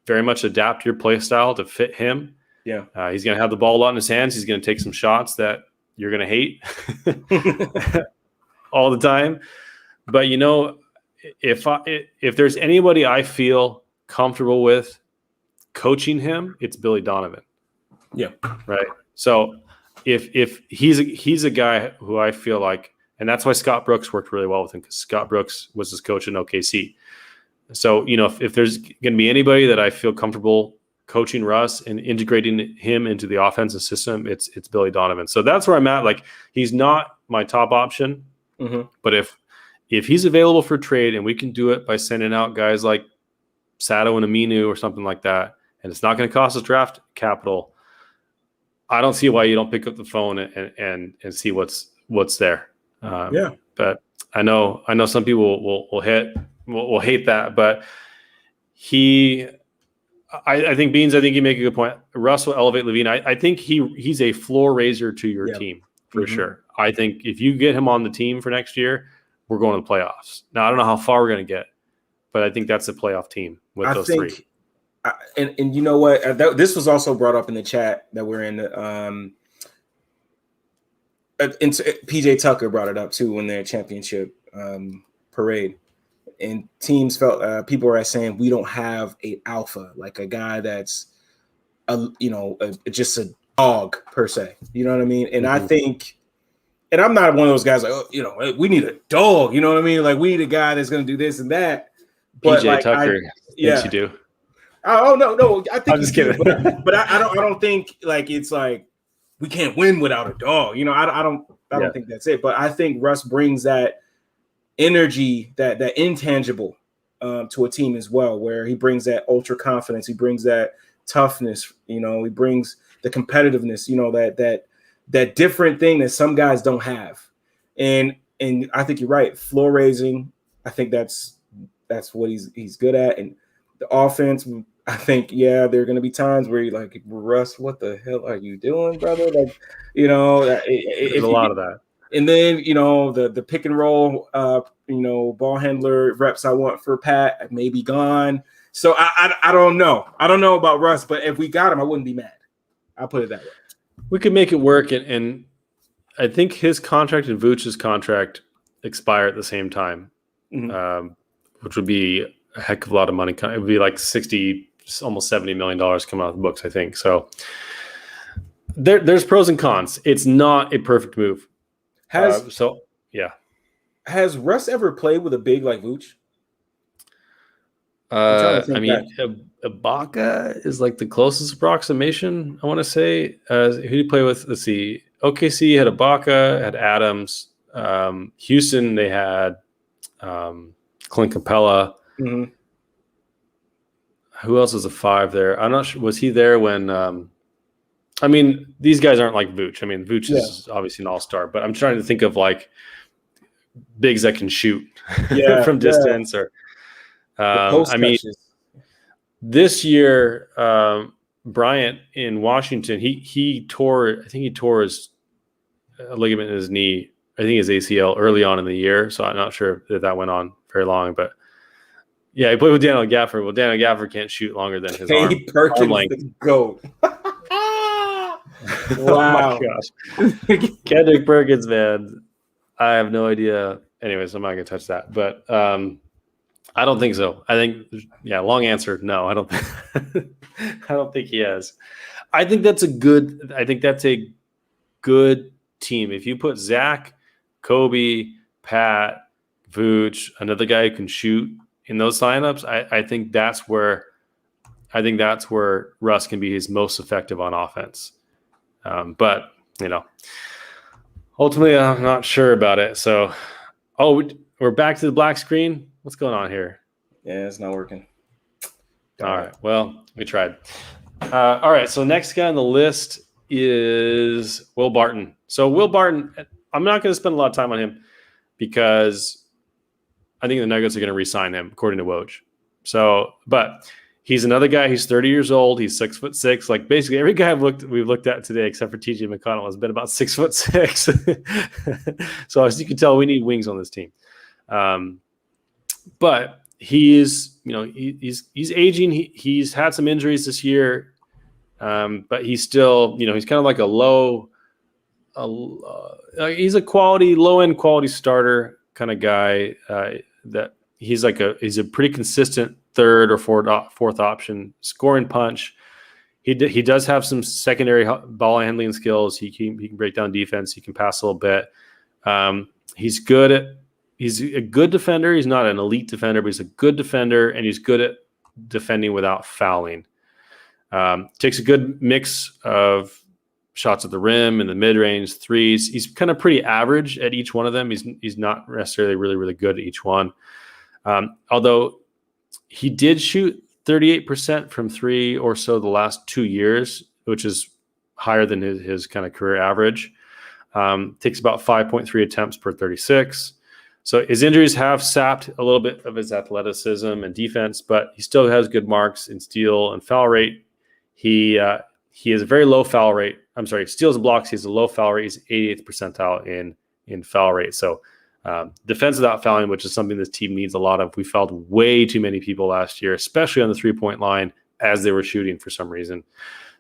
very much adapt your play style to fit him. Yeah, he's going to have the ball a lot in his hands. He's going to take some shots that you're going to hate all the time. But if there's anybody I feel comfortable with coaching him, it's Billy Donovan. Yeah. Right. So if he's a guy who I feel like, and that's why Scott Brooks worked really well with him, because Scott Brooks was his coach in OKC. So, if there's going to be anybody that I feel comfortable coaching Russ and integrating him into the offensive system, it's Billy Donovan. So that's where I'm at. Like, he's not my top option, but if he's available for trade and we can do it by sending out guys like Sato and Aminu or something like that, and it's not going to cost us draft capital, I don't see why you don't pick up the phone and see what's there. But I know some people will hate that, but I think Beans, I think you make a good point. Russ will elevate Levine. I think he's a floor raiser to your team for sure. I think if you get him on the team for next year, we're going to the playoffs. Now, I don't know how far we're going to get, but I think that's a playoff team with those three. And you know what? This was also brought up in the chat that we're in. PJ Tucker brought it up too when their championship parade, and teams felt people were saying we don't have a alpha, like a guy that's just a dog per se. You know what I mean? And I think, and I'm not one of those guys like, we need a dog. You know what I mean? Like, we need a guy that's going to do this and that. But PJ Tucker, yes, you do. Oh no! I think I'm just kidding, but I don't think like it's like we can't win without a dog. I don't think that's it. But I think Russ brings that energy, that intangible, to a team as well, where he brings that ultra confidence, he brings that toughness. He brings the competitiveness. That different thing that some guys don't have. And I think you're right. Floor raising, I think that's what he's good at. And the offense, I think, there are going to be times where you're like, Russ, what the hell are you doing, brother? Like, there's a lot of that. And then, the pick and roll, ball handler reps I want for Pat may be gone. So I don't know. I don't know about Russ, but if we got him, I wouldn't be mad. I'll put it that way. We could make it work. And I think his contract and Vooch's contract expire at the same time, which would be a heck of a lot of money. It would be like $60, almost $70 million coming out of the books, I think. So there's pros and cons. It's not a perfect move. Has Russ ever played with a big like Vooch? Ibaka is like the closest approximation, I want to say. Who did he play with? Let's see. OKC had Ibaka, had Adams. Houston, they had Clint Capella. Mm-hmm. Who else was a five there? I'm not sure. Was he there when I mean, these guys aren't like Vooch. I mean, Vooch is obviously an all-star, but I'm trying to think of like bigs that can shoot from distance or post I mean, touches. this year, Bryant in Washington, he tore his ligament in his knee, I think his ACL early on in the year. So I'm not sure if that went on very long, but yeah, he played with Daniel Gafford. Well, Daniel Gafford can't shoot longer than his arm length. The GOAT. Oh Wow. my gosh. Kendrick Perkins, man. I have no idea. Anyways, I'm not going to touch that. But I don't think so. I think, long answer. No, I don't think I don't think he has. I think that's a good team. If you put Zach, Kobe, Pat, Vooch, another guy who can shoot in those lineups, I think that's where Russ can be his most effective on offense. But ultimately, I'm not sure about it. So, we're back to the black screen. What's going on here? Yeah, it's not working. All right. Well, we tried. All right. So next guy on the list is Will Barton. So Will Barton, I'm not going to spend a lot of time on him because I think the Nuggets are going to re-sign him, according to Woj. So, but he's another guy. He's 30 years old. He's 6'6". Like basically every guy we've looked at today, except for TJ McConnell, has been about 6'6". So as you can tell, we need wings on this team. But he's aging. He's had some injuries this year, but he's still, he's kind of like he's a low-end quality starter kind of guy. That he's a pretty consistent third or fourth option scoring punch. He does have some secondary ball handling skills. He can break down defense. He can pass a little bit. He's a good defender. He's not an elite defender, but he's a good defender, and he's good at defending without fouling. Takes a good mix of shots at the rim and the mid-range threes. He's kind of pretty average at each one of them. He's not necessarily really, really good at each one. Although he did shoot 38% from three or so the last 2 years, which is higher than his kind of career average. Takes about 5.3 attempts per 36. So his injuries have sapped a little bit of his athleticism and defense, but he still has good marks in steal and foul rate. He has a very low foul rate. I'm sorry, steals and blocks. He has a low foul rate. He's 88th percentile in foul rate. So defense without fouling, which is something this team needs a lot of. We fouled way too many people last year, especially on the 3-point line as they were shooting for some reason.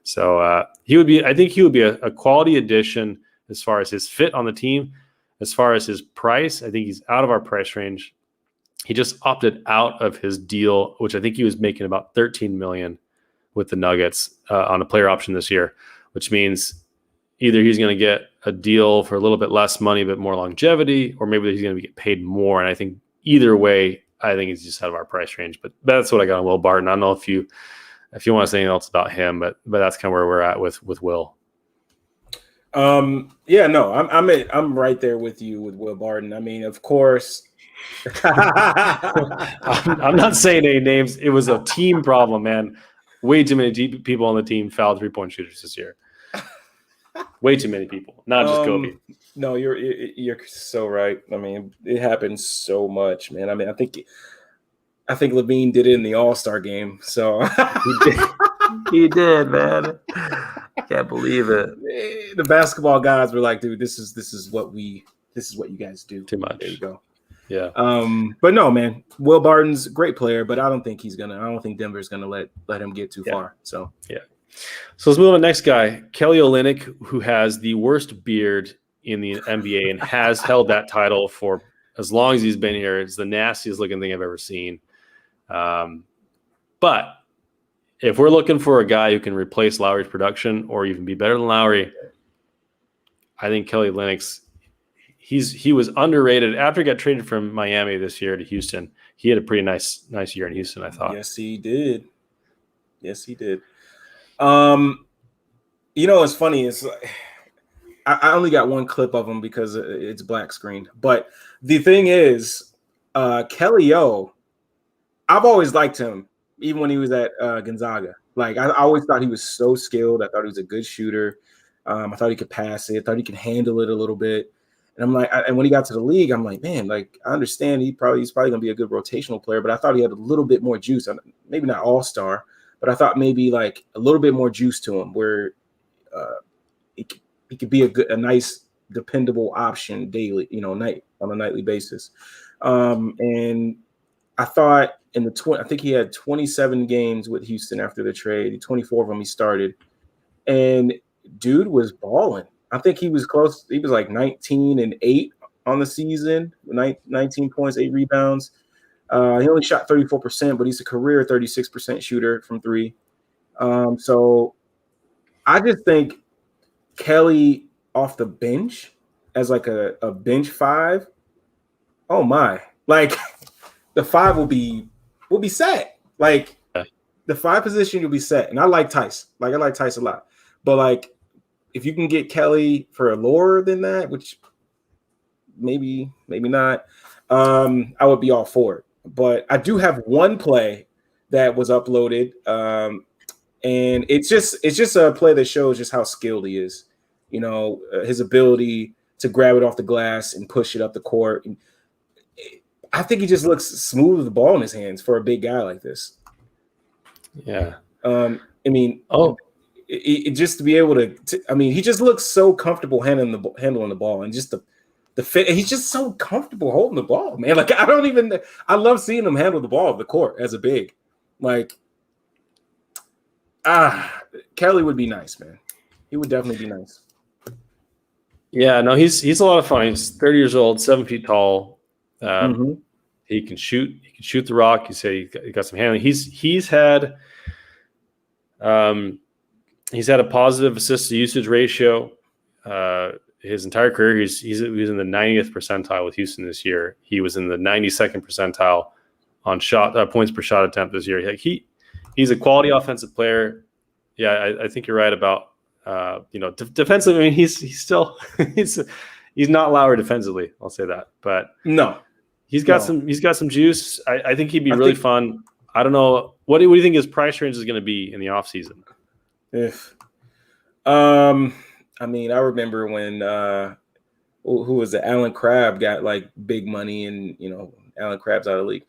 So I think he would be a quality addition as far as his fit on the team. As far as his price, I think he's out of our price range. He just opted out of his deal, which I think he was making about $13 million with the Nuggets on a player option this year, which means either he's going to get a deal for a little bit less money but more longevity, or maybe he's going to get paid more. And I think either way, I think he's just out of our price range. But that's what I got on Will Barton. I don't know if you want to say anything else about him, but that's kind of where we're at with Will. I'm right there with you with Will Barton. I mean, of course. I'm not saying any names. It was a team problem, man. Way too many people on the team fouled 3-point shooters this year. Way too many people, not just Kobe. No, you're so right. I mean, it happens so much, man. I mean, I think Levine did it in the All-Star game. So he did, man. I can't believe it. The basketball guys were like, dude, this is what you guys do. Too much. There you go. Yeah. But no, man, Will Barton's a great player, but I don't think Denver's gonna let him get too far. So yeah. So let's move on to the next guy, Kelly Olynyk, who has the worst beard in the NBA and has held that title for as long as he's been here. It's the nastiest looking thing I've ever seen. But if we're looking for a guy who can replace Lowry's production or even be better than Lowry, I think Kelly Olynyk, he was underrated after he got traded from Miami this year to Houston. He had a pretty nice year in Houston, I thought. Yes, he did. What's funny is I only got one clip of him because it's black screened. But the thing is, Kelly O, I've always liked him, even when he was at Gonzaga. Like I always thought he was so skilled. I thought he was a good shooter. I thought he could pass it. I thought he could handle it a little bit. And I'm like, and when he got to the league, I'm like, man, like I understand he's probably going to be a good rotational player, but I thought he had a little bit more juice. Maybe not all-star, but I thought maybe like a little bit more juice to him, where he could be a nice, dependable option daily, on a nightly basis. And I thought I think he had 27 games with Houston after the trade. 24 of them he started, and dude was balling. I think he was close. He was like 19-8 on the season, 19 points, 8 rebounds. He only shot 34%, but he's a career 36% shooter from three. So I just think Kelly off the bench as like a bench five. Oh my! Like the five will be set. Like the five position will be set. And I like Tice. Like I like Tice a lot, but like, if you can get Kelly for a lower than that, which maybe not, I would be all for it. But I do have one play that was uploaded, and it's just a play that shows just how skilled he is. His ability to grab it off the glass and push it up the court. And I think he just looks smooth with the ball in his hands for a big guy like this. Yeah. It just to be able to he just looks so comfortable handling the ball, and just the fit. He's just so comfortable holding the ball, man. Like I love seeing him handle the ball of the court as a big. Like, Kelly would be nice, man. He would definitely be nice. Yeah, no, he's a lot of fun. He's 30 years old, 7 feet tall. He can shoot. He can shoot the rock. You say he got some handling. He's had a positive assist to usage ratio his entire career. He was in the 90th percentile with Houston this year. He was in the 92nd percentile on points per shot attempt this year. He's a quality offensive player. Yeah, I think you're right about defensively. I mean, he's still he's not Lowry defensively. I'll say that, but no, he's got some juice. I think he'd be really fun. I don't know. What do you think his price range is going to be in the offseason? I remember when who was it? Alan Crabb got like big money, and Alan Crabb's out of the league.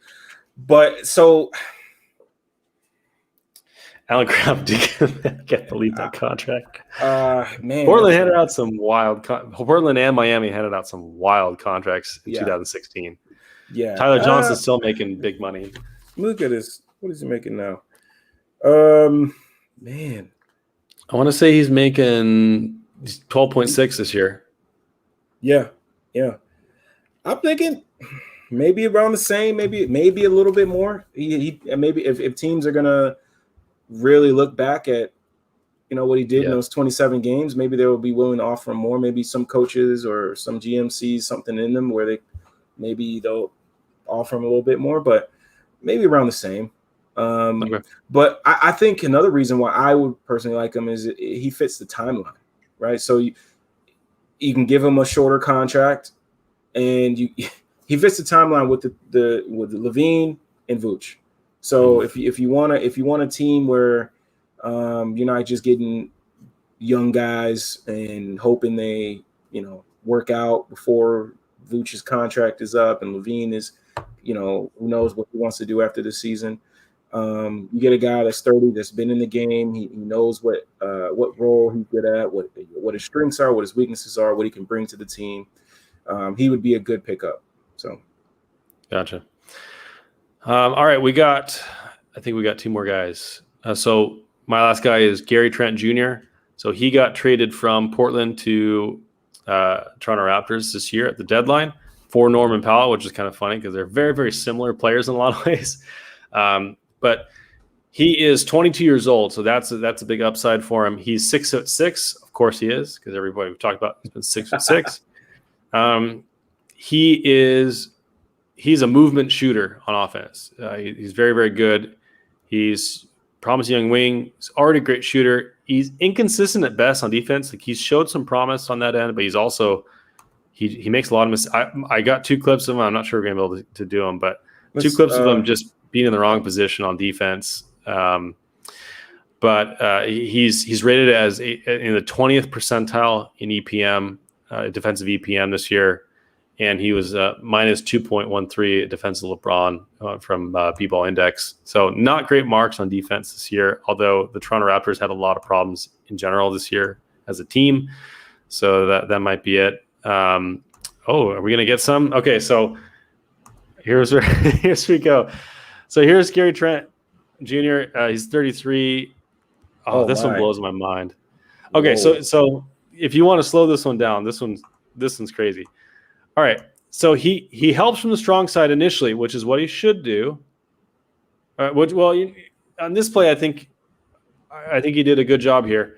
But so Alan Crabb did get to leave that contract. Man, Portland handed out some wild. Portland and Miami handed out some wild contracts in 2016. Yeah, Tyler Johnson's still making big money. Look at this. What is he making now? Man, I want to say he's making 12.6 this year. Yeah. I'm thinking maybe around the same, maybe a little bit more. He maybe if teams are gonna really look back at what he did in those 27 games, maybe they will be willing to offer him more. Maybe some coaches or some GMCs something in them where they'll offer him a little bit more, but maybe around the same. Okay. But I think another reason why I would personally like him is he fits the timeline, right? So you can give him a shorter contract, and he fits the timeline with the Levine and Vooch. So if you want a team where you're not just getting young guys and hoping they work out before Vooch's contract is up and Levine is who knows what he wants to do after the season. You get a guy that's 30, that's been in the game. He knows what role he's good at, what his strengths are, what his weaknesses are, what he can bring to the team. He would be a good pickup. So, gotcha. All right, I think we got two more guys. So my last guy is Gary Trent Jr. So he got traded from Portland to Toronto Raptors this year at the deadline for Norman Powell, which is kind of funny because they're very, very similar players in a lot of ways. But he is 22 years old, so that's a big upside for him. He's 6'6", of course he is, because everybody we've talked about has been 6'6". He's a movement shooter on offense. He's very, very good. He's promising young wing. He's already a great shooter. He's inconsistent at best on defense. Like, he's showed some promise on that end, but he's also he makes a lot of mistakes. I got two clips of him. I'm not sure we're gonna be able to do them, but two clips of him just being in the wrong position on defense. but he's rated as in the 20th percentile in EPM, defensive EPM this year, and he was minus 2.13 defensive LeBron from B-Ball Index. So not great marks on defense this year, although the Toronto Raptors had a lot of problems in general this year as a team. So that might be it. Are we gonna get some? Okay, so here's we go. So here's Gary Trent Jr. He's 33. This one blows my mind. Okay, so if you want to slow this one down, this one's crazy. All right, so he helps from the strong side initially, which is what he should do. On this play, I think he did a good job here.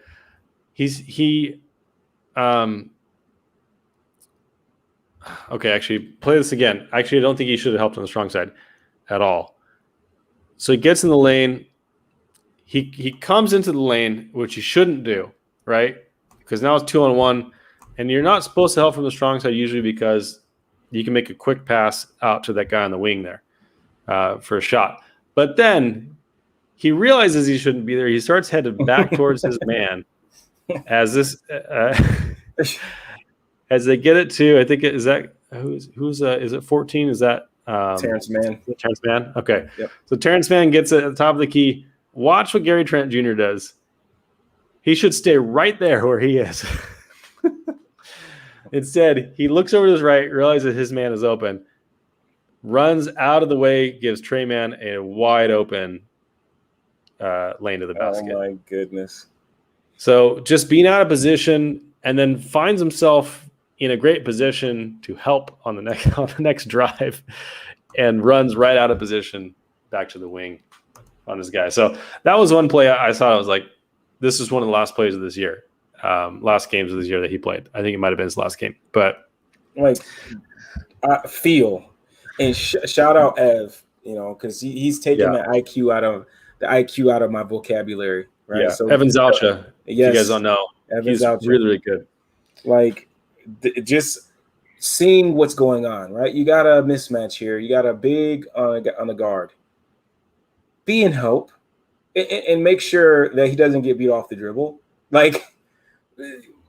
Okay, actually, play this again. Actually, I don't think he should have helped on the strong side at all. So he gets in the lane. He comes into the lane, which he shouldn't do, right? Because now it's 2-on-1, and you're not supposed to help from the strong side usually because you can make a quick pass out to that guy on the wing there for a shot. But then he realizes he shouldn't be there. He starts headed back towards his man as this as they get it to, I think is it 14? Is that Terrence Mann? Terrence Mann. Okay. Yep. So Terrence Mann gets it at the top of the key. Watch what Gary Trent Jr. does. He should stay right there where he is. Instead, he looks over to his right, realizes his man is open, runs out of the way, gives Trey Mann a wide open lane to the basket. Oh my goodness. So just being out of position and then finds himself in a great position to help on the next drive and runs right out of position back to the wing on this guy. So that was one play I saw. I was like, this is one of the last plays of this year, last games of this year that he played. I think it might have been his last game. But like, I feel and shout out Ev, because he's taking the IQ out of my vocabulary. Right. Yeah. So Evan Zalcha, if you guys don't know, he's really, really good. Like, just seeing what's going on, right? You got a mismatch here. You got a big on the guard. Be in help and make sure that he doesn't get beat off the dribble. Like,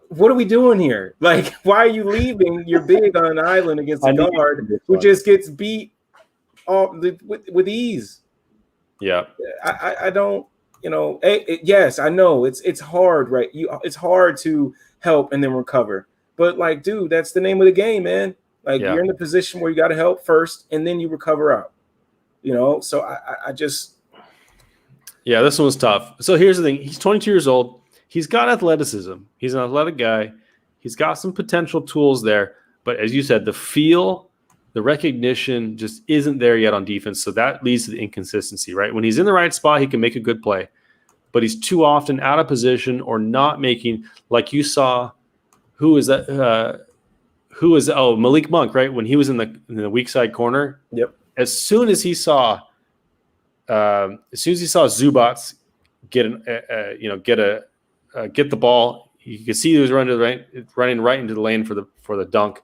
what are we doing here? Like, why are you leaving your big on an island against a guard who just gets beat off with ease? Yeah. I don't, yes, I know it's hard, right? It's hard to help and then recover. But like, dude, that's the name of the game, man. Like, you're in the position where you got to help first and then you recover out. So I just. Yeah, this one was tough. So here's the thing. He's 22 years old. He's got athleticism. He's an athletic guy. He's got some potential tools there. But as you said, the feel, the recognition just isn't there yet on defense. So that leads to the inconsistency, right? When he's in the right spot, he can make a good play. But he's too often out of position or not making, like you saw, who is that? Malik Monk, right? When he was in the weak side corner. Yep. As soon as he saw Zubats get the ball, you could see he was running right into the lane for the dunk,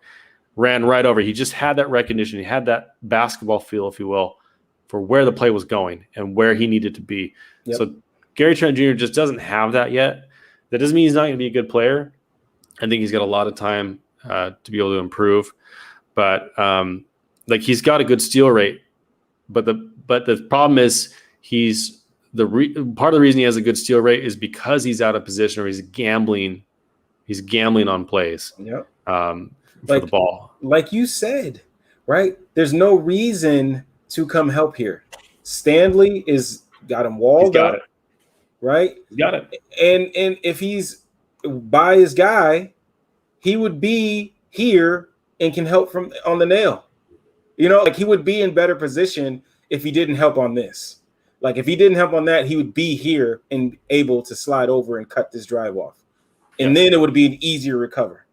ran right over. He just had that recognition. He had that basketball feel, if you will, for where the play was going and where he needed to be. Yep. So Gary Trent Jr. just doesn't have that yet. That doesn't mean he's not going to be a good player. I think he's got a lot of time to be able to improve, but he's got a good steal rate. But the problem is part of the reason he has a good steal rate is because he's out of position or he's gambling on plays. Yep. For the ball. Like you said, right? There's no reason to come help here. Stanley got him walled up. It. Right? He's got it. And if he's by his guy, he would be here and can help from on the nail. He would be in better position if he didn't help on this. Like, if he didn't help on that, he would be here and able to slide over and cut this drive off. And then it would be an easier recover.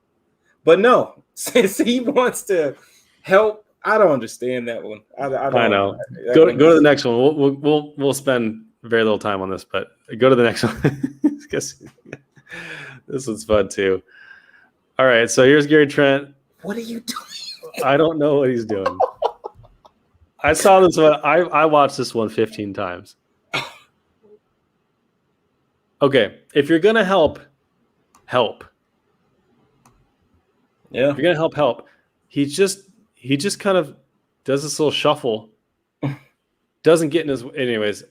But no, since he wants to help, I don't understand that one. I know. Go to the next one. We'll spend very little time on this, but go to the next one. This one's fun too. All right, so here's Gary Trent. What are you doing? I don't know what he's doing. I saw this one. I watched this one 15 times. Okay, if you're gonna help. Yeah. If you're gonna help. He just kind of does this little shuffle. Doesn't get in his. Anyways,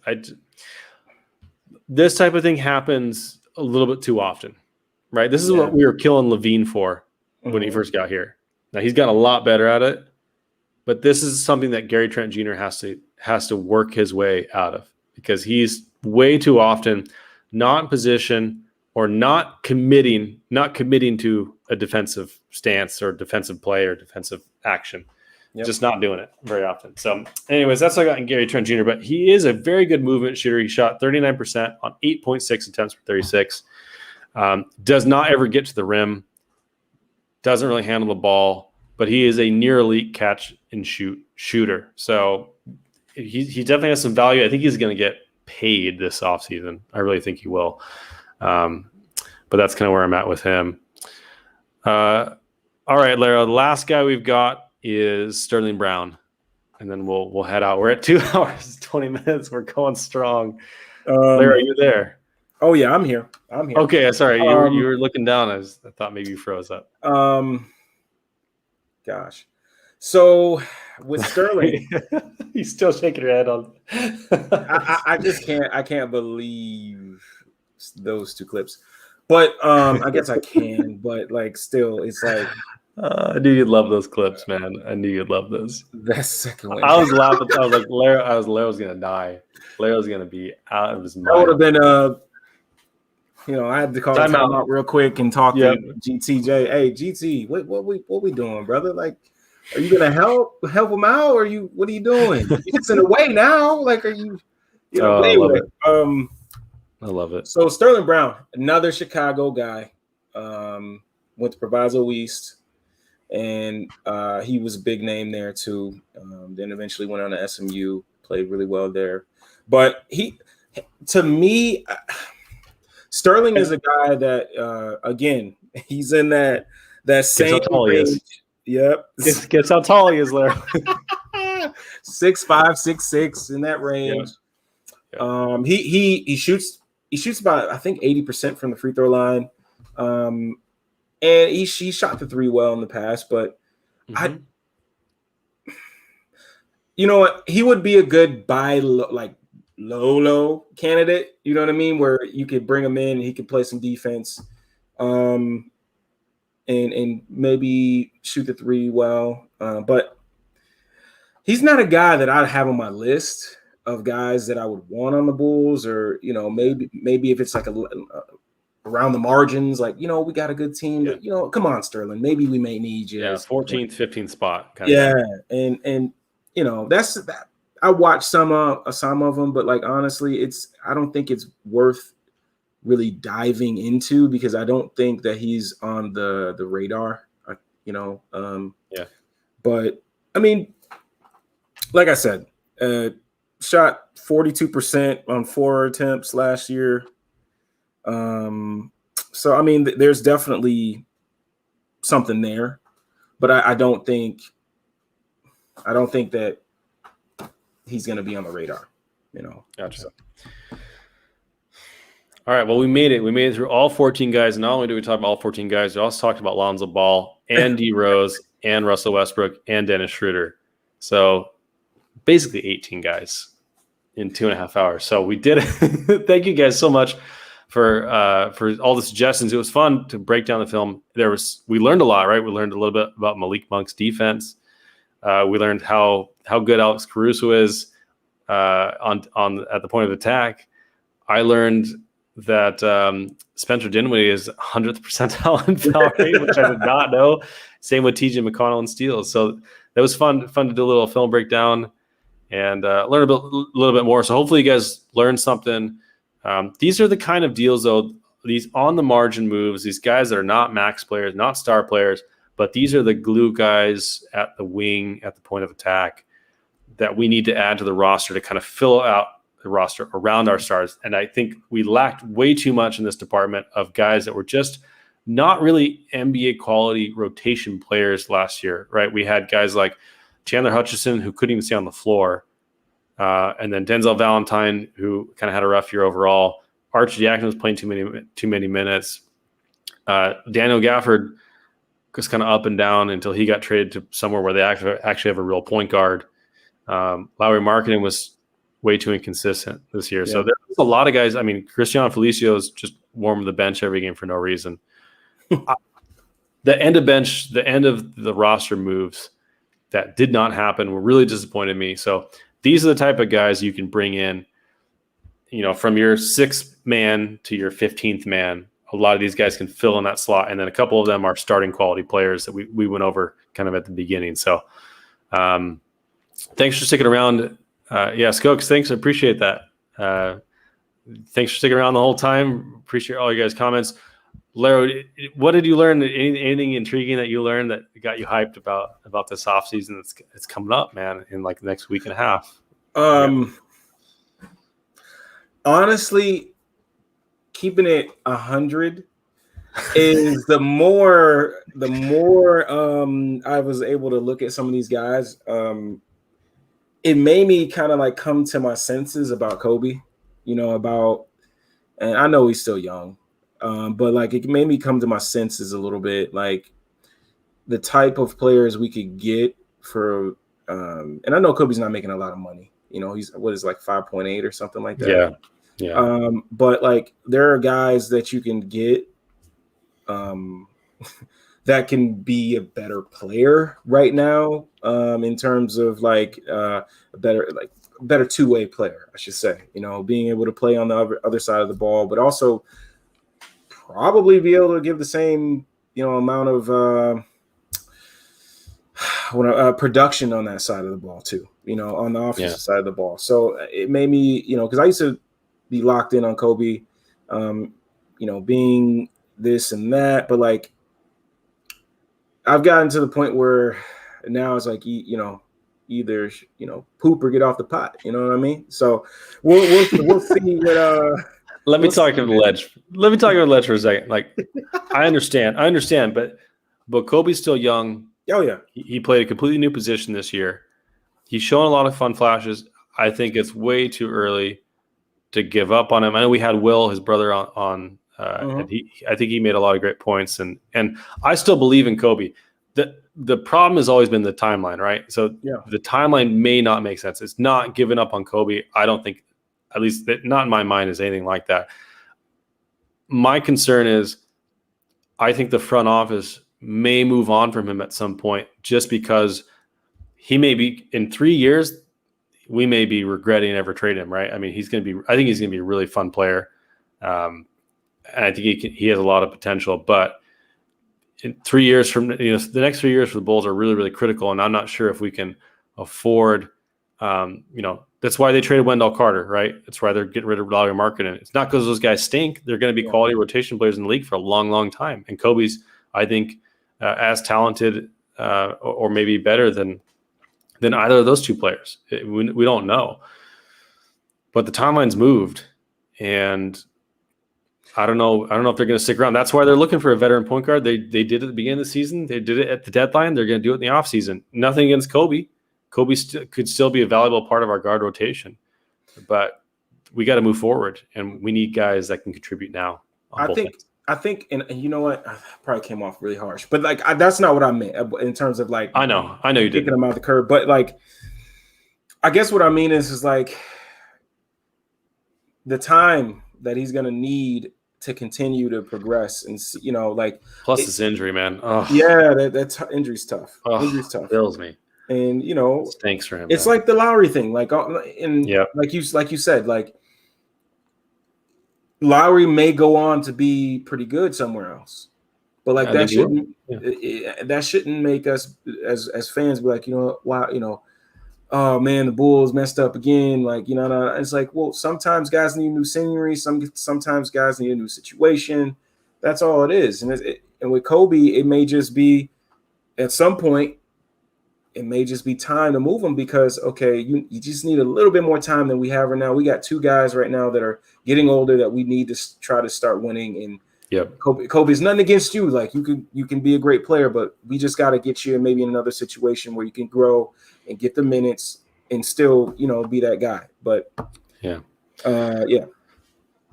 this type of thing happens a little bit too often, right? This is what we were killing Levine for when he first got here. Now he's gotten a lot better at it, but this is something that Gary Trent Jr. has to work his way out of, because he's way too often not in position or not committing to a defensive stance or defensive play or defensive action. Just not doing it very often. So anyways, that's what I got in Gary Trent Jr., but he is a very good movement shooter. He shot 39% on 8.6 attempts for 36. Does not ever get to the rim. Doesn't really handle the ball, but he is a near elite catch and shoot shooter. So he definitely has some value. I think he's going to get paid this offseason. I really think he will. But that's kind of where I'm at with him. All right, Larro, the last guy we've got is Sterling Brown, and then we'll head out. We're at 2 hours 20 minutes. We're going strong. Larro, are you there? Oh yeah, I'm here. Okay, sorry, you were looking down. I thought maybe you froze up. Gosh, so with Sterling, you still shaking your head on. I just can't believe those two clips, but I guess I can, but like still, it's like. I knew you'd love those clips, man. I knew you'd love those. That second one. I was laughing. I was like, Larro's gonna die. Larro's gonna be out of his mind. That would have been I had to call time out real quick and talk to GTJ. Hey, GT, what we doing, brother? Like, are you gonna help him out, or what are you doing? It's in a way now. Like, are you? I love it. I love it. So Sterling Brown, another Chicago guy, went to Proviso East. And he was a big name there too. Then eventually went on to SMU, played really well there. But to me, Sterling is a guy that, again, he's in that same range. Yep. Guess how tall he is, Larry. 6'5", 6'6", in that range. Yeah. He shoots about, I think, 80% from the free throw line. And he shot the three well in the past, but you know what? He would be a good buy low candidate. You know what I mean? Where you could bring him in and he could play some defense, and maybe shoot the three well. But he's not a guy that I'd have on my list of guys that I would want on the Bulls, or maybe if it's like around the margins, like, we got a good team, but come on, Sterling, maybe we may need you. 14th, 15th spot. And that's that. I watched some of them, but like, honestly, I don't think it's worth really diving into, because I don't think that he's on the radar, but I mean, like I said, shot 42% on 4 attempts last year. So I mean, there's definitely something there, but I don't think that he's going to be on the radar, Gotcha. So. All right. Well, we made it. We made it through all 14 guys. And not only do we talk about all 14 guys, we also talked about Lonzo Ball and D Rose and Russell Westbrook and Dennis Schroeder. So basically 18 guys in 2.5 hours. So we did it. Thank you guys so much for all the suggestions. It was fun to break down the film. We learned a lot, right? We learned a little bit about Malik Monk's defense. We learned how good Alex Caruso is at the point of attack. I learned that Spencer Dinwiddie is 100th percentile in foul rate, which I did not know. Same with TJ McConnell and steals. So that was fun to do a little film breakdown and learn a little bit more. So hopefully you guys learned something. These are the kind of deals, though, these on the margin moves, these guys that are not max players, not star players, but these are the glue guys at the wing, at the point of attack, that we need to add to the roster to kind of fill out the roster around our stars. And I think we lacked way too much in this department of guys that were just not really NBA quality rotation players last year, right? We had guys like Chandler Hutchison, who couldn't even stay on the floor. And then Denzel Valentine, who kind of had a rough year overall. Archie Jackson was playing too many minutes. Daniel Gafford was kind of up and down until he got traded to somewhere where they actually have a real point guard. Lowry Marketing was way too inconsistent this year. Yeah. So there's a lot of guys. I mean, Cristiano Felicio is just warming the bench every game for no reason. The end of the roster moves that did not happen were really disappointed me. So these are the type of guys you can bring in, from your 6th man to your 15th man. A lot of these guys can fill in that slot, and then a couple of them are starting quality players that we went over kind of at the beginning. So thanks for sticking around. Skokes, thanks. I appreciate that. Thanks for sticking around the whole time. Appreciate all you guys' comments. Larro, what did you learn? Anything intriguing that you learned that got you hyped about this offseason that's coming up, man, in like the next week and a half? Honestly, keeping it 100 is the more I was able to look at some of these guys. It made me kind of like come to my senses about Kobe, and I know he's still young, but like it made me come to my senses a little bit, like the type of players we could get for, and I know Kobe's not making a lot of money. He's like 5.8 or something like that. Yeah. But like there are guys that you can get that can be a better player right now, in terms of like a better two-way player, I should say. Being able to play on the other side of the ball, but also probably be able to give the same amount of production on that side of the ball too. On the offensive side of the ball. So it made me, because I used to be locked in on Kobe, being this and that, but like I've gotten to the point where now it's like, either poop or get off the pot. You know what I mean? So we'll see what. Let me talk about the ledge. Let me talk about the ledge for a second. Like, I understand, but Kobe's still young. Oh yeah, he played a completely new position this year. He's showing a lot of fun flashes. I think it's way too early to give up on him. I know we had Will, his brother, on and I think he made a lot of great points, and I still believe in Kobe. The problem has always been the timeline, right? So the timeline may not make sense. It's not giving up on Kobe. I don't think, at least not in my mind, is anything like that. My concern is I think the front office may move on from him at some point, just because he may be, in 3 years, we may be regretting ever trading him, right? I mean, I think he's going to be a really fun player. And I think he has a lot of potential, but in 3 years from, the next 3 years for the Bulls are really, really critical. And I'm not sure if we can afford, that's why they traded Wendell Carter, right? That's why they're getting rid of Lowry Marketing. It's not because those guys stink. They're going to be quality rotation players in the league for a long, long time. And Kobe's, I think, as talented or maybe better than either of those two players. We don't know. But the timeline's moved, and I don't know if they're going to stick around. That's why they're looking for a veteran point guard. They did it at the beginning of the season. They did it at the deadline. They're going to do it in the offseason. Nothing against Kobe. Kobe could still be a valuable part of our guard rotation. But we got to move forward, and we need guys that can contribute now. I think, and you know what? I probably came off really harsh, but like that's not what I meant in terms of like. I know you did. Kicking him out the curb, but like, I guess what I mean is like the time that he's gonna need to continue to progress, and like plus this injury, man. Oh. Yeah, that injury's tough. Oh, injury's tough. Kills me. And stinks for him. It's like the Lowry thing, like like you said, like Lowry may go on to be pretty good somewhere else, but like that shouldn't make us as fans be like, wow, oh man, the Bulls messed up again. Like, it's like, well, sometimes guys need new scenery. Sometimes guys need a new situation. That's all it is. And with Kobe, it may just be at some point, it may just be time to move him because, okay, you just need a little bit more time than we have right now. We got two guys right now that are getting older that we need to try to start winning. And Kobe's nothing against you. Like you can be a great player, but we just got to get you maybe in another situation where you can grow and get the minutes and still, be that guy. But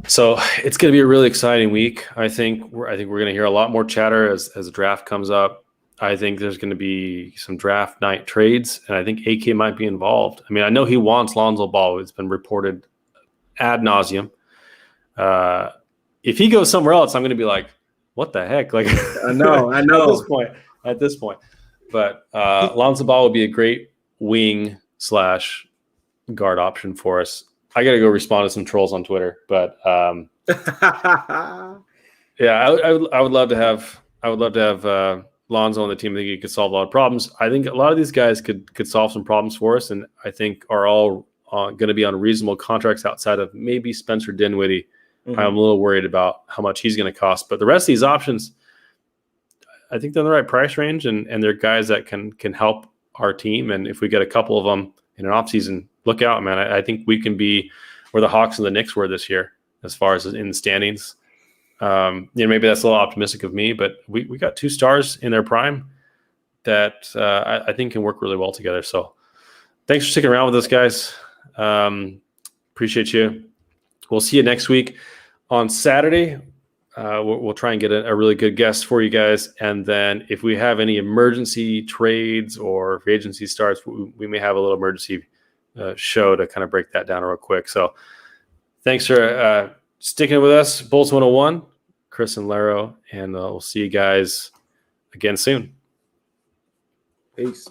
So it's going to be a really exciting week. I think we're going to hear a lot more chatter as the draft comes up. I think there's going to be some draft night trades, and I think AK might be involved. I mean, I know he wants Lonzo Ball. It's been reported ad nauseum. If he goes somewhere else, I'm going to be like, what the heck? Like, I know. At this point. But Lonzo Ball would be a great wing / guard option for us. I got to go respond to some trolls on Twitter, but yeah, I would love to have Lonzo on the team. I think he could solve a lot of problems. I think a lot of these guys could solve some problems for us, and I think are all going to be on reasonable contracts outside of maybe Spencer Dinwiddie. Mm-hmm. I'm a little worried about how much he's going to cost, but the rest of these options, I think they're in the right price range, and they're guys that can help our team. And if we get a couple of them in an offseason, look out, man. I think we can be where the Hawks and the Knicks were this year as far as in the standings. Maybe that's a little optimistic of me, but we got 2 stars in their prime that I think can work really well together. So thanks for sticking around with us, guys. Appreciate you. We'll see you next week on Saturday. We'll try and get a really good guest for you guys. And then if we have any emergency trades or free agency starts, we may have a little emergency show to kind of break that down real quick. So thanks for sticking with us. Bulls 101, Kris and Larro, and we'll see you guys again soon. Peace.